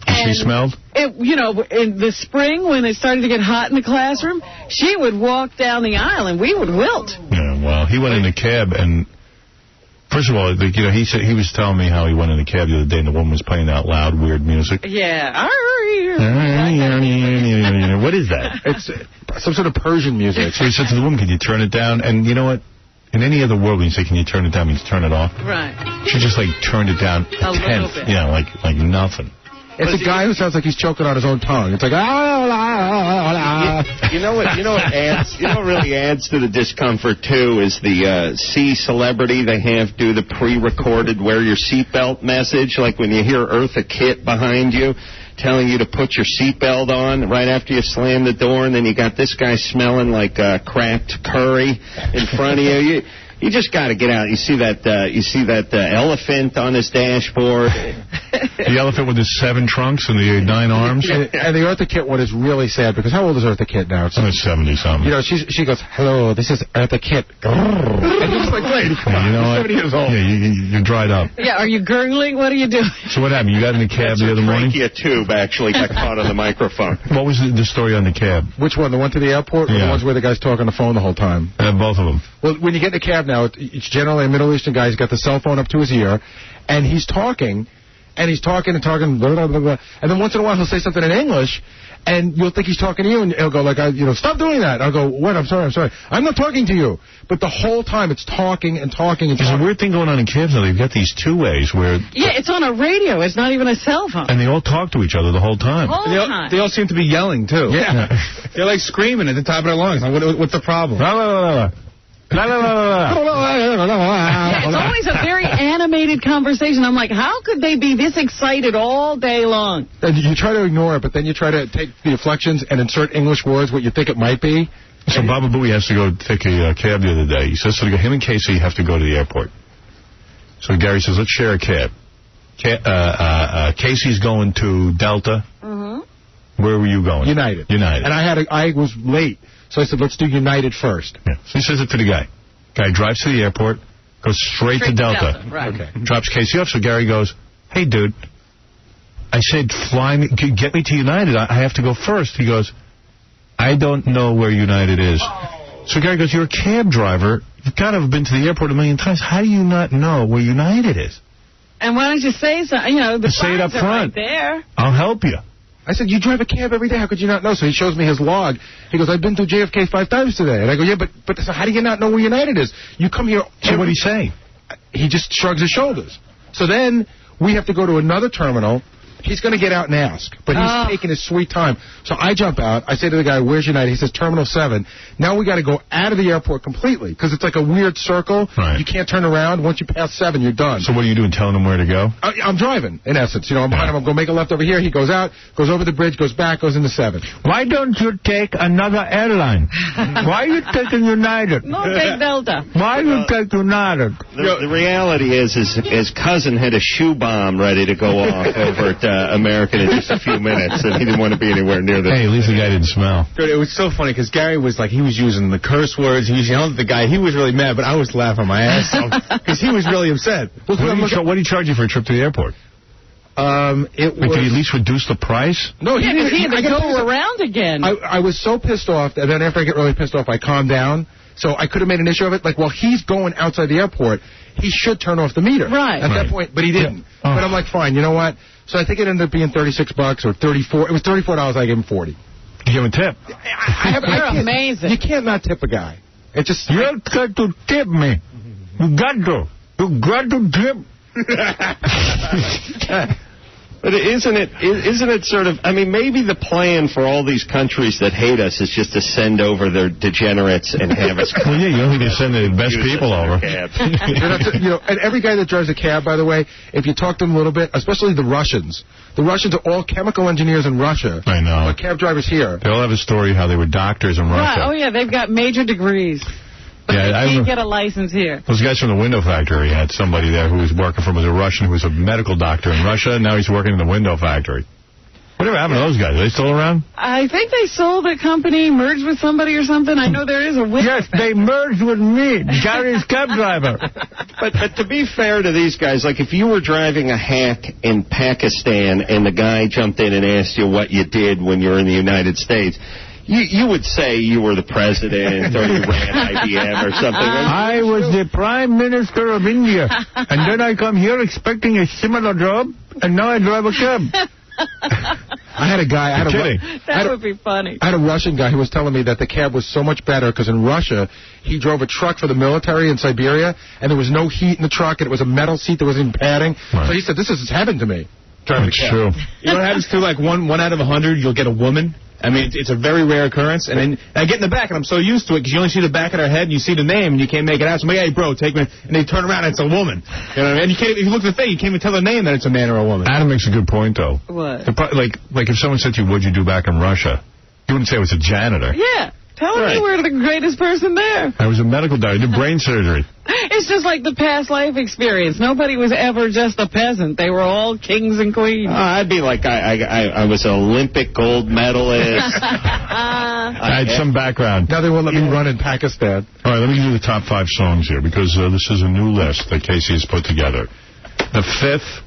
She smelled? In the spring when it started to get hot in the classroom, she would walk down the aisle and we would wilt. Yeah, well, he went in the cab and, first of all, he said he was telling me how he went in the cab the other day and the woman was playing out loud, weird music. Yeah. What is that? It's some sort of Persian music. So he said to the woman, can you turn it down? And you know what? In any other world, when you say, can you turn it down, means turn it off. Right. She just, turned it down a tenth. Bit. Yeah, like nothing. It's a guy who sounds like he's choking on his own tongue. It's like, You know what really adds to the discomfort, too, is the C celebrity they have do the pre-recorded wear your seatbelt message, like when you hear Eartha Kitt behind you telling you to put your seatbelt on right after you slam the door, and then you got this guy smelling like cracked curry in front of you. You just got to get out. You see that elephant on his dashboard. The elephant with his 7 trunks and the 9 arms. And the Eartha Kitt one is really sad because how old is Eartha Kitt now? It's 70-something. She goes, hello, this is Eartha Kitt. And he's like, wait, you know what? 70 years old. Yeah, you're dried up. Yeah, are you gurgling? What are you doing? So what happened? You got in the cab the other morning? A tube actually got caught on the microphone. What was the story on the cab? Which one? The one to the airport or the ones where the guy's talking on the phone the whole time? Both of them. Well, when you get in the cab now, it's generally a Middle Eastern guy. He's got the cell phone up to his ear, and he's talking, blah, blah, blah, blah. And then once in a while he'll say something in English, and you'll think he's talking to you, and he'll go like, stop doing that. I'll go, what? I'm sorry. I'm not talking to you. But the whole time it's talking and talking and talking. There's a weird thing going on in cabs now. They've got these 2-ways where... Yeah, it's on a radio. It's not even a cell phone. And they all talk to each other the whole time. They all seem to be yelling, too. Yeah. They're like screaming at the top of their lungs. What's the problem? It's always a very animated conversation. I'm like, how could they be this excited all day long? And you try to ignore it, but then you try to take the inflections and insert English words, what you think it might be. So Baba Booey has to go take a cab the other day. He says to him and Casey have to go to the airport. So Gary says, let's share a cab. Casey's going to Delta. Mm-hmm. Where were you going? United. And I was late. So I said, let's do United first. Yeah. So he says it to the guy. Guy drives to the airport, goes straight to Delta. Right. Okay. Drops Casey off. So Gary goes, hey, dude, I said get me to United. I have to go first. He goes, I don't know where United is. So Gary goes, you're a cab driver. You've got to have been to the airport a million times. How do you not know where United is? And why don't you say something? The say it up front. Right there. I'll help you. I said, you drive a cab every day. How could you not know? So he shows me his log. He goes, I've been to JFK 5 times today. And I go, yeah, but so how do you not know where United is? You come here. So what did he say? He just shrugs his shoulders. So then we have to go to another terminal. He's going to get out and ask, but he's taking his sweet time. So I jump out. I say to the guy, where's United? He says, Terminal 7. Now we got to go out of the airport completely because it's like a weird circle. Right. You can't turn around. Once you pass 7, you're done. So what are you doing, telling him where to go? I'm driving, in essence. You know, I'm behind him. I'm going to make a left over here. He goes out, goes over the bridge, goes back, goes into 7. Why don't you take another airline? Why are you taking United? No, take Delta. Why you take United? The reality is his cousin had a shoe bomb ready to go off over at American in just a few minutes, and he didn't want to be anywhere near the... Hey, at least the guy didn't smell. Dude, it was so funny because Gary was like, he was using the curse words. He was yelling at the guy. He was really mad, but I was laughing my ass off because he was really upset. What did he charge you for a trip to the airport? Did he at least reduce the price? No, he didn't. He had to go around again. I was so pissed off, and then after I get really pissed off, I calmed down. So I could have made an issue of it. Like, while he's going outside the airport, he should turn off the meter. Right. At that point, but he didn't. Yeah. But I'm like, fine, you know what? So I think it ended up being $36 or $34. It was $34. I gave him $40. You give him a tip. You're amazing. You can't not tip a guy. It just... You got to tip me. You got to tip. But isn't it sort of, I mean, maybe the plan for all these countries that hate us is just to send over their degenerates and have us... Well, yeah, you don't need to send the best people over. You know, and every guy that drives a cab, by the way, if you talk to them a little bit, especially the Russians are all chemical engineers in Russia. I know. But cab drivers here. They all have a story how they were doctors in Russia. Right. Oh, yeah, they've got major degrees. But they can't get a license here. Those guys from the window factory had somebody there who was working for him as a Russian who was a medical doctor in Russia, and now he's working in the window factory. Whatever happened to those guys? Are they still around? I think they sold the company, merged with somebody or something. I know there is a window Yes, they merged with me, Gary's cab driver. But to be fair to these guys, like if you were driving a hack in Pakistan and the guy jumped in and asked you what you did when you were in the United States... You would say you were the president or you ran IBM or something. I was the Prime Minister of India, and then I come here expecting a similar job, and now I drive a cab. I had a guy... That would be funny. I had a Russian guy who was telling me that the cab was so much better because in Russia, he drove a truck for the military in Siberia, and there was no heat in the truck, and it was a metal seat that wasn't even padding. Right. So he said, this is heaven to me. That's true. You know what happens to, like, one out of 100, you'll get a woman. I mean, it's a very rare occurrence. And then I get in the back, and I'm so used to it, because you only see the back of their head, and you see the name, and you can't make it out. So I'm like, hey, bro, take me. And they turn around, and it's a woman. You know what I mean? And if you look at the thing, you can't even tell the name that it's a man or a woman. Adam makes a good point, though. What? Like if someone said to you, what'd you do back in Russia? You wouldn't say it was a janitor. Yeah. Tell me you were the greatest person there. I was a medical doctor. I did brain surgery. It's just like the past life experience. Nobody was ever just a peasant. They were all kings and queens. I'd be like, I was an Olympic gold medalist. I had some background. Now they won't let me run in Pakistan. All right, let me give you the top 5 songs here, because this is a new list that Casey has put together. The 5th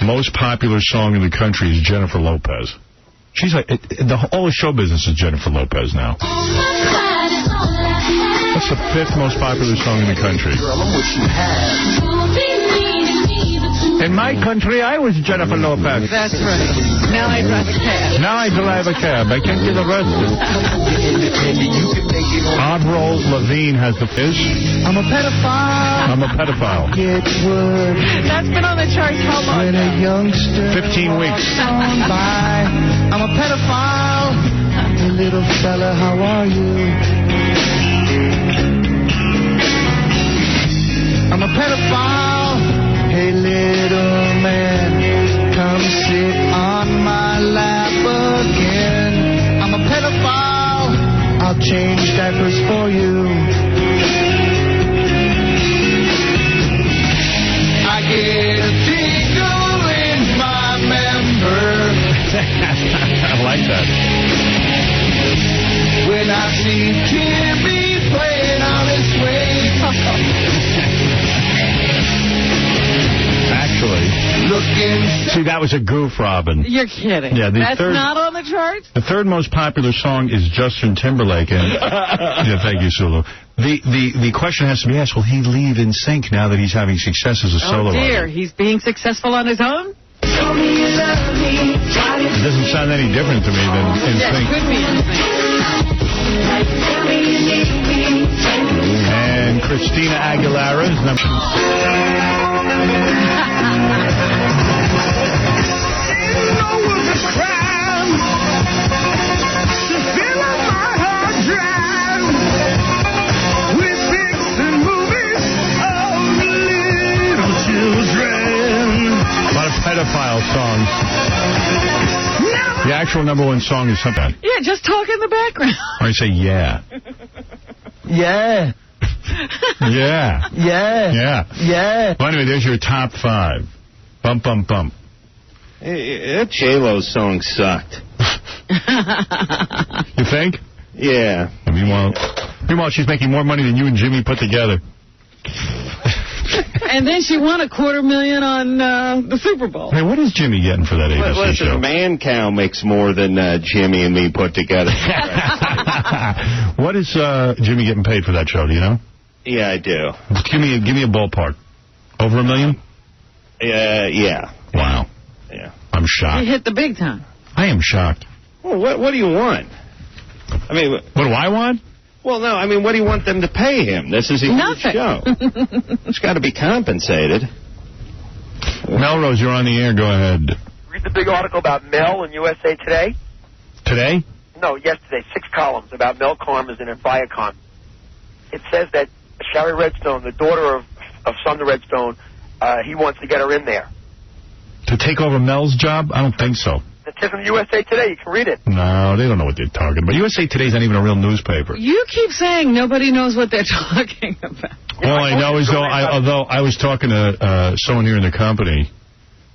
most popular song in the country is Jennifer Lopez. She's like, all the show business is Jennifer Lopez now. That's the 5th most popular song in the country. In my country, I was Jennifer Lopez. That's right. Now I drive a cab. Now I drive a cab. I can't get arrested. Avril Lavigne has the fizz. I'm a pedophile. I'm a pedophile. That's been on the charts how long? 15 weeks. I'm a pedophile. Hey, little fella, how are you? I'm a pedophile. Hey, little man, come sit on my lap again. I'm a pedophile. I'll change diapers for you. I get a tingle in my member. I like that. When I see Timmy playing on his way. Actually, see, that was a goof, Robin. You're kidding. Yeah, that's not on the charts? The 3rd most popular song is Justin Timberlake. And yeah, thank you, Sulu. The question has to be asked, will he leave NSYNC now that he's having success as a solo artist? Oh, dear. He's being successful on his own? It doesn't sound any different to me than NSYNC. Could be And Christina Aguilera is number... The actual #1 song is something. Yeah, just talk in the background. Or I say, yeah. Yeah. Yeah. Yeah. Yeah. Yeah. Well, anyway, there's your top 5. Bump, bump, bump. That J-Lo song sucked. You think? Yeah. Meanwhile, she's making more money than you and Jimmy put together. And then she won $250,000 on the Super Bowl. Hey, what is Jimmy getting for that ABC Listen, show? Man Cow makes more than Jimmy and me put together. What is Jimmy getting paid for that show? Do you know? Yeah, I do. Give me a ballpark. Over $1 million? Yeah. Wow. Yeah. I'm shocked. He hit the big time. I am shocked. Well, what do you want? I mean, what do I want? Well, no, I mean, what do you want them to pay him? This is a huge show. It's got to be compensated. Melrose, you're on the air. Go ahead. Read the big article about Mel in USA Today. Today? No, yesterday. 6 columns about Mel Karmazin and Viacom. It says that Shari Redstone, the daughter of Sumner Redstone, he wants to get her in there. To take over Mel's job? I don't think so. It says in USA Today. You can read it. No, they don't know what they're talking about. USA Today's not even a real newspaper. You keep saying nobody knows what they're talking about. All I know is, although I was talking to someone here in the company,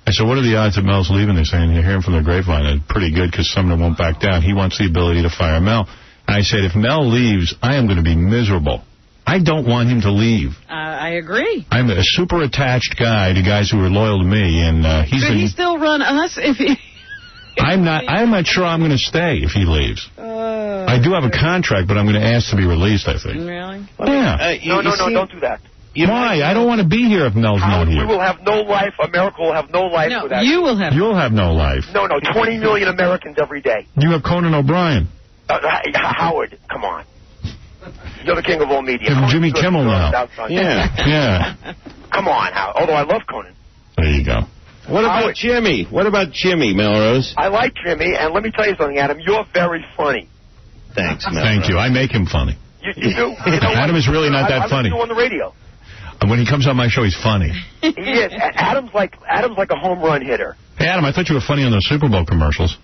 I said, what are the odds that Mel's leaving? They're saying, you're hearing from the grapevine, they're pretty good because Sumner won't back down. He wants the ability to fire Mel. And I said, if Mel leaves, I am going to be miserable. I don't want him to leave. I agree. I'm a super attached guy to guys who are loyal to me, and Could he still run us if he... I'm not sure I'm going to stay if he leaves. I do have a contract, but I'm going to ask to be released, I think. Really? Yeah. No, don't do that. Why? I don't want to be here if Mel's not here. We will have no life. America will have no life without you. You'll have no life. No, 20 million Americans every day. You have Conan O'Brien. Howard, come on. You're the king of all media. Jimmy Kimmel now. Yeah. Come on, Howard. Although I love Conan. There you go. What about Jimmy? What about Jimmy, Melrose? I like Jimmy, and let me tell you something, Adam. You're very funny. Thanks, Melrose. Thank you. I make him funny. You do. You know Adam is really not that funny. I listen to him on the radio. And when he comes on my show, he's funny. He is. Adam's like a home run hitter. Hey, Adam, I thought you were funny on those Super Bowl commercials.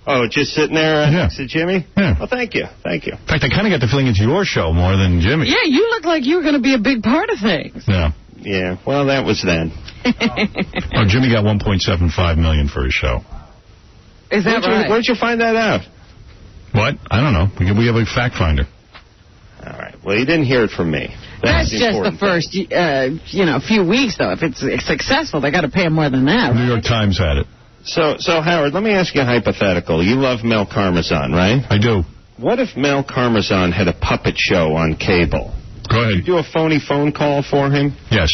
Oh, just sitting there next to Jimmy? Yeah. Well, thank you. In fact, I kind of got the feeling it's your show more than Jimmy. Yeah, you look like you were going to be a big part of things. Yeah. Yeah, well, that was then. Oh, Jimmy got $1.75 million for his show. Is that right? Where'd you find that out? What? I don't know. We have a fact finder. All right. Well, you didn't hear it from me. That's just the first, few weeks, though. If it's successful, they got to pay him more than that. New York Times had it. So Howard, let me ask you a hypothetical. You love Mel Karmazin, right? I do. What if Mel Karmazin had a puppet show on cable? Go ahead. Could you do a phony phone call for him? Yes.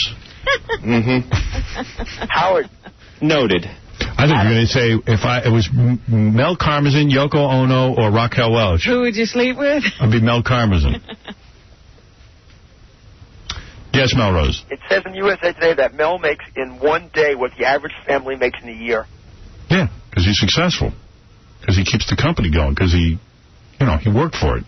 Howard. Noted. I think you're going to say if it was Mel Karmazin, Yoko Ono, or Raquel Welch. Who would you sleep with? I'd be Mel Karmazin. Yes, Melrose. It says in USA Today that Mel makes in one day what the average family makes in a year. Yeah, because he's successful. Because he keeps the company going. Because he worked for it.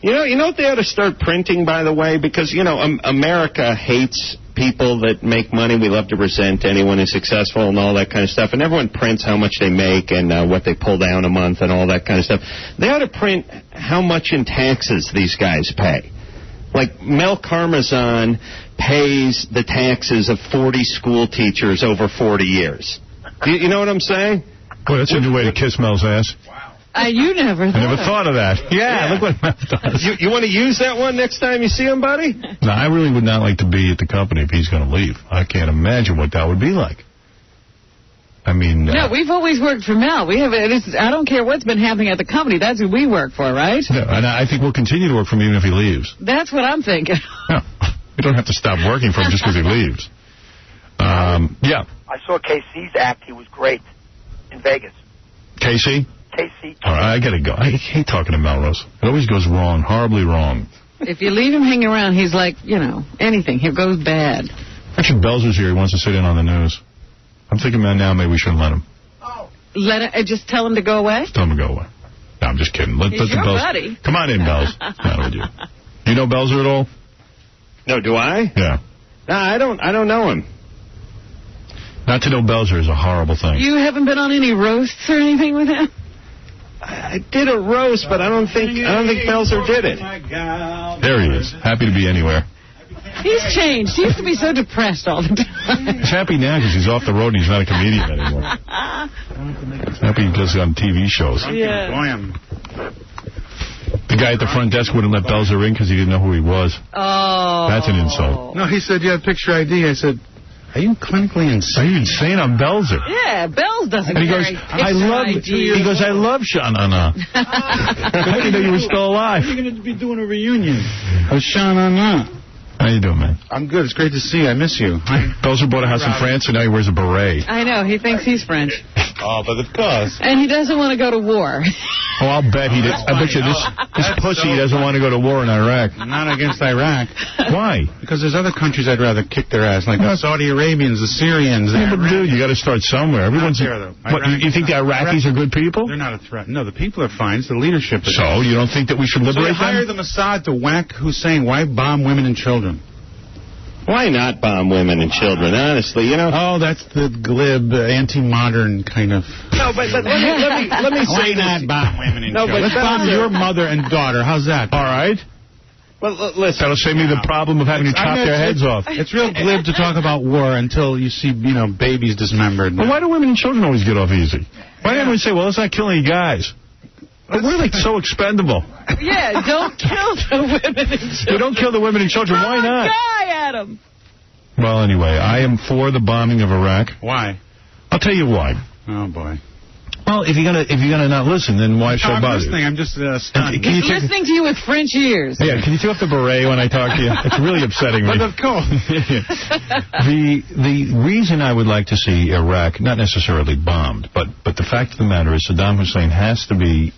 You know what they ought to start printing, by the way? Because, America hates people that make money. We love to resent anyone who's successful and all that kind of stuff. And everyone prints how much they make and what they pull down a month and all that kind of stuff. They ought to print how much in taxes these guys pay. Like Mel Karmazin pays the taxes of 40 school teachers over 40 years. You know what I'm saying? Boy, that's a new way to kiss Mel's ass. You never thought. I never thought of that. Yeah, look what Mel does. You want to use that one next time you see him, buddy? No, I really would not like to be at the company if he's going to leave. I can't imagine what that would be like. I mean... No, we've always worked for Mel. I don't care what's been happening at the company. That's who we work for, right? No, and I think we'll continue to work for him even if he leaves. That's what I'm thinking. No, we don't have to stop working for him just because he leaves. Yeah. I saw KC's act. He was great in Vegas. KC? KC. All right, I got to go. I hate talking to Melrose. It always goes wrong, horribly wrong. If you leave him hanging around, he's like, anything. He goes bad. Richard Belzer's here. He wants to sit in on the news. I'm thinking, man, now maybe we shouldn't let him. Just tell him to go away? Tell him to go away. No, I'm just kidding. Let He's the your Bells. buddy. Come on in, Bells. What's the matter with you? You know Belzer at all? No, do I? Yeah. No, I don't know him. Not to know Belzer is a horrible thing. You haven't been on any roasts or anything with him? I did a roast, but I don't think Belzer did it. There he is. Happy to be anywhere. He's changed. He used to be so depressed all the time. He's happy now because he's off the road and he's not a comedian anymore. He's happy he goes on TV shows. Yeah. The guy at the front desk wouldn't let Belzer in because he didn't know who he was. Oh. That's an insult. No, he said, yeah, picture ID. I said, are you clinically insane? Are you insane? I'm Belzer. Yeah, Bells doesn't And he goes, I love Sha-na-na. I didn't know you were still alive. You're going to be doing a reunion of Sha-na-na. How you doing, man? I'm good. It's great to see you. I miss you. Belzer bought a house in France, and now he wears a beret. I know. He thinks he's French. Oh, but of course. And he doesn't want to go to war. Oh, I'll bet he did. I bet you this pussy doesn't want to go to war in Iraq. Not against Iraq. Why? Because there's other countries I'd rather kick their ass, like the Saudi Arabians, the Syrians. Yeah, but dude, you got to start somewhere. Everyone's there, though. What, you think the Iraqis are good people? They're not a threat. No, the people are fine. It's the leadership. So you don't think that we should liberate them? Hire the Mossad to whack Hussein. Why bomb women and children? Why not bomb women and children, honestly, you know? Oh, that's the glib, anti-modern kind of... No, but let me say Why not bomb women and children? Let's but bomb your mother and daughter. How's that? All right. Well, listen. That'll save me the problem of having to chop their heads off. It's real glib to talk about war until you see, babies dismembered. Well, why do women and children always get off easy? Why didn't we say, well, let's not kill any guys? We're like so expendable. Yeah, don't kill the women and children. You don't kill the women and children. Why not? Guy at him. Well, anyway, I am for the bombing of Iraq. Why? I'll tell you why. Oh, boy. Well, if you're gonna not listen, then why should I bother you? I'm just stunned. He's listening to you with French ears. Yeah, can you take off the beret when I talk to you? It's really upsetting me. But of course. The reason I would like to see Iraq not necessarily bombed, but the fact of the matter is Saddam Hussein has to be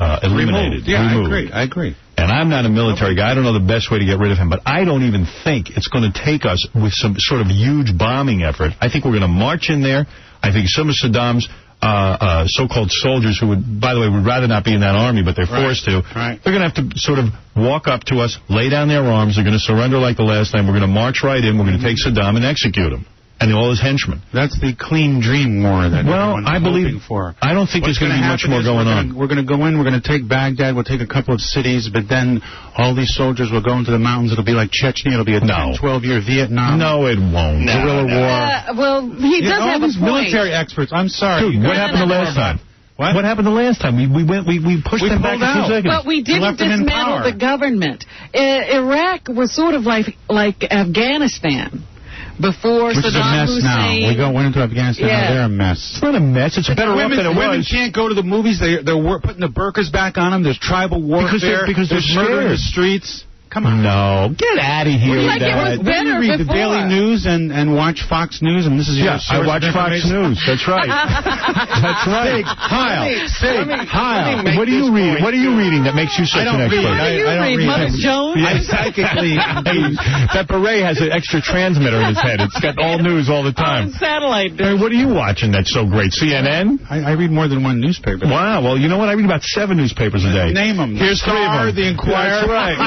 eliminated. Yeah, I agree. And I'm not a military guy. I don't know the best way to get rid of him, but I don't even think it's going to take us with some sort of huge bombing effort. I think we're going to march in there. I think some of Saddam's so-called soldiers who would, by the way, would rather not be in that army, but they're forced to. Right. They're going to have to sort of walk up to us, lay down their arms. They're going to surrender like the last time. We're going to march right in. We're going to take Saddam and execute him. And all his henchmen. That's the clean dream war that I believe for. I don't think there's going to be much more going on. We're going to go in, we're going to take Baghdad, we'll take a couple of cities, but then all these soldiers will go into the mountains. It'll be like Chechnya. It'll be a 10, 12-year Vietnam. No, it won't. Guerrilla war. Well, he does have a point. Military experts, I'm sorry. Dude, what happened the last time? What happened the last time? We pushed them back a few seconds. But we didn't dismantle the government. Iraq was sort of like Afghanistan. Before Which Saddam is a mess Hussein. Now. We went into Afghanistan. Yeah. Now they're a mess. It's not a mess. It's better off than it was. Women can't go to the movies. They're putting the burqas back on them. There's tribal warfare. Because they're murder in the scared. streets. Come on. No. Get out of here. Like it was better read before. the Daily News and watch Fox News, and this is your source I watch of Fox News. That's right. That's right. Heil. What are you reading? What are you reading that makes you such an expert? What do you read? Mother Jones? I'm psychically. That beret has an extra transmitter in his head. It's got all news all the time. Satellite. I mean, what are you watching that's so great? CNN? I read more than one newspaper. Wow. Well, you know what? I read about 7 newspapers a day. Name them. Here's 3 of them. The Inquirer. That's right.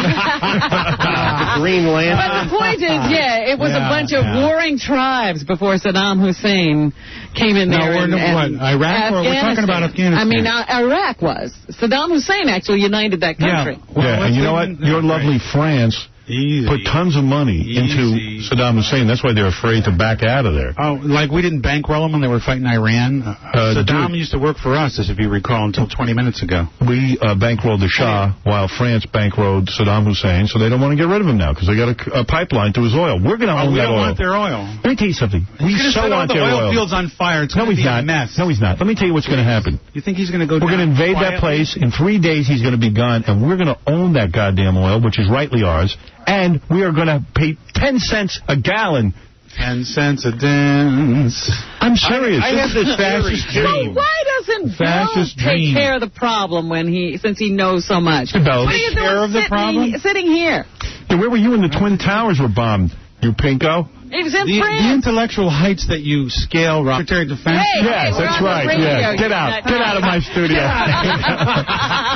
The Green Lantern. But the point is, it was a bunch of warring tribes before Saddam Hussein came in there. Iraq? Or we're talking about Afghanistan. I mean, Iraq was. Saddam Hussein actually united that country. Yeah, and you know what? Your lovely France put tons of money into Saddam Hussein. That's why they're afraid to back out of there. Oh, like we didn't bankroll them when they were fighting Iran? Saddam used to work for us, as if you recall, until 20 minutes ago. We bankrolled the Shah while France bankrolled Saddam Hussein, so they don't want to get rid of him now because they got a pipeline to his oil. We're going to own that oil. We don't want their oil. Let me tell you something. We so want their oil. The oil field's on fire. It's going to be a mess. No, he's not. Let me tell you what's going to happen. You think he's going to go down? We're going to invade that place. In 3 days, he's going to be gone, and we're going to own that goddamn oil, which is rightly ours. And we are going to pay 10 cents a gallon. 10 cents a dance. I'm serious. I have this fascist dream. So why doesn't Bill take care of the problem since he knows so much? Bill, what are you doing sitting here? Yeah, where were you when the Twin Towers were bombed, you pinko? He was in the intellectual heights that you scale, Secretary of Defense. Yes, that's right. Yeah. Get out of my studio.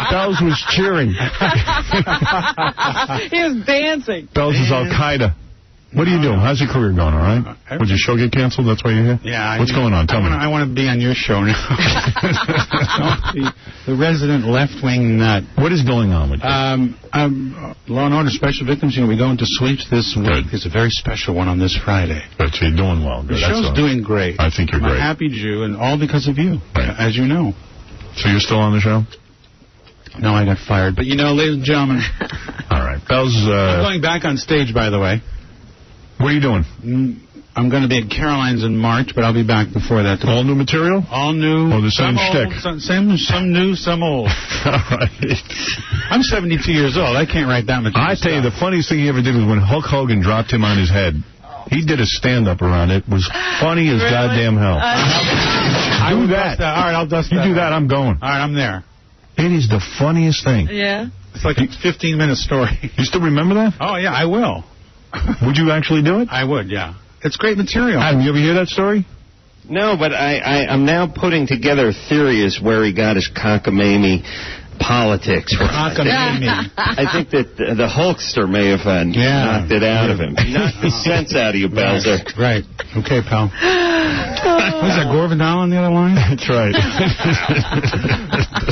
Bells was cheering. He was dancing. Bells is Al-Qaeda. What are you doing? How's your career going, all right? Would your show get canceled? That's why you're here? Yeah. What's going on? Tell me. I want to be on your show now. the resident left-wing nut. What is going on with you? Law and Order Special Victims Unit. We go into sweeps this week. It's a very special one on this Friday. But you're doing well. The show's doing great. I think you're great. I'm a happy Jew, and all because of you, as you know. So you're still on the show? No, I got fired. But, ladies and gentlemen. All right. Bell's... I'm going back on stage, by the way. What are you doing? I'm going to be at Caroline's in March, but I'll be back before that. All new material? All new. Oh, the same shtick? Some new, some old. All right. I'm 72 years old. I can't write that material. I tell you, the funniest thing he ever did was when Hulk Hogan dropped him on his head. He did a stand-up around it. It was funny as goddamn hell. I do that. All right, I'll dust that. You do that, I'm going. All right, I'm there. It is the funniest thing. Yeah. It's like a 15-minute story. You still remember that? Oh, yeah, I will. Would you actually do it? I would, yeah. It's great material. Adam, you ever hear that story? No, but I'm now putting together a theory as where he got his cockamamie politics. Cockamamie. I think that the Hulkster may have knocked it out of him. He knocked the sense out of you, Belzer. Right. Okay, pal. What is that, Gorvidal on the other line? That's right.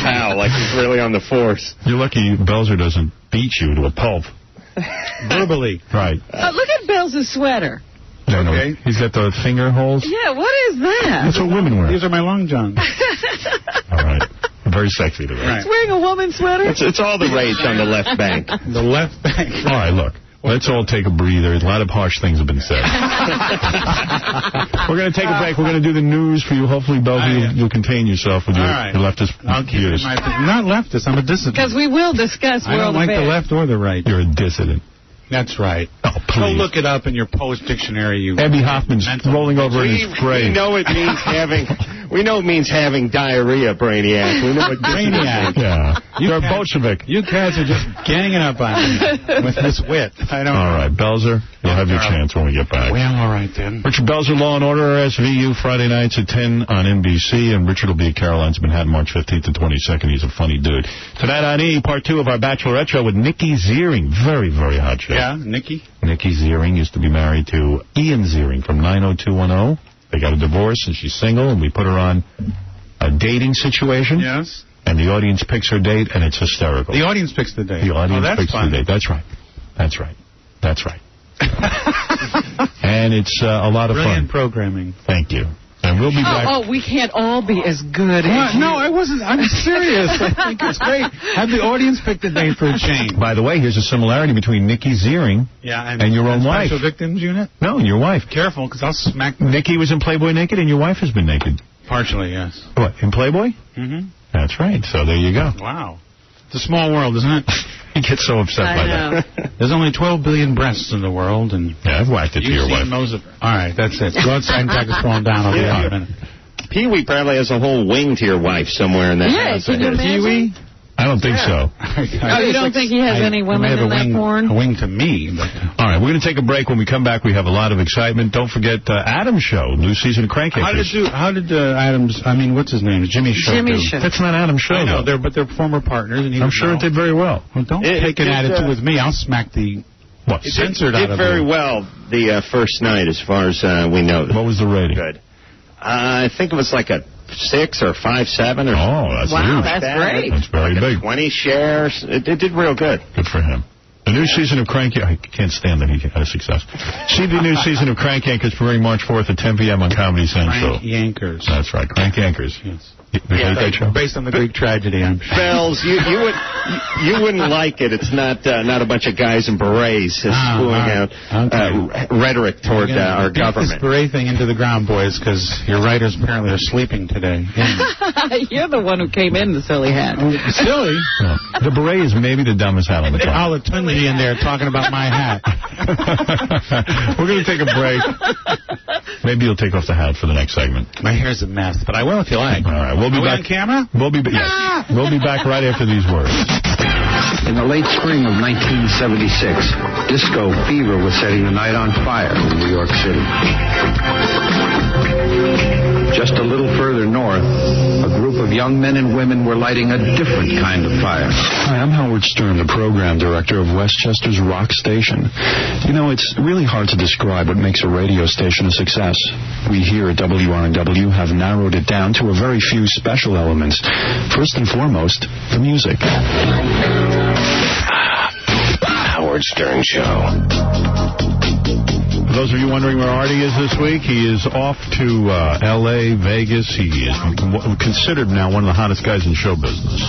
Pal, like he's really on the force. You're lucky Belzer doesn't beat you to a pulp. Verbally. Right. Look at Bell's sweater. No, okay. He's got the finger holes. Yeah, what is that? That's what women wear. These are my long johns. All right. Very sexy to wear. He's wearing a woman's sweater? It's all the rage on the left bank. The left bank. All right, look. Let's all take a breather. A lot of harsh things have been said. We're going to take a break. We're going to do the news for you. Hopefully, Belzer, you'll contain yourself with your leftist views. I'm not leftist. I'm a dissident. Because we will discuss I don't like the left or the right. You're a dissident. That's right. Oh, please. Go look it up in your Post dictionary. You. Abby Hoffman's rolling over in his grave. We know it means having. We know it means having diarrhea, Brainiac. We know what Brainiac. Yeah. You're a Bolshevik. You cats are just ganging up on me with this wit. I don't. All right, Belzer, you'll have your chance when we get back. Well, all right then. Richard Belzer, Law and Order, SVU, Friday nights at 10 on NBC, and Richard will be at Caroline's Manhattan, March 15th and 22nd. He's a funny dude. Tonight on E, part 2 of our Bachelorette show with Nikki Ziering. Very, very hot show. Yeah, Nikki. Nikki Ziering used to be married to Ian Ziering from 90210. They got a divorce, and she's single, and we put her on a dating situation. Yes. And the audience picks her date, and it's hysterical. The audience picks the date. The audience picks fun. the date. That's right. That's right. That's right. And it's a lot of Brilliant fun. Programming. Thank you. And we'll be back. Oh, we can't all be as good as you. No, I wasn't. I'm serious. I think it's great. Have the audience pick the date for a change. By the way, here's a similarity between Nikki Ziering and your own wife. Special Victims Unit? No, and your wife. Careful, because I'll smack... Nikki was in Playboy naked, and your wife has been naked. Partially, yes. What, in Playboy? Mm-hmm. That's right. So there you go. Wow. It's a small world, isn't it? He gets so upset by that. There's only 12 billion breasts in the world, and... Yeah, I've whacked it to your wife. All right, that's it. Go outside and practice falling down. I'll be out in a minute. Pee-wee probably has a whole wing to your wife somewhere in that house. Can you imagine? Pee-wee? I don't think so. Oh, you don't think he has any women in that porn? A wing to me. But... All right, we're going to take a break. When we come back, we have a lot of excitement. Don't forget Adam's show, new season of Crankacres. How did Adam's, what's his name? Jimmy's show Jimmy's show. That's not Adam's show, I know, though. but they're former partners. And I'm sure it did very well. Well, don't take an attitude with me. I'll smack the censored out of it. Did very well the first night, as far as we know. What was the rating? Good. I think it was like a 6 or 5.7 or something. Oh, that's wow, huge. That's great. That's very big. 20 shares. It did real good. Good for him. The new season of Crank... I can't stand that he had a success. See the new season of Crank Yankers premiering March 4th at 10 p.m. on Comedy Central. Crank Yankers. That's right, Crank Yankers. Yes. Based on the Greek tragedy, I'm sure. Bells, you wouldn't like it. It's not a bunch of guys in berets spewing out rhetoric toward our government. This beret thing into the ground, boys, because your writers apparently are sleeping today. You're the one who came in the silly hat. Silly? No. The beret is maybe the dumbest hat on the planet. Alatunji in there talking about my hat. We're going to take a break. Maybe you'll take off the hat for the next segment. My hair's a mess, but I will if you like. All right, we'll be back. On camera? We'll be back right after these words. In the late spring of 1976, disco fever was setting the night on fire in New York City. Just a little further north, a group of of young men and women were lighting a different kind of fire. Hi, I'm Howard Stern, the program director of Westchester's Rock Station. You know, it's really hard to describe what makes a radio station a success. We here at WRNW have narrowed it down to a very few special elements. First and foremost, the music. Howard Stern Show. For those of you wondering where Artie is this week, he is off to L.A., Vegas. He is considered now one of the hottest guys in show business.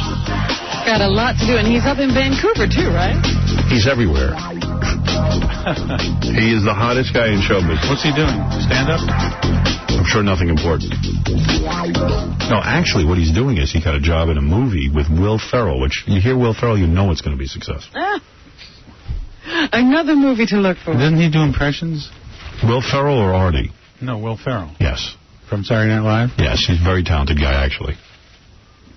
Got a lot to do, and he's up in Vancouver, too, right? He's everywhere. He is the hottest guy in show business. What's he doing? Stand up? I'm sure nothing important. No, actually, what he's doing is he got a job in a movie with Will Ferrell, which you hear Will Ferrell, you know it's going to be successful. Another movie to look for. Doesn't he do impressions? Will Ferrell or Artie? No, Will Ferrell. Yes. From Saturday Night Live? Yes, he's a very talented guy, actually.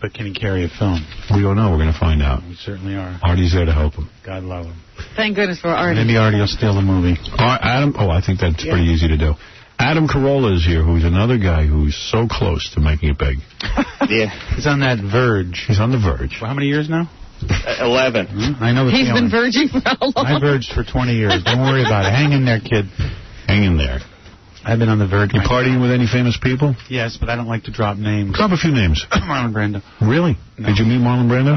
But can he carry a film? We don't know. We're going to find out. We certainly are. Artie's there to help him. God love him. Thank goodness for Artie. Maybe Artie will steal the movie. Adam, I think that's pretty easy to do. Adam Carolla is here, who's another guy who's so close to making it big. Yeah. He's on that verge. He's on the verge. For how many years now? 11. I know the He's feeling. been verging for how long? I verged for 20 years. Don't worry about it. Hang in there, kid. Hang in there. I've been on the verge. You partying with any famous people? Yes, but I don't like to drop names. Drop a few names. Marlon Brando. Really? No. Did you meet Marlon Brando?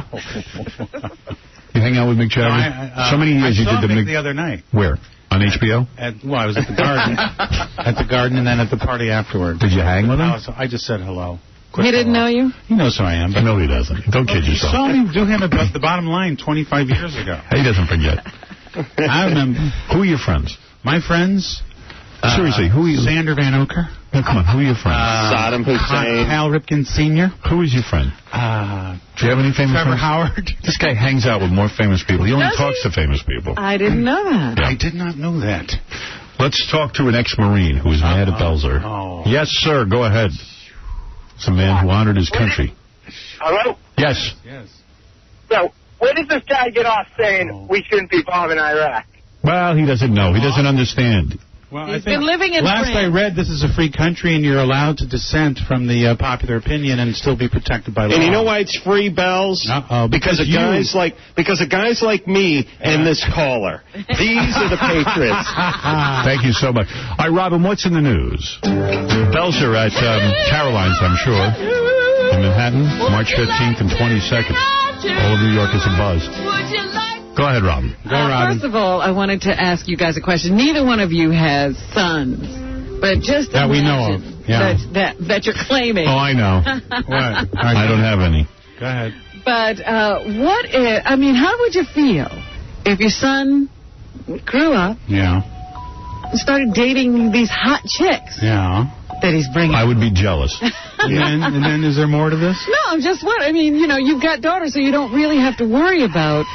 You hang out with Mick Jagger? So many years you did the Mick the other night. Where? On HBO? I was at the Garden. At the Garden and then at the party afterward. Did you hang with him? I just said hello. He didn't know you? He knows who I am. But no, he doesn't. Don't kid yourself. I saw me do him at the bottom line 25 years ago. He doesn't forget. I remember. Who are your friends? My friends? Seriously, who are you? Sander Van Oker. No, come on, who are your friends? Saddam Hussein. Hal Ripken Sr. Who is your friend? Do you have any famous Trevor friends? Howard. This guy hangs out with more famous people. He only Does talks he? to famous people. I didn't know that. Yeah. I did not know that. Let's talk to an ex-Marine who is mad at Belzer. Oh. Yes, sir, go ahead. It's a man who honored his country. Hello? Yes. Yes. So, where does this guy get off saying we shouldn't be bombing Iraq? Well, he doesn't know. He doesn't understand. Well, He's been living in last I France. read, this is a free country, and you're allowed to dissent from the popular opinion and still be protected by law. And you know why it's free, Bells? Because of guys like me and this caller. These are the patriots. Thank you so much. All right, Robin, what's in the news? Belzer at Caroline's, I'm sure, in Manhattan, March 15th and 22nd. All of New York is abuzz. Go ahead, Robin. Go, Robin. First of all, I wanted to ask you guys a question. Neither one of you has sons, but just that we know of. Yeah. that you're claiming. Oh, I know. What? I don't have any. Go ahead. But how would you feel if your son grew up Yeah. and started dating these hot chicks Yeah. that he's bringing? I would be jealous. And then is there more to this? No, I'm just wondering. You've got daughters, so you don't really have to worry about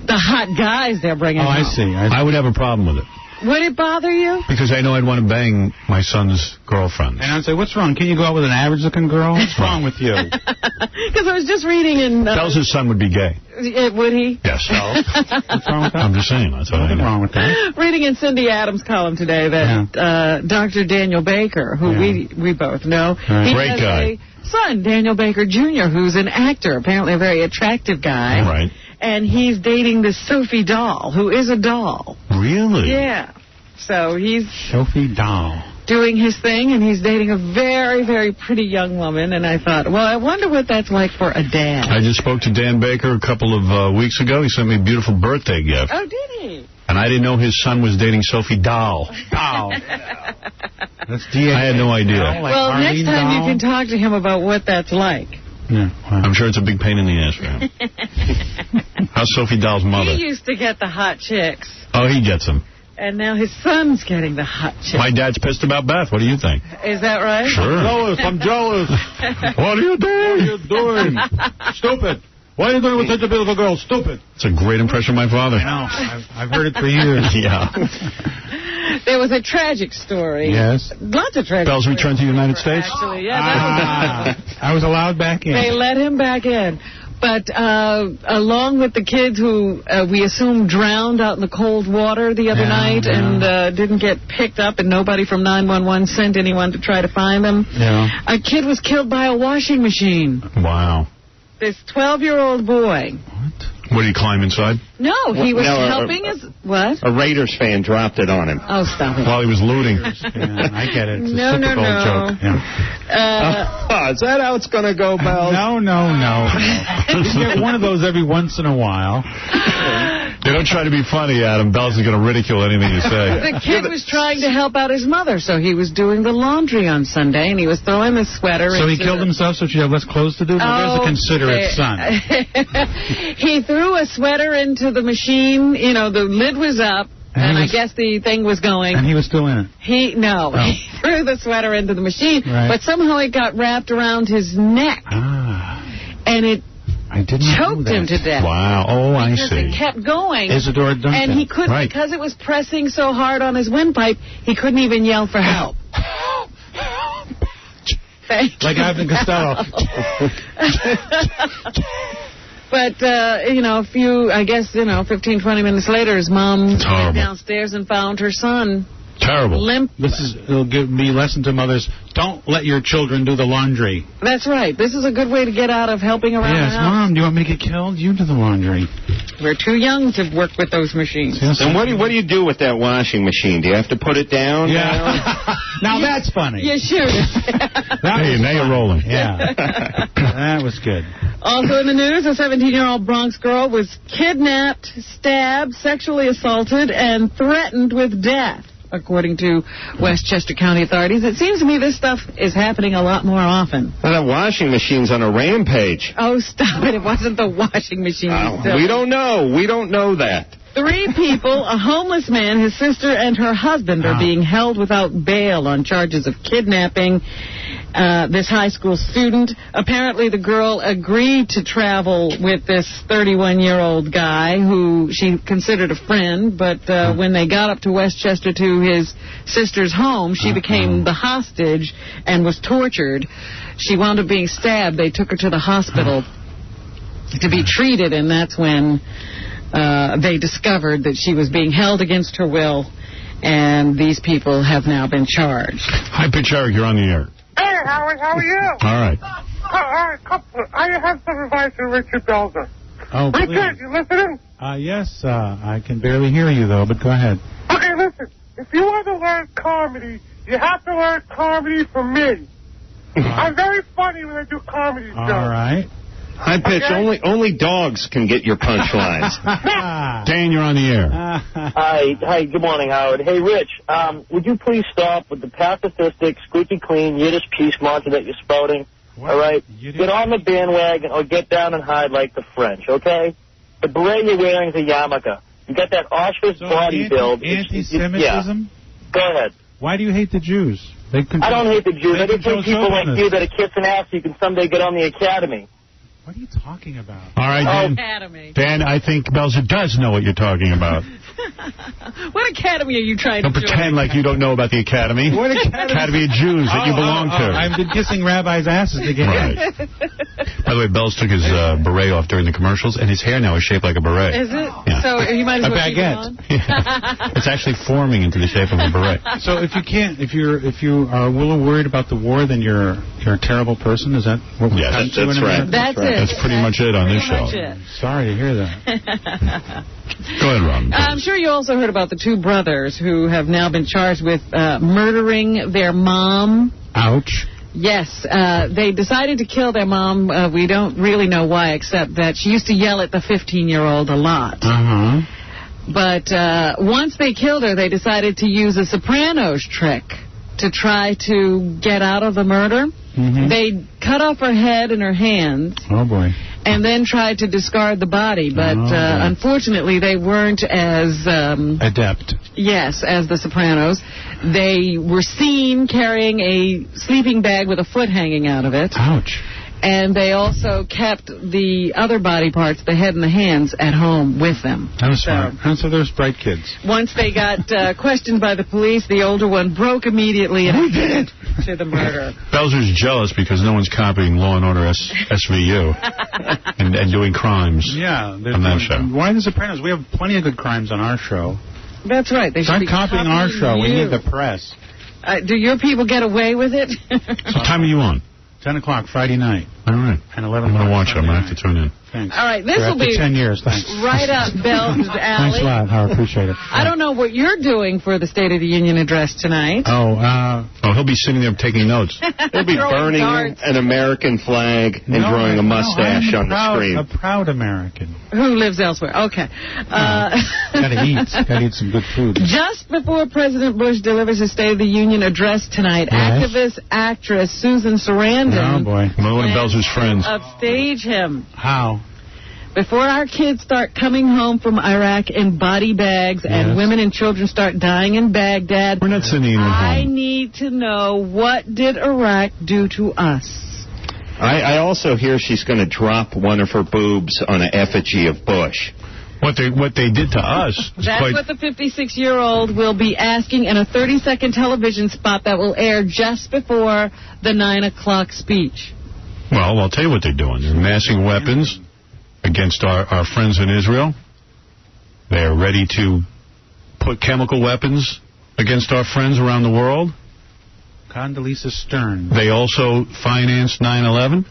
the hot guys they're bringing Oh, I home. see. I would have a problem with it. Would it bother you? Because I know I'd want to bang my son's girlfriend. And I'd say, what's wrong? Can you go out with an average-looking girl? What's wrong with you? Because I was just reading in... Bell's son would be gay. Would he? Yes. What's wrong with that? I'm just saying. That's what I Nothing know. wrong with that. Reading in Cindy Adams' column today that Dr. Daniel Baker, who we both know, he Great has guy. a son, Daniel Baker Jr., who's an actor, apparently a very attractive guy. Right. And he's dating this Sophie Dahl, who is a doll. Really? Yeah. So he's Sophie Dahl. doing his thing, and he's dating a very, very pretty young woman. And I thought, well, I wonder what that's like for a dad. I just spoke to Dan Baker a couple of weeks ago. He sent me a beautiful birthday gift. Oh, did he? And I didn't know his son was dating Sophie Dahl. Dahl. That's D-A-L. I had no idea. Like Well, Arlene next time Dahl? you can talk to him about what that's like. Yeah. Wow. I'm sure it's a big pain in the ass for him. How's Sophie Dahl's mother? He used to get the hot chicks, Oh, he gets them. and now his son's getting the hot chicks. My dad's pissed about Beth. What do you think? Is that right? Sure. I'm jealous. What are you doing? What are you doing? Stupid. Why are you going with such a beautiful girl? Stupid. It's a great impression of my father. I know. I've heard it for years. Yeah. There was a tragic story. Yes. Lots of tragic Bell's stories. returned to the United States? Actually, yeah. I was allowed back in. They let him back in. But along with the kids who we assume drowned out in the cold water the other night and didn't get picked up, and nobody from 911 sent anyone to try to find them, a kid was killed by a washing machine. Wow. This 12-year-old boy. What, did he climb inside? No, he was helping his... What? A Raiders fan dropped it on him. Oh, stop it. While he was looting. I get it. It's No. a typical joke. Is that how it's going to go, Bell? No. You get one of those every once in a while. They don't try to be funny, Adam. Bell's going to ridicule anything you say. The kid was trying to help out his mother, so he was doing the laundry on Sunday, and he was throwing the sweater So he killed himself so she'd have less clothes to do? There's a considerate son. He threw a sweater into the machine. You know, the lid was up, and I guess the thing was going. And he was still in it? He threw the sweater into the machine, but somehow it got wrapped around his neck. And it choked him to death. Wow. Oh, I see. Because it kept going. Isidore Duncan. And he couldn't, because it was pressing so hard on his windpipe, he couldn't even yell for help. Like Ivan Costello. But, 15, 20 minutes later, his mom went downstairs and found her son. Terrible. Limp. It'll be a lesson to mothers. Don't let your children do the laundry. That's right. This is a good way to get out of helping around the house. Mom, do you want me to get killed? You do the laundry. We're too young to work with those machines. And what do you do with that washing machine? Do you have to put it down? Yeah. Now that's funny. You shoot it. Now you're rolling. Yeah. That was good. Also in the news, a 17-year-old Bronx girl was kidnapped, stabbed, sexually assaulted, and threatened with death, according to Westchester County authorities. It seems to me this stuff is happening a lot more often. Well, that washing machine's on a rampage. Oh, stop it. It wasn't the washing machine. We don't know. We don't know that. 3 people, a homeless man, his sister, and her husband are being held without bail on charges of kidnapping this high school student. Apparently the girl agreed to travel with this 31-year-old guy who she considered a friend, but when they got up to Westchester to his sister's home, she became the hostage and was tortured. She wound up being stabbed. They took her to the hospital to be treated, and that's when they discovered that she was being held against her will, and these people have now been charged. Hi, Pitch Eric, you're on the air. Hey, Howard, how are you? All right. I have some advice for Richard Belzer. Oh, please. Richard, you listening? Yes, I can barely hear you, though, but go ahead. Okay, listen. If you want to learn comedy, you have to learn comedy from me. I'm very funny when I do comedy shows. All right. High pitch, only dogs can get your punchlines. Dan, you're on the air. Hi, good morning, Howard. Hey, Rich, would you please stop with the pacifistic, squeaky clean Yiddish peace mantra that you're spouting? All right? Get on the bandwagon or get down and hide like the French, okay? The beret you're wearing is a yarmulke. You got that Auschwitz body build. Anti-Semitism? Yeah. Go ahead. Why do you hate the Jews? I don't hate the Jews. I just hate people like you that are kissing ass so you can someday get on the academy. What are you talking about? All right, Dan. Academy. Dan, I think Belzer does know what you're talking about. What academy are you trying Don't to pretend like you don't know about the academy. What academy? Academy of Jews that you belong to. I've been kissing rabbis' asses to get Right. By the way, Belz took his beret off during the commercials, and his hair now is shaped like a beret. Is it? Yeah. So you might as well keep it on. It's actually forming into the shape of a beret. So if you are a little worried about the war, then you're a terrible person. Is that what we're that's right. That's it. That's pretty much it on this show. Sorry to hear that. Go ahead, Ron. I'm sure you also heard about the 2 brothers who have now been charged with murdering their mom. Ouch. Yes, they decided to kill their mom. We don't really know why, except that she used to yell at the 15-year-old a lot. Uh-huh. But once they killed her, they decided to use a Sopranos trick to try to get out of the murder. Mm-hmm. They cut off her head and her hands. Oh, boy. And then tried to discard the body, but unfortunately they weren't as adept. Yes, as the Sopranos. They were seen carrying a sleeping bag with a foot hanging out of it. Ouch. And they also kept the other body parts, the head and the hands, at home with them. That was smart. And so there's bright kids. Once they got questioned by the police, the older one broke immediately and admitted to the murder. Belzer's jealous because no one's copying Law and Order SVU and doing crimes. Yeah. On that show. Why The Sopranos? We have plenty of good crimes on our show. That's right. They Start should be copying our show. you. We need the press. Do your people get away with it? What time are you on? 10 o'clock Friday night. All right. And 11 I'm going to watch it. I'm going to Friday have to tune in. Thanks. All right, this will be 10 years. Thanks. right up Belz's alley. Thanks a lot, Howard. Appreciate it. I don't know what you're doing for the State of the Union address tonight. Oh, he'll be sitting there taking notes. He'll be burning an American flag and drawing a mustache on the screen. A proud American. Who lives elsewhere. Okay. Gotta eat. Gotta eat some good food. Just before President Bush delivers his State of the Union address tonight, activist actress Susan Sarandon one of Belzer's friends. upstage him. How? Before our kids start coming home from Iraq in body bags and women and children start dying in Baghdad, we're not sending anyone I home. need to know, what did Iraq do to us? I also hear she's going to drop one of her boobs on an effigy of Bush. What they did to us is That's what the 56-year-old will be asking in a 30-second television spot that will air just before the 9 o'clock speech. Well, I'll tell you what they're doing. They're amassing weapons against our friends in Israel. They're ready to put chemical weapons against our friends around the world. Condoleezza Stern. They also financed 9/11.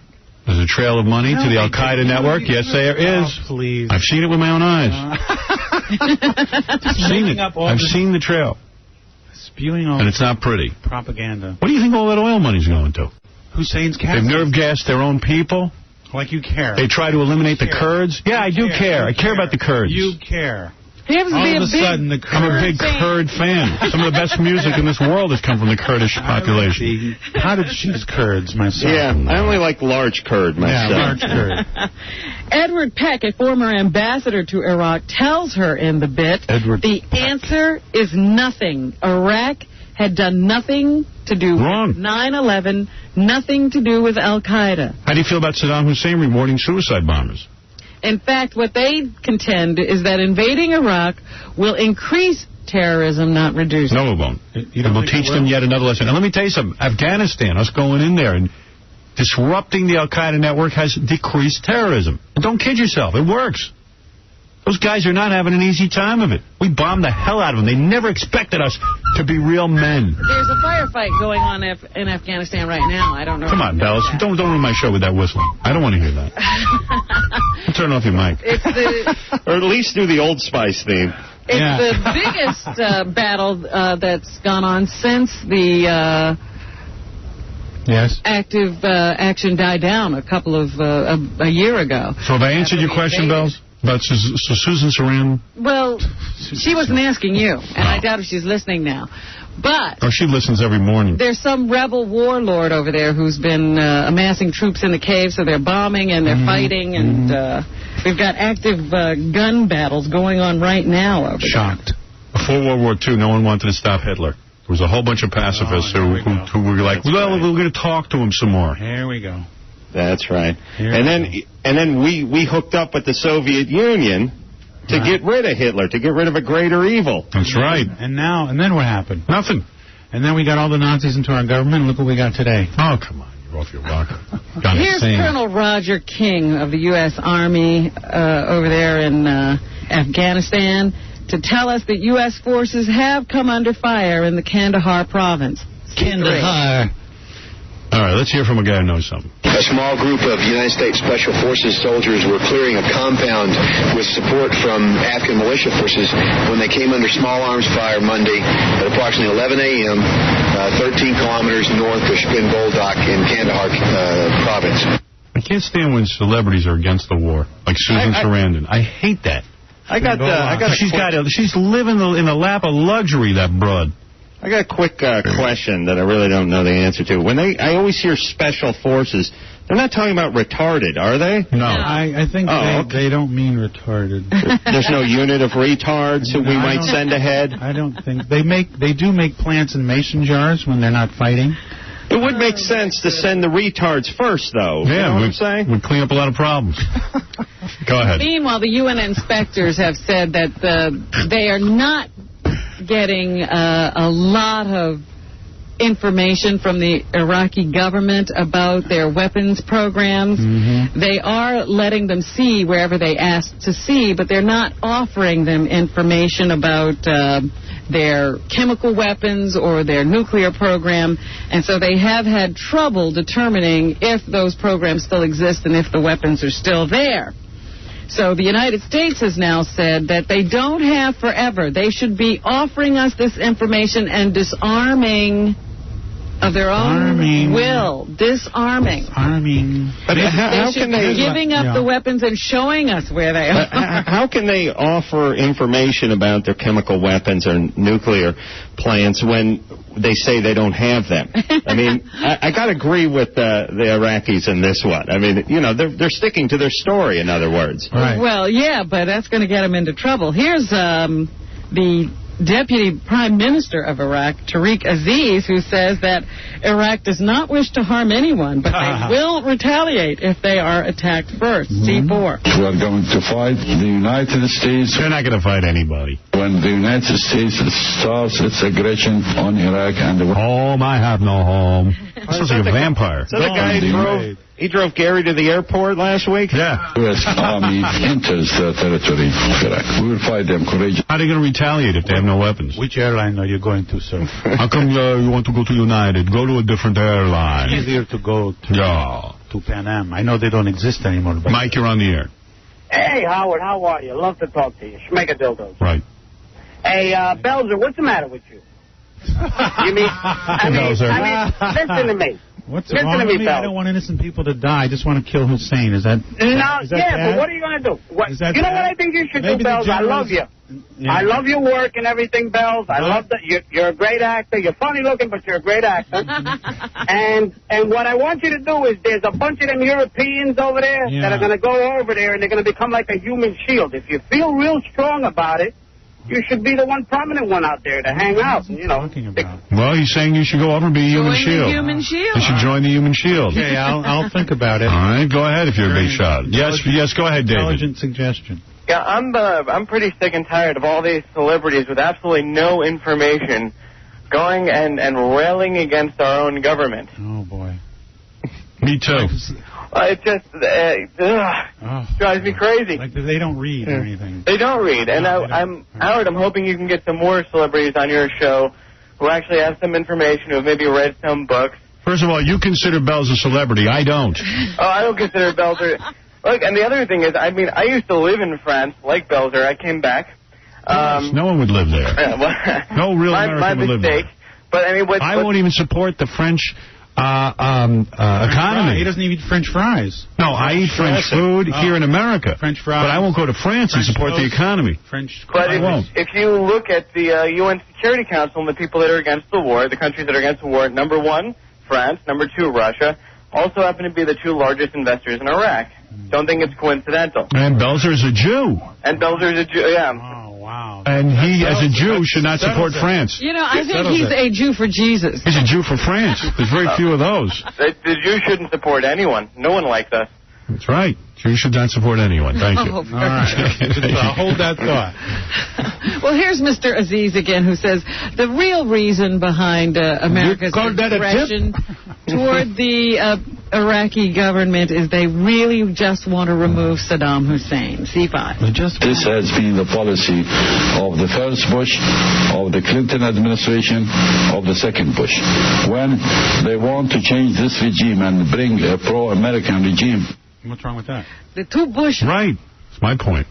There's a trail of money to the Al-Qaeda network. Yes, there is. Oh, please. I've seen it with my own eyes. I've seen it. I've seen the trail. Spewing all and it's not pretty. Propaganda. What do you think all that oil money's going to? Hussein's They've castle. nerve gassed their own people. Like you care. They try to eliminate the Kurds. Yeah, I do care. I care about the Kurds. You care. He happens to be a big I'm a big Kurd fan. Some of the best music in this world has come from the Kurdish population. How did choose Kurds myself? Yeah, I only like large Kurd myself. Yeah, large Kurd. Edward Peck, a former ambassador to Iraq, tells her in the bit, the answer is nothing. Iraq had done nothing to do with 9/11, nothing to do with Al-Qaeda. How do you feel about Saddam Hussein rewarding suicide bombers? In fact, what they contend is that invading Iraq will increase terrorism, not reduce it. No, it won't. It will teach them yet another lesson. And let me tell you something. Afghanistan, us going in there and disrupting the Al-Qaeda network has decreased terrorism. And don't kid yourself. It works. Those guys are not having an easy time of it. We bombed the hell out of them. They never expected us to be real men. There's a firefight going on in Afghanistan right now. I don't know. Come on, Bells. Don't ruin my show with that whistling. I don't want to hear that. Turn off your mic. Or at least do the Old Spice theme. It's the biggest battle that's gone on since the active action died down a year ago. So have I answered your question, Bells? About Susan Sarandon? Well, she wasn't asking you, and I doubt if she's listening now. But she listens every morning. There's some rebel warlord over there who's been amassing troops in the cave, so they're bombing and they're fighting, and we've got active gun battles going on right now over Shocked. Before World War II, no one wanted to stop Hitler. There was a whole bunch of pacifists who were like, well, we're going to talk to him some more. Here we go. That's right. And then we hooked up with the Soviet Union to get rid of Hitler, to get rid of a greater evil. That's right. And then what happened? Nothing. And then we got all the Nazis into our government, and look what we got today. Oh, come on. You're off your rocker. Here's Colonel Roger King of the U.S. Army over there in Afghanistan to tell us that U.S. forces have come under fire in the Kandahar province. Kandahar. All right, let's hear from a guy who knows something. A small group of United States Special Forces soldiers were clearing a compound with support from Afghan militia forces when they came under small arms fire Monday at approximately 11 a.m., 13 kilometers north of Shpin Boldak in Kandahar province. I can't stand when celebrities are against the war, like Susan Sarandon. I hate that. She's living in the lap of luxury, that broad. I got a quick question that I really don't know the answer to. I always hear special forces. They're not talking about retarded, are they? No. I think they don't mean retarded. There's no unit of retards who we might send ahead? I don't think. They do make plants in mason jars when they're not fighting. It would make sense to send the retards first, though. Yeah, you know what I'm saying? We'd clean up a lot of problems. Go ahead. Meanwhile, the UN inspectors have said that they are not getting a lot of information from the Iraqi government about their weapons programs. They are letting them see wherever they ask to see, but they're not offering them information about their chemical weapons or their nuclear program, and so they have had trouble determining if those programs still exist and if the weapons are still there. So the United States has now said that they don't have forever. They should be offering us this information and disarming of their own will. Disarming. But how should can they... be giving up the weapons and showing us where they are. How can they offer information about their chemical weapons or nuclear plants when they say they don't have them? I mean, I got to agree with the Iraqis in this one. I mean, you know, they're sticking to their story, in other words. Well, yeah, but that's going to get them into trouble. Here's the Deputy Prime Minister of Iraq, Tariq Aziz, who says that Iraq does not wish to harm anyone, but they will retaliate if they are attacked first. C4. We are going to fight the United States. They're not going to fight anybody. When the United States starts its aggression on Iraq and the... Home, I have no home. Sounds like a vampire. Is that the guy he drove Gary to the airport last week? Yeah. U.S. Army enters the territory of Iraq. We will fight them courageously. How are they going to retaliate if they have no weapons? Which airline are you going to, sir? How come you want to go to United? Go to a different airline. It's easier to go to Pan Am. I know they don't exist anymore. But Mike, you're on the air. Hey, Howard, how are you? Love to talk to you. Schmegadildos. Right. Hey, Belzer, what's the matter with you? You mean, I mean, listen to me. What's wrong with me? I don't want innocent people to die. I just want to kill Hussein. Is that but what are you going to do? You know what I think you should do, Bells? I love you. Yeah. I love your work and everything, Bells. I love that you're a great actor. You're funny looking, but you're a great actor. and what I want you to do is there's a bunch of them Europeans over there that are going to go over there and they're going to become like a human shield. If you feel real strong about it, you should be the one prominent one out there to hang out. You know. Well, he's saying you should go over and be a human shield. The human shield. You should join the human shield. Okay, I'll think about it. All right, go ahead if you're a big shot. Yes, go ahead, David. Intelligent suggestion. Yeah, I'm pretty sick and tired of all these celebrities with absolutely no information going and railing against our own government. Oh, boy. Me too. It just drives me crazy. Like they don't read or anything. They don't read. And Howard, I'm hoping you can get some more celebrities on your show who actually have some information, who have maybe read some books. First of all, you consider Bells a celebrity. I don't. Oh, I don't consider Belzer. Look, and the other thing is, I mean, I used to live in France, like Belzer. I came back. No one would live there. No real American would live there. But I mean, I won't even support the French economy. He doesn't eat French fries. No, I eat French food here in America. French fries. But I won't go to France and support the economy. But if you look at the UN Security Council and the people that are against the war, the countries that are against the war, number 1, France, number 2, Russia, also happen to be the 2 largest investors in Iraq. Don't think it's coincidental. And Belzer's a Jew. And Belzer's a Jew, yeah. Oh, wow. And he, as a Jew, should not support France. You know, I think he's a Jew for Jesus. He's a Jew for France. There's very few of those. The Jews shouldn't support anyone. No one likes us. That's right. Jews should not support anyone. Thank you. All right. I'll hold that thought. Well, here's Mr. Aziz again, who says the real reason behind America's aggression toward the Iraqi government is they really just want to remove Saddam Hussein. C5. This has been the policy of the first Bush, of the Clinton administration, of the second Bush. When they want to change this regime and bring a pro-American regime. What's wrong with that? The 2 Bush. Right. That's my point.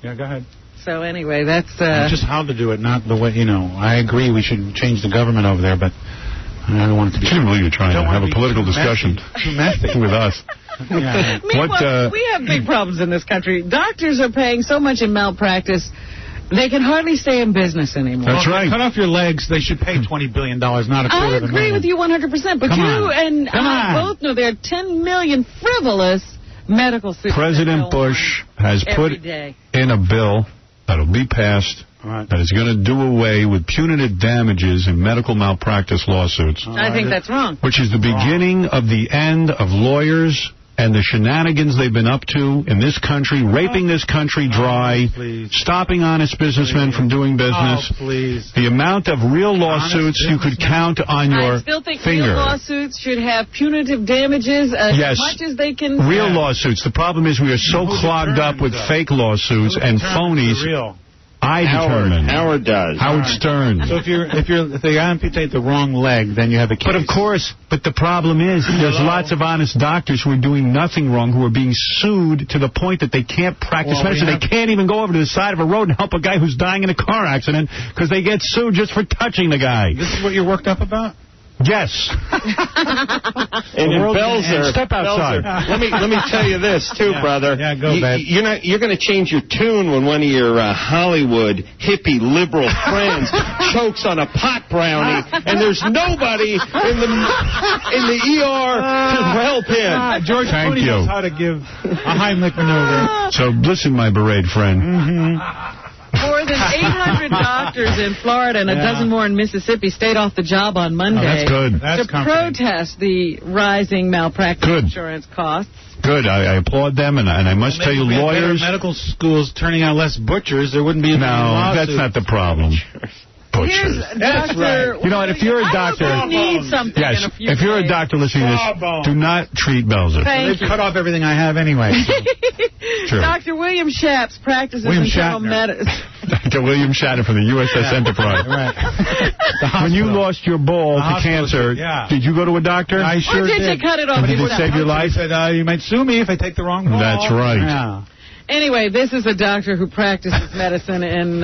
Yeah, go ahead. So anyway, that's... just how to do it, not the way, you know. I agree we should change the government over there, but I don't want it to be... I can't believe you're trying to have a political discussion with us. Yeah. Meanwhile, we have big problems in this country. Doctors are paying so much in malpractice, they can hardly stay in business anymore. That's right. Cut off your legs, they should pay $20 billion, not $250 million. I agree with you 100%, but and I both know there are 10 million frivolous medical suits. President Bush has put in a bill that'll be passed that is going to do away with punitive damages in medical malpractice lawsuits. I think that's wrong. Which is the beginning of the end of lawyers and the shenanigans they've been up to in this country, raping this country dry, stopping honest businessmen from doing business. The amount of real lawsuits you could count on your I still think finger. real lawsuits should have punitive damages as Yes. much as they can. Real lawsuits. The problem is we are so clogged up with fake lawsuits and phonies. I determine. Howard does. Howard Stern. So if they amputate the wrong leg, then you have a case. But of course, the problem is there's lots of honest doctors who are doing nothing wrong, who are being sued to the point that they can't practice medicine. They can't even go over to the side of a road and help a guy who's dying in a car accident because they get sued just for touching the guy. This is what you're worked up about? Yes. And in Belzer, step outside. Let me tell you this too, brother. Yeah, go, babe. You're going to change your tune when one of your Hollywood hippie liberal friends chokes on a pot brownie, and there's nobody in the ER to help him. George Thank Clooney you. knows how to give a Heimlich maneuver. So listen, my beret friend. More than 800 doctors in Florida and a dozen more in Mississippi stayed off the job on Monday that's good. to protest the rising malpractice insurance costs. Good. I applaud them, and I must tell you, lawyers... medical schools turning out less butchers, there wouldn't be any lawsuits. That's not the problem. Butchers. That's right. You know what, if you're a doctor... I need something in a few if you're a days. doctor listening to this, do not treat Belzer. Thank They've cut off everything I have anyway. True. Dr. William Shapps practices internal medicine. Dr. William Shatner from the USS Enterprise. Right. When you lost your ball to cancer, did you go to a doctor? I sure Or did you cut it off? Did it save your life? He said, you might sue me if I take the wrong ball. That's right. Yeah. Anyway, this is a doctor who practices medicine in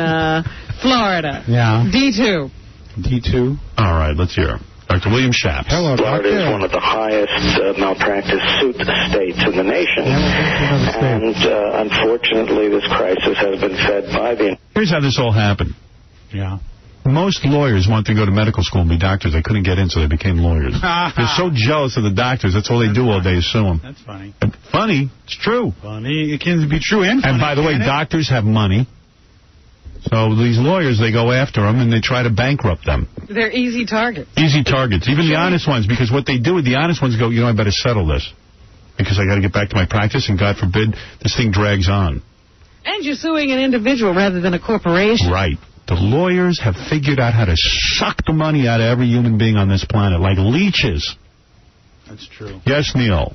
Florida. Yeah. D2. D2. All right, let's hear him. Dr. William Shapps. Hello, Florida is one of the highest malpractice suit states in the nation. And unfortunately, this crisis has been fed by the... Here's how this all happened. Yeah. Most lawyers want to go to medical school and be doctors. They couldn't get in, so they became lawyers. They're so jealous of the doctors. That's all they do all day is sue them. That's funny. Funny. It's true. Funny. It can be true and funny. And by the way, doctors have money. So these lawyers, they go after them, and they try to bankrupt them. They're easy targets. Easy targets. Even the honest ones, because what they do, the honest ones go, I better settle this. Because I got to get back to my practice, and God forbid, this thing drags on. And you're suing an individual rather than a corporation. Right. The lawyers have figured out how to suck the money out of every human being on this planet, like leeches. That's true. Yes, Neil.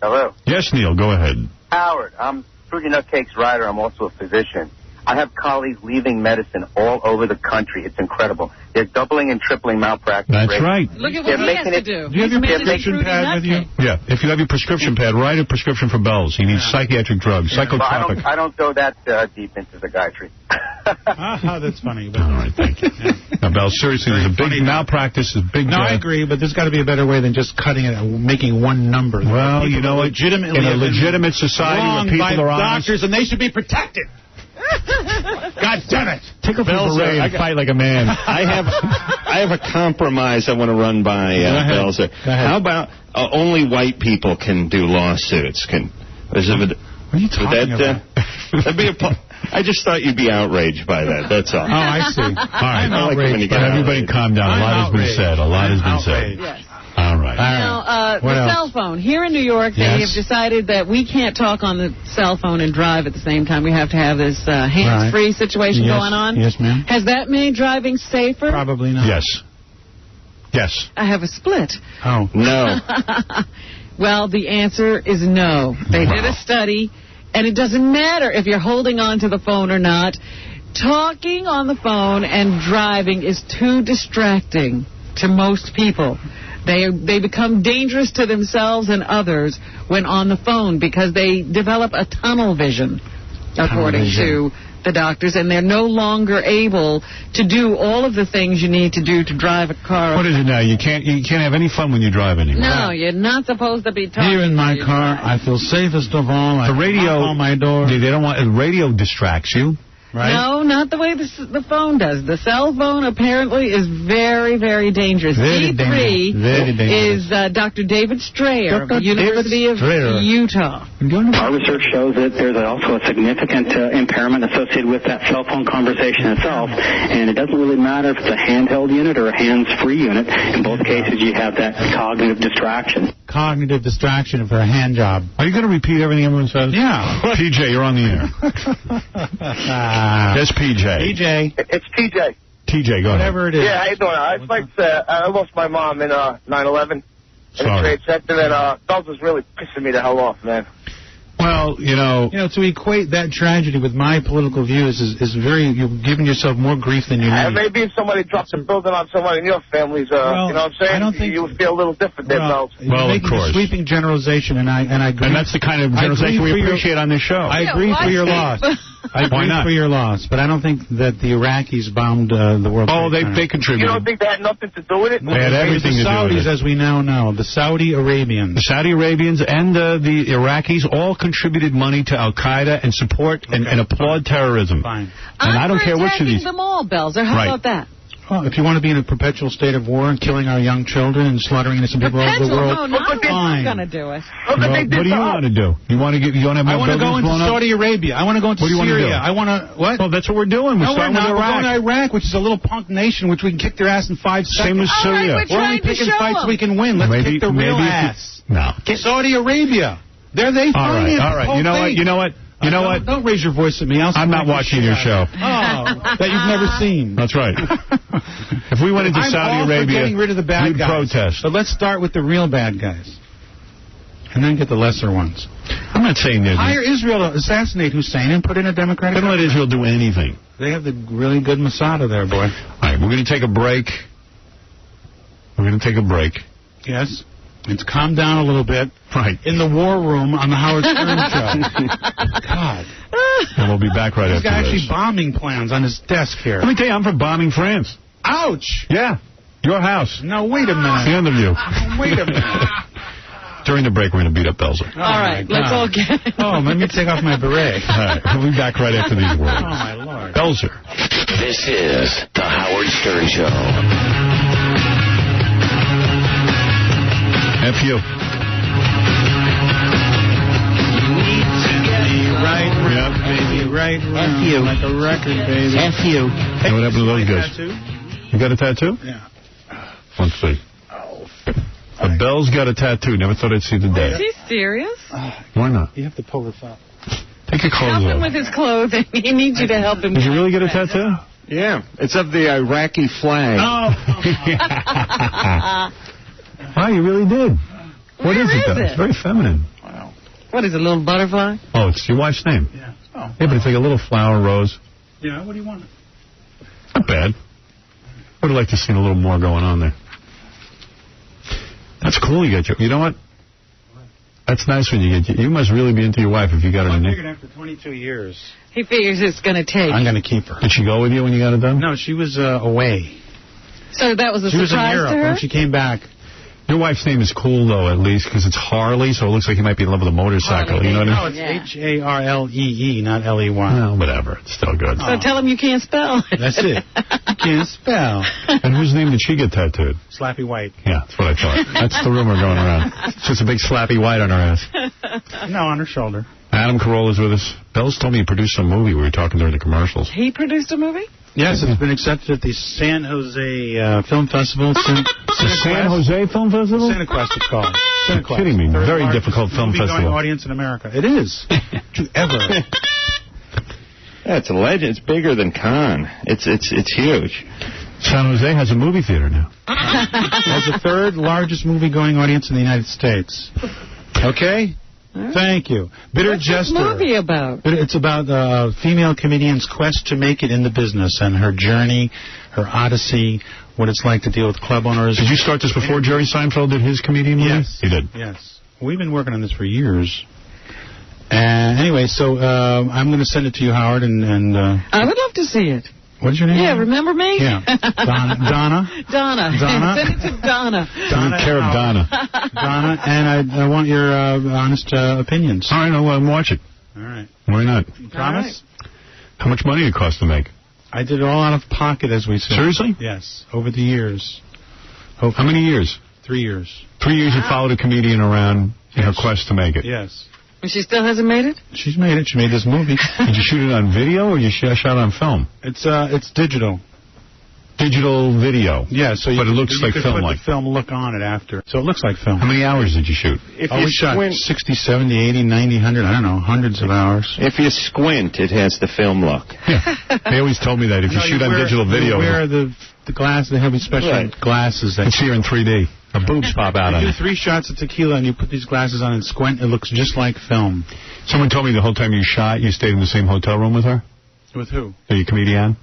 Hello. Yes, Neil, go ahead. Howard, I'm Fruity Nutcake's writer. I'm also a physician. I have colleagues leaving medicine all over the country. It's incredible. They're doubling and tripling malpractice rates. That's right. Look at what he has to do. Do you have your prescription pad with you? Yeah. If you have your prescription pad, write a prescription for Bell's. He needs psychiatric drugs, psychotropic. I don't go that deep into psychiatry. That's funny. But all right, thank you. Now, Bell, seriously, there's a big malpractice. Is big. No, I agree, but there's got to be a better way than just cutting it and making one number. Well, you know what? In a legitimate society where people are honest, doctors, and they should be protected. God damn it! Take a beret and fight like a man. I have a compromise I want to run by Belzer. How about only white people can do lawsuits? What are you talking about? I just thought you'd be outraged by that. That's all. Oh, I see. All right. Everybody calm down. A lot has been said. Yes. All right. Now, the cell phone. Here in New York, they have decided that we can't talk on the cell phone and drive at the same time. We have to have this hands-free situation going on. Yes, ma'am. Has that made driving safer? Probably not. Yes. Yes. I have a split. Oh. No. Well, the answer is no. They did a study, and it doesn't matter if you're holding on to the phone or not. Talking on the phone and driving is too distracting to most people. They become dangerous to themselves and others when on the phone because they develop a tunnel vision, according to the doctors, and they're no longer able to do all of the things you need to do to drive a car. What is it now? You can't have any fun when you drive anymore. No, you're not supposed to be talking. Here in my car, I feel safest of all. The radio on my door. They don't want radio distracts you. right? No, not the way the phone does. The cell phone apparently is very, very dangerous. Very D3 dangerous. is Dr. David Strayer of the Dr. University of Utah. Our research shows that there's also a significant impairment associated with that cell phone conversation itself, and it doesn't really matter if it's a handheld unit or a hands-free unit. In both cases, you have that cognitive distraction. Cognitive distraction for a hand job. Are you going to repeat everything everyone says? Yeah. PJ, you're on the air. Yes, PJ. PJ. It's TJ. TJ, go ahead. Whatever it is. Yeah, how you doing? I'd like to say I lost my mom in 9/11 in the Sorry. trade sector, and Bell's was really pissing me the hell off, man. Well, you know, to equate that tragedy with my political views is very, you're giving yourself more grief than you need. Maybe if somebody drops a building on someone in your family's, you know what I'm saying? I don't think you would feel a little different there, Bells. Well, of course. A sweeping generalization, and I agree. And that's the kind of generalization we appreciate on this show. I agree for your loss. I agree for your loss, but I don't think that the Iraqis bombed the world. Oh, they contributed. You don't think that had nothing to do with it? They had everything to do with The Saudis, it. as we now know, the Saudi Arabians. The Saudi Arabians and the Iraqis all contributed money to Al-Qaeda and support and applaud terrorism. Fine. And I don't care which of these. them all, Belzer. How about that? Well, if you want to be in a perpetual state of war and killing our young children and slaughtering innocent people all over the world, No, I'm fine. going to do it. Well, what do you want to do? You want to have more I want to go buildings into blown up? Saudi Arabia. I want to go into What do you want to Syria. do? I want to, what? Well, that's what we're doing. We're No, we're starting not. with We're Iraq. going to Iraq, which is a little punk nation, which we can kick their ass in 5 seconds. Same as Syria. All right, We're only picking fights we can win. Let's kick the real ass. No. Saudi Arabia. They All finance right. the whole You know what? thing. You know what? You know what? Don't raise your voice at me. I'm not watching your show. Oh, that you've never seen. That's right. If we went into I'm Saudi all for Arabia, getting rid of the bad we'd guys. protest. But let's start with the real bad guys, and then get the lesser ones. I'm not saying they're... Hire Israel to assassinate Hussein and put in a democratic... They don't let Israel do anything. They have the really good Masada there, boy. All right, we're going to take a break. Yes. It's calmed down a little bit. Right. In the war room on the Howard Stern show. God. And we'll be back right He's after got this. actually bombing plans on his desk here. Let me tell you, I'm for bombing France. Ouch! Yeah. Your house. No, wait a minute. The end of you. Wait a minute. During the break, we're going to beat up Belzer. All right, let's all get... Oh, let me take off my beret. All right, we'll be back right after these words. Oh, my Lord. Belzer. This is The Howard Stern Show. F you. Right, Yep. baby, right, F you. like a record, baby. F you. Hey, what happened to those guys? Tattoo? You got a tattoo? Yeah. Let's see. Belle's got a tattoo. Never thought I'd see the Is day. he serious? Why not? You have to pull this up. Take your clothes Help him off. with his clothing. He needs you to help him. Did you really get a tattoo? Yeah, it's of the Iraqi flag. Wow, you really did. What Where is it, is though? it? It's very feminine. What is it, a little butterfly? Oh, it's your wife's name. Yeah. Oh. Yeah, but it's like a little flower rose. Yeah, what do you want? Not bad. Would have liked to see a little more going on there. That's cool you got your... You know what? That's nice when you get... You must really be into your wife if you got her I a figured name. after 22 years. He figures it's going to take. I'm going to keep her. Did she go with you when you got it done? No, she was away. So that was a She was in surprise Europe to her? when she came back. Your wife's name is cool, though, at least, because it's Harley, so it looks like you might be in love with a motorcycle. You know what I mean? No, it's Harlee, not Ley. Well, whatever. It's still good. So tell him you can't spell. That's it. You can't spell. And whose name did she get tattooed? Slappy White. Yeah, that's what I thought. That's the rumor going around. It's just a big slappy white on her ass. No, on her shoulder. Adam Carolla's with us. Bells told me he produced a movie. We were talking during the commercials. He produced a movie? Yes, it's been accepted at the San Jose Film Festival. The San Jose Film Festival? Cinequest, it's called. You're kidding me. Very difficult film festival. Audience in America. It is. To ever. Yeah, it's a legend. It's bigger than Cannes. It's huge. San Jose has a movie theater now. Has the third largest movie-going audience in the United States. Okay? Thank you. Bitter What's Jester. this movie about? It's about a female comedian's quest to make it in the business and her journey, her odyssey, what it's like to deal with club owners. Did you start this before Jerry Seinfeld did his comedian movie? Yes. He did. Yes. We've been working on this for years. And anyway, so I'm going to send it to you, Howard, and I would love to see it. what's your name? Yeah, remember me? Yeah. Donna. Donna. Send it to Donna. Take care of Donna. Donna, and I want your honest opinions. All right, I'll watch it. All right. Why not? You promise? How much money did it cost to make? I did it all out of pocket, as we say. Seriously? Yes, over the years. How many years? 3 years. 3 years you followed a comedian around in her quest to make it? Yes. And she still hasn't made it? She's made it. She made this movie. Did you shoot it on video or you shot it on film? It's digital. Digital video? Yeah, so but it looks like film. Put the film look on it after. So it looks like film. How many hours did you shoot? We shot 60, 70, 80, 90, 100, I don't know, hundreds of hours. If you squint, it has the film look. Yeah. They always told me that if you shoot on digital video. You wear the glasses, they have these special glasses. It's here in 3D. The boobs pop out on it. You it. do 3 shots of tequila and you put these glasses on and squint, it looks just like film. Someone told me the whole time you shot, you stayed in the same hotel room with her? With who? Are you a comedian?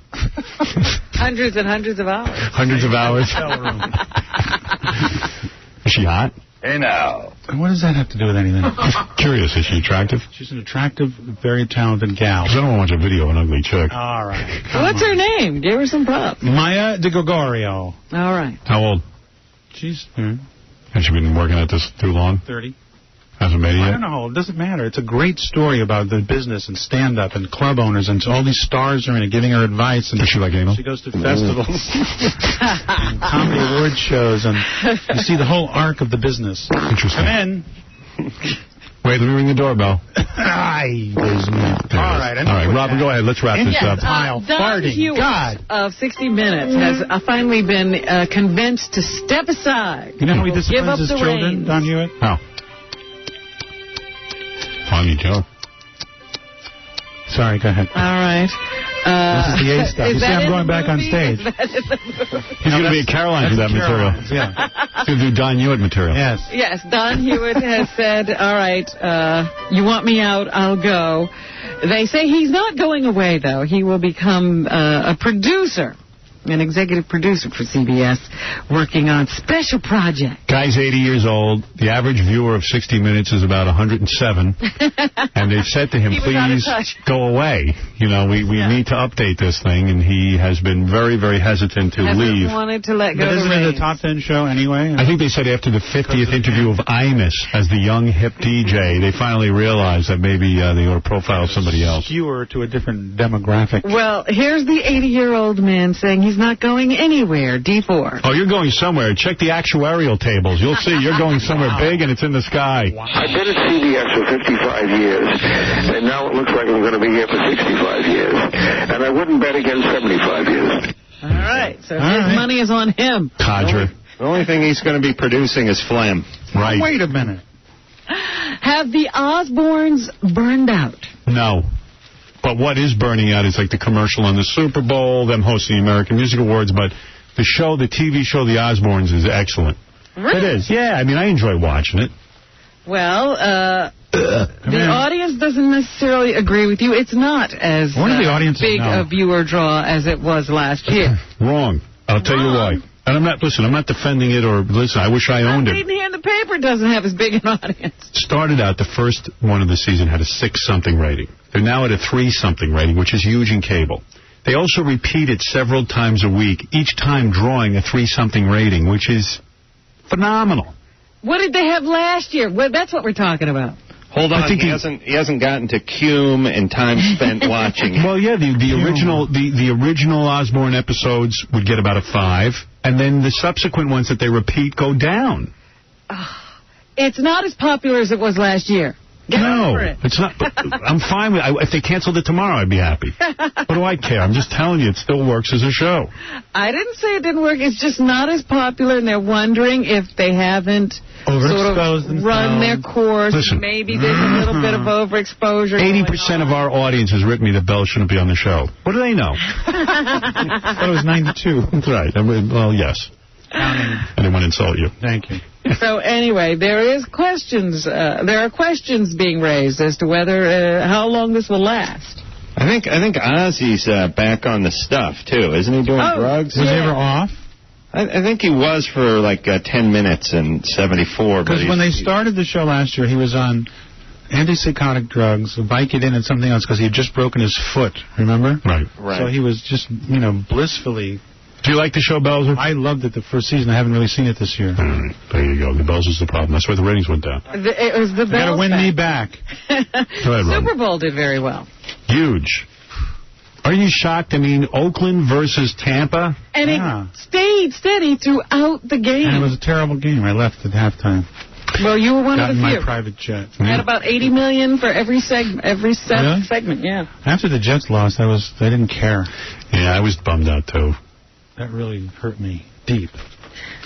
Hundreds and hundreds of hours. Hundreds of hours? Is she hot? Hey, now. What does that have to do with anything? Curious. Is she attractive? She's an attractive, very talented gal. Because I don't want to watch a video of an ugly chick. All right. What's her name? Give her some props. Maya de Gregorio. All right. How old? She's... Has she been working at this too long? 30. Hasn't made it yet? I don't know. It doesn't matter. It's a great story about the business and stand-up and club owners, and all these stars are in it giving her advice. And does she like anal? She goes to festivals and comedy award shows, and you see the whole arc of the business. Interesting. Come in. Wait, let me ring the doorbell. Aye. All right. All right, Robin, go ahead. Let's wrap this up. Don Hewitt of 60 Minutes has finally been convinced to step aside. You know how he disciplines his children, reins. Don Hewitt? How? Funny joke. Sorry, go ahead. All right. This is the A stuff. You see, I'm going back on stage. He's going to be a Caroline for that material. Yeah. He's going to do Don Hewitt material. Yes. Yes, Don Hewitt has said, all right, you want me out, I'll go. They say he's not going away, though. He will become a producer. An executive producer for CBS, working on special projects. Guy's 80 years old. The average viewer of 60 Minutes is about 107. And they've said to him, please go away. You know, we need to update this thing. And he has been very, very hesitant to leave. Wanted to let go. But isn't it a top 10 show anyway? I think they said after the 50th interview of Imus as the young hip DJ, they finally realized that maybe they ought to profile somebody else. Skewer to a different demographic. Well, here's the 80-year-old man saying he's not going anywhere, D4. Oh, you're going somewhere. Check the actuarial tables. You'll see you're going somewhere big and it's in the sky. I've been at CBS for 55 years, and now it looks like I'm going to be here for 65 years. And I wouldn't bet against 75 years. All right, so his money is on him. Codger. The only thing he's going to be producing is phlegm. Right. Wait a minute. Have the Osbournes burned out? No. But what is burning out is like the commercial on the Super Bowl, them hosting the American Music Awards, but the show, the TV show, The Osbournes, is excellent. Really? It is. Yeah, I mean, I enjoy watching it. Well, the audience doesn't necessarily agree with you. It's not as big a viewer draw as it was last year. Wrong. I'll tell you why. And I'm not defending it or, listen, I wish I owned it. Here in the paper doesn't have as big an audience. Started out, the first one of the season had a 6-something rating. They're now at a 3-something rating, which is huge in cable. They also repeat it several times a week, each time drawing a 3-something rating, which is phenomenal. What did they have last year? Well, that's what we're talking about. Hold on, he hasn't gotten to Cume and time spent watching. Well, yeah, the original Osbourne episodes would get about a 5, and then the subsequent ones that they repeat go down. It's not as popular as it was last year. No, it's not. I'm fine with it. If they canceled it tomorrow, I'd be happy. What do I care? I'm just telling you, it still works as a show. I didn't say it didn't work. It's just not as popular, and they're wondering if they haven't sort of run their course. Listen, maybe there's a little bit of overexposure. 80% of our audience has written me that Bell shouldn't be on the show. What do they know? I thought it was 92. That's right. Well, yes. I didn't want to insult you. Thank you. So anyway, there are questions being raised as to whether how long this will last. I think Ozzy's back on the stuff too, isn't he? Doing drugs? Was he ever off? I think he was for like 10 minutes in '74. Because when they started the show last year, he was on antipsychotic drugs, Vicodin, and something else because he had just broken his foot. Remember? Right. So he was just blissfully. Do you like the show, Belzer? I loved it the first season. I haven't really seen it this year. There you go. The Belzer's the problem. That's why the ratings went down. It was the Bells. Got to win me back. Go ahead, Super Bowl did very well. Huge. Are you shocked? I mean, Oakland versus Tampa? And it stayed steady throughout the game. And it was a terrible game. I left at halftime. Well, you were one of the few. Got in my private jet. Had about $80 million for every segment, yeah. After the Jets lost, I didn't care. Yeah, I was bummed out, too. That really hurt me deep.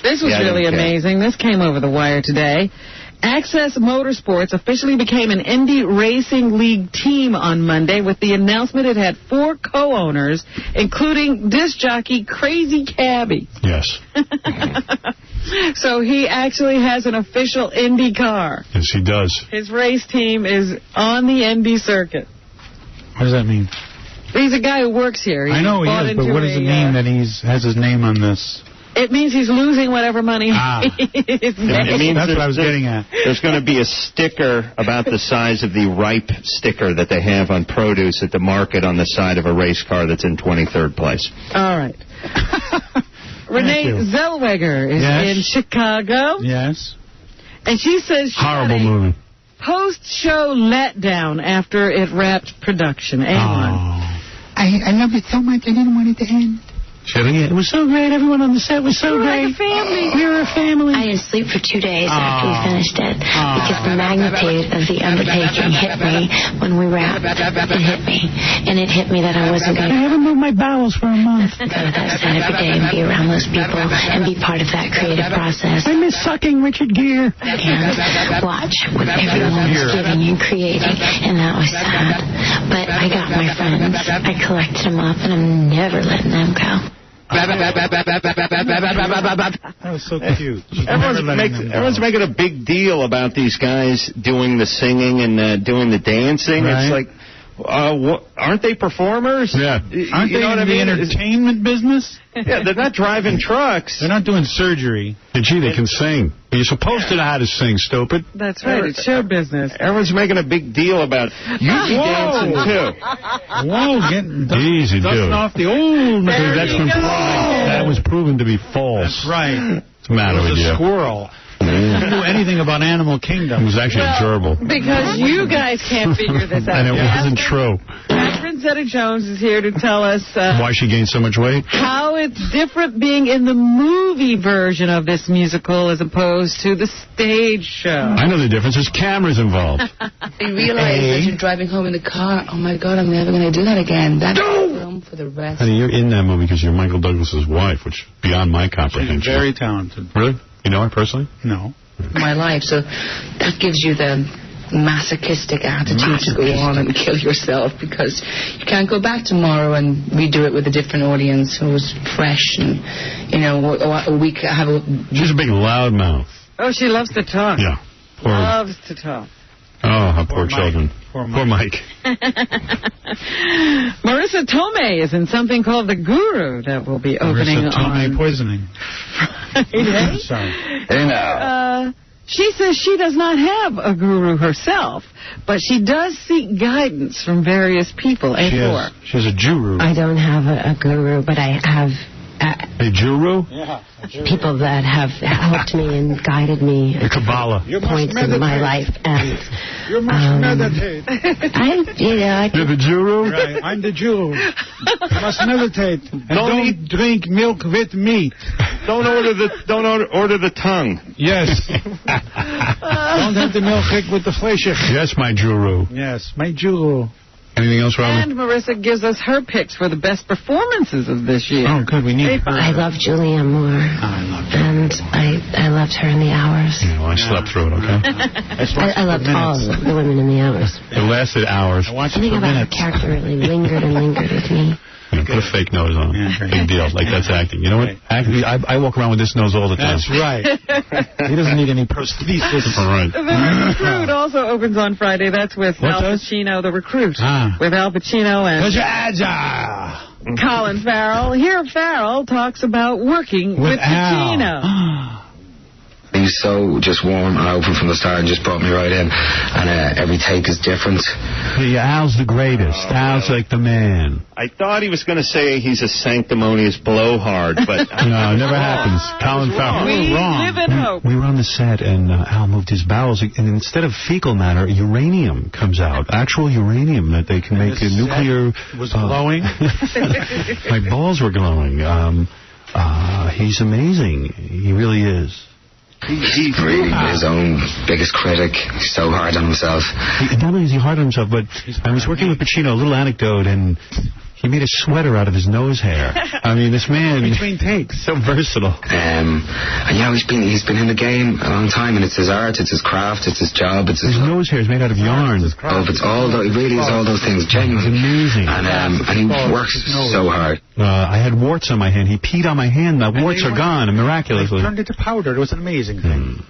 This was really amazing. This came over the wire today. Access Motorsports officially became an Indy Racing League team on Monday with the announcement it had 4 co-owners, including disc jockey Crazy Cabby. Yes. So he actually has an official Indy car. Yes, he does. His race team is on the Indy circuit. What does that mean? He's a guy who works here. I know he is, but what does it mean that he has his name on this? It means he's losing whatever money he's It means that's what I was getting at. There's going to be a sticker about the size of the ripe sticker that they have on produce at the market on the side of a race car that's in 23rd place. All right. Renee Zellweger is in Chicago. Yes. And she says she horrible had a movie. Post-show letdown after it wrapped production. I loved it so much, I didn't want it to end. It was so great. Everyone on the set was so great. Like a family. We were a family. I didn't sleep for 2 days after we finished it because the magnitude of the undertaking hit me when we wrapped. It hit me. And it hit me that I wasn't going to... I haven't moved my bowels for a month. Go to that set every day and be around those people and be part of that creative process. I miss sucking Richard Gere. And watch what everyone was giving and creating. And that was sad. But I got my friends. I collected them up and I'm never letting them go. That was so cute. Everyone's making a big deal about these guys doing the singing and doing the dancing. Right. It's like, aren't they performers? Yeah. Aren't they in the entertainment business? Yeah, they're not driving trucks. They're not doing surgery. And gee, they can sing. You're supposed to know how to sing, stupid. That's right. It's show business. Everyone's making a big deal about you dancing, too. Whoa, getting easy, dude. off the old... That was proven to be false. That's right. What's the matter with you? A squirrel. Didn't know anything about Animal Kingdom. It was actually a gerbil. Because you guys can't figure this out. And it wasn't true. Catherine Zeta-Jones is here to tell us why she gained so much weight. How it's different being in the movie version of this musical as opposed to the stage show. I know the difference. There's cameras involved. You realize that you're driving home in the car. Oh, my God, I'm never going to do that again. That's a film for the rest. Honey, you're in that movie because you're Michael Douglas's wife, which beyond my comprehension. She's very talented. Really? You know her personally? No. My life. So that gives you the masochistic attitude to go on and kill yourself because you can't go back tomorrow and redo it with a different audience who's fresh and, you know, we have a... She's a big loud mouth. Oh, she loves to talk. Yeah. Loves to talk. Oh, her poor children. Poor Mike. Marissa Tomei is in something called The Guru that will be opening Marissa Tomei on poisoning. Friday. Sorry. Hey, now. She says she does not have a guru herself, but she does seek guidance from various people. She has a guru. I don't have a guru, but I have... a guru? Yeah. People that have helped me and guided me the Kabbalah. Points in my life. And you must meditate. You're the guru? Right, I'm the Jew. You must meditate. And don't drink milk with meat. Don't order the tongue. Yes. Don't have the milk with the flesh. Yes, my guru. Yes, my guru. Anything else, Robin? And Marissa gives us her picks for the best performances of this year. Oh, good. We need her. I love Julianne Moore. I love her. And I loved her in The Hours. Yeah, well, I slept through it, okay? I loved all the women in The Hours. It lasted hours. Something about her character really lingered and lingered with me. You know, put a fake nose on. Yeah, big deal. Like, that's acting. You know what? I walk around with this nose all the time. That's right. He doesn't need any prosthesis. All right. The Recruit also opens on Friday. That's with Al Pacino, The Recruit. With Al Pacino and Colin Farrell. Here, Farrell talks about working with Pacino. He was so just warm and open from the start and just brought me right in. And every take is different. Yeah, Al's the greatest. Al's like the man. I thought he was going to say he's a sanctimonious blowhard, but... No, it never happens. Colin Farrell. We live in hope. We were on the set, and Al moved his bowels, and instead of fecal matter, uranium comes out. Actual uranium that they can make a nuclear... was glowing? My balls were glowing. He's amazing. He really is. He's really his own biggest critic. He's so hard on himself. Not only is he hard on himself, but I was working with Pacino, a little anecdote, and he made a sweater out of his nose hair. I mean, this man... Between takes. So versatile. And he's been in the game a long time, and it's his art, it's his craft, it's his job. It's his nose hair is made out of yarn. It's all it really is all those things, genuine. It's amazing. And he works so hard. I had warts on my hand. He peed on my hand. The warts are gone, miraculously. They turned into powder. It was an amazing thing.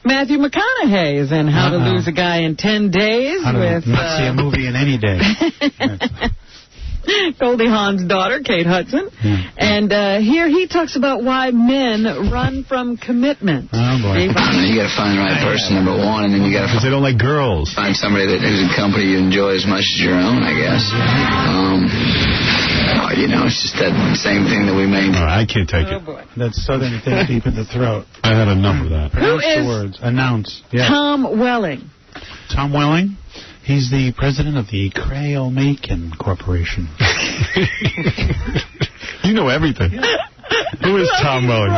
Matthew McConaughey is in How to Lose a Guy in 10 Days. Not see a movie in any day. Goldie Hawn's daughter, Kate Hudson. And here he talks about why men run from commitment. Oh, boy. You got to find the right person, number one, and then you got to... Because they don't like girls. Find somebody who's a company you enjoy as much as your own, I guess. It's just that same thing that we made. I can't take it. Boy. That southern thing deep in the throat. I had enough of that. Pronounce the words. Announce. Yeah. Tom Welling. Tom Welling? He's the president of the Crail Macon Corporation. You know everything. Who is Tom Welling?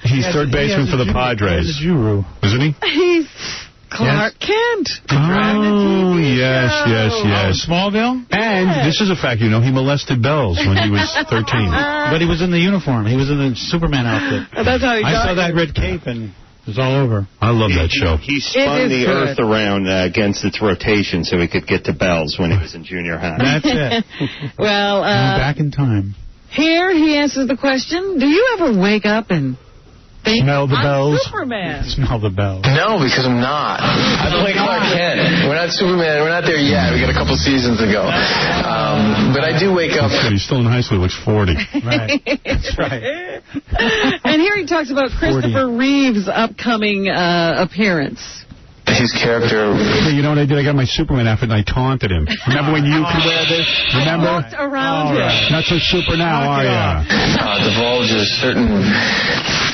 He's third baseman for the Padres. Isn't he? He's Clark Kent. Oh, yes. Smallville? And this is a fact, he molested Bells when he was 13. But he was in the uniform. He was in the Superman outfit. That's how he got I saw that red cape and... It was all over. I love that show. He spun the earth around against its rotation so he could get to Bells when he was in junior high. That's it. Well, back in time. Here he answers the question, do you ever wake up and think, smell the bells? Superman. Smell the bells. No, because I'm not. I'm like Clark Kent. We're not Superman. We're not there yet. We got a couple seasons to go. But I do wake up. He's still in high school. He looks 40. Right. That's right. And here he talks about Christopher Reeve's upcoming appearance. His character... Hey, you know what I did? I got my Superman outfit and I taunted him. Remember when you could wear this? Remember? I walked around him. Not so super now, are you? Divulges certain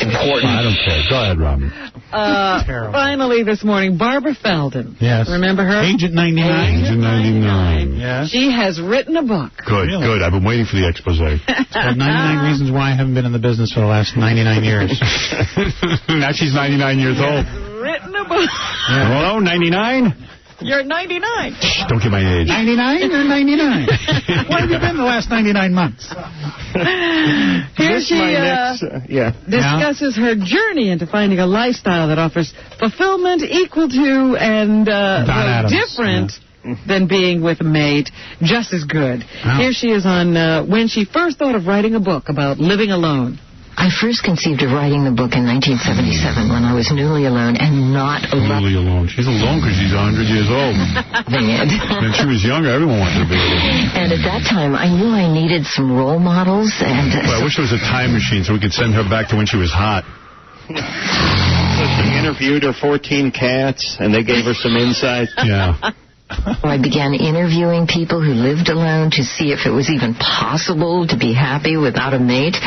important... I don't care. Go ahead, Robin. Finally this morning, Barbara Feldon. Yes. Remember her? Agent 99. Agent 99. Yes. She has written a book. Good, good. I've been waiting for the expose. It's called 99 Reasons Why I Haven't Been in the Business for the last 99 years. Now she's 99 years old. Written a book. Yeah. Hello, 99? You're 99. Don't get my age. 99 or 99? What have you been the last 99 months? Here she discusses her journey into finding a lifestyle that offers fulfillment equal to and different than being with a mate, just as good. Oh. Here she is on when she first thought of writing a book about living alone. I first conceived of writing the book in 1977 when I was newly alone and not alone. Newly alone. She's alone because she's 100 years old. When she was younger, everyone wanted to be alone. And at that time, I knew I needed some role models. And well, I wish there was a time machine so we could send her back to when she was hot. She interviewed her 14 cats, and they gave her some insight. Yeah. I began interviewing people who lived alone to see if it was even possible to be happy without a mate.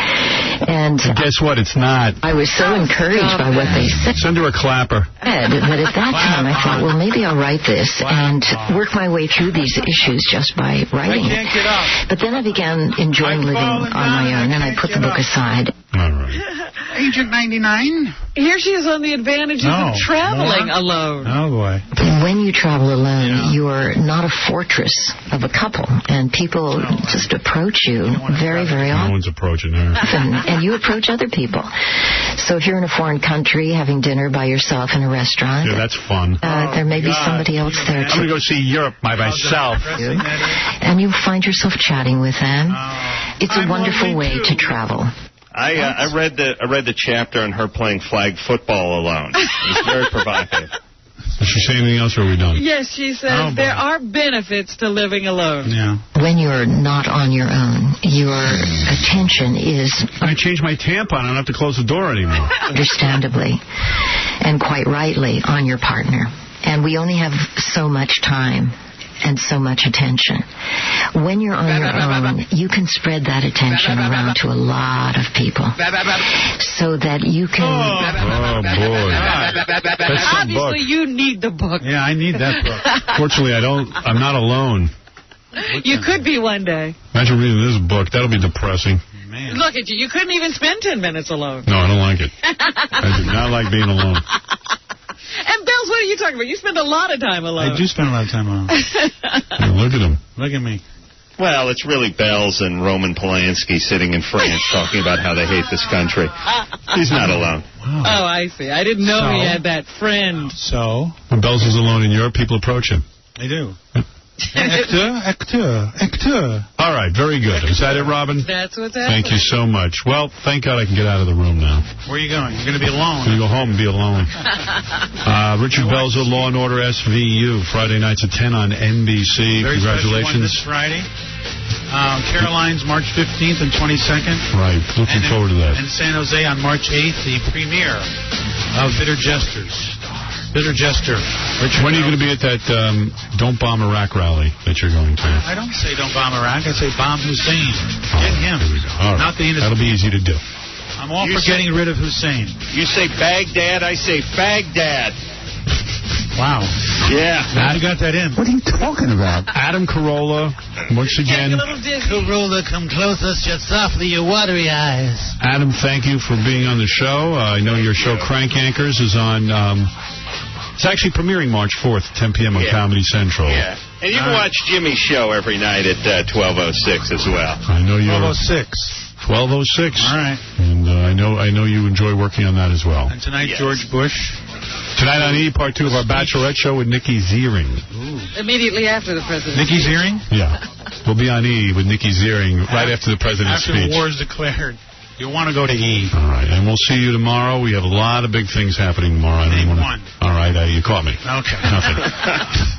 And guess what? It's not. I was so encouraged by what they said. Send her a clapper. But at that time, I thought, well, maybe I'll write this and work my way through these issues just by writing it. But then I began enjoying living on my own, and I put the book aside. All right. Agent 99? Here she is on the advantages of traveling alone. Oh, boy. When you travel alone, you're not a fortress of a couple, and people just approach you very, very often. No one's approaching her. And you approach other people. So if you're in a foreign country having dinner by yourself in a restaurant... Yeah, that's fun. There may be somebody else there, too. I'm going to go see Europe by myself. And you find yourself chatting with them. It's a wonderful way to travel. I read the chapter on her playing flag football alone. It was very provocative. she say anything else, or are we done? Yes, she says there are benefits to living alone. Yeah. When you're not on your own, your attention is... I changed my tampon. I don't have to close the door anymore. Understandably, and quite rightly, on your partner. And we only have so much time and so much attention. When you're on your own, you can spread that attention around to a lot of people so that you can... Oh, boy. That's some book. Obviously, you need the book. Yeah, I need that book. Fortunately, I'm not alone. You could be one day. Imagine reading this book. That'll be depressing. Man. Look at you. You couldn't even spend 10 minutes alone. No, I don't like it. I do not like being alone. And Bills, what are you talking about? You spend a lot of time alone. I do spend a lot of time alone. Look at him. Look at me. Well, it's really Bells and Roman Polanski sitting in France talking about how they hate this country. He's not alone. Wow. Oh, I see. I didn't know he had that friend. So? When Bells is alone in Europe, people approach him. They do. Actor. All right, very good. Is that it, Robin? That's what's happening. Thank you so much. Well, thank God I can get out of the room now. Where are you going? You're going to be alone. I'm going to go home and be alone. Richard Belzer, Law & Order SVU, Friday nights at 10 on NBC. Very Congratulations. This Friday. Caroline's March 15th and 22nd. Right, looking forward to that. And San Jose on March 8th, the premiere of Bitter Jesters. Bitter Jester. When are you going to be at that Don't Bomb Iraq rally that you're going to? I don't say Don't Bomb Iraq. I say Bomb Hussein. Get him. All right. Not the innocent. That'll be easy to do. I'm all for getting rid of Hussein. You say Baghdad, I say Baghdad. Wow. Yeah. Now you got that in. What are you talking about? Adam Carolla, once again. Carolla, come closer, just softly your watery eyes. Adam, thank you for being on the show. I know your show Crank Anchors is on... it's actually premiering March 4th, 10 p.m. on Comedy Central. Yeah. And you can watch Jimmy's show every night at 12:06 as well. I know you're... 12:06. 12:06. All right. And I know you enjoy working on that as well. And tonight, George Bush. Tonight on E! Part 2 of our Bachelorette show with Nikki Ziering. Ooh. Immediately after the president. Nikki Ziering? Yeah. We'll be on E! with Nikki Ziering right after the president's speech. After the war is declared. You'll want to go to E! All right. And we'll see you tomorrow. We have a lot of big things happening tomorrow. Name one. All right. You caught me. Okay. Nothing.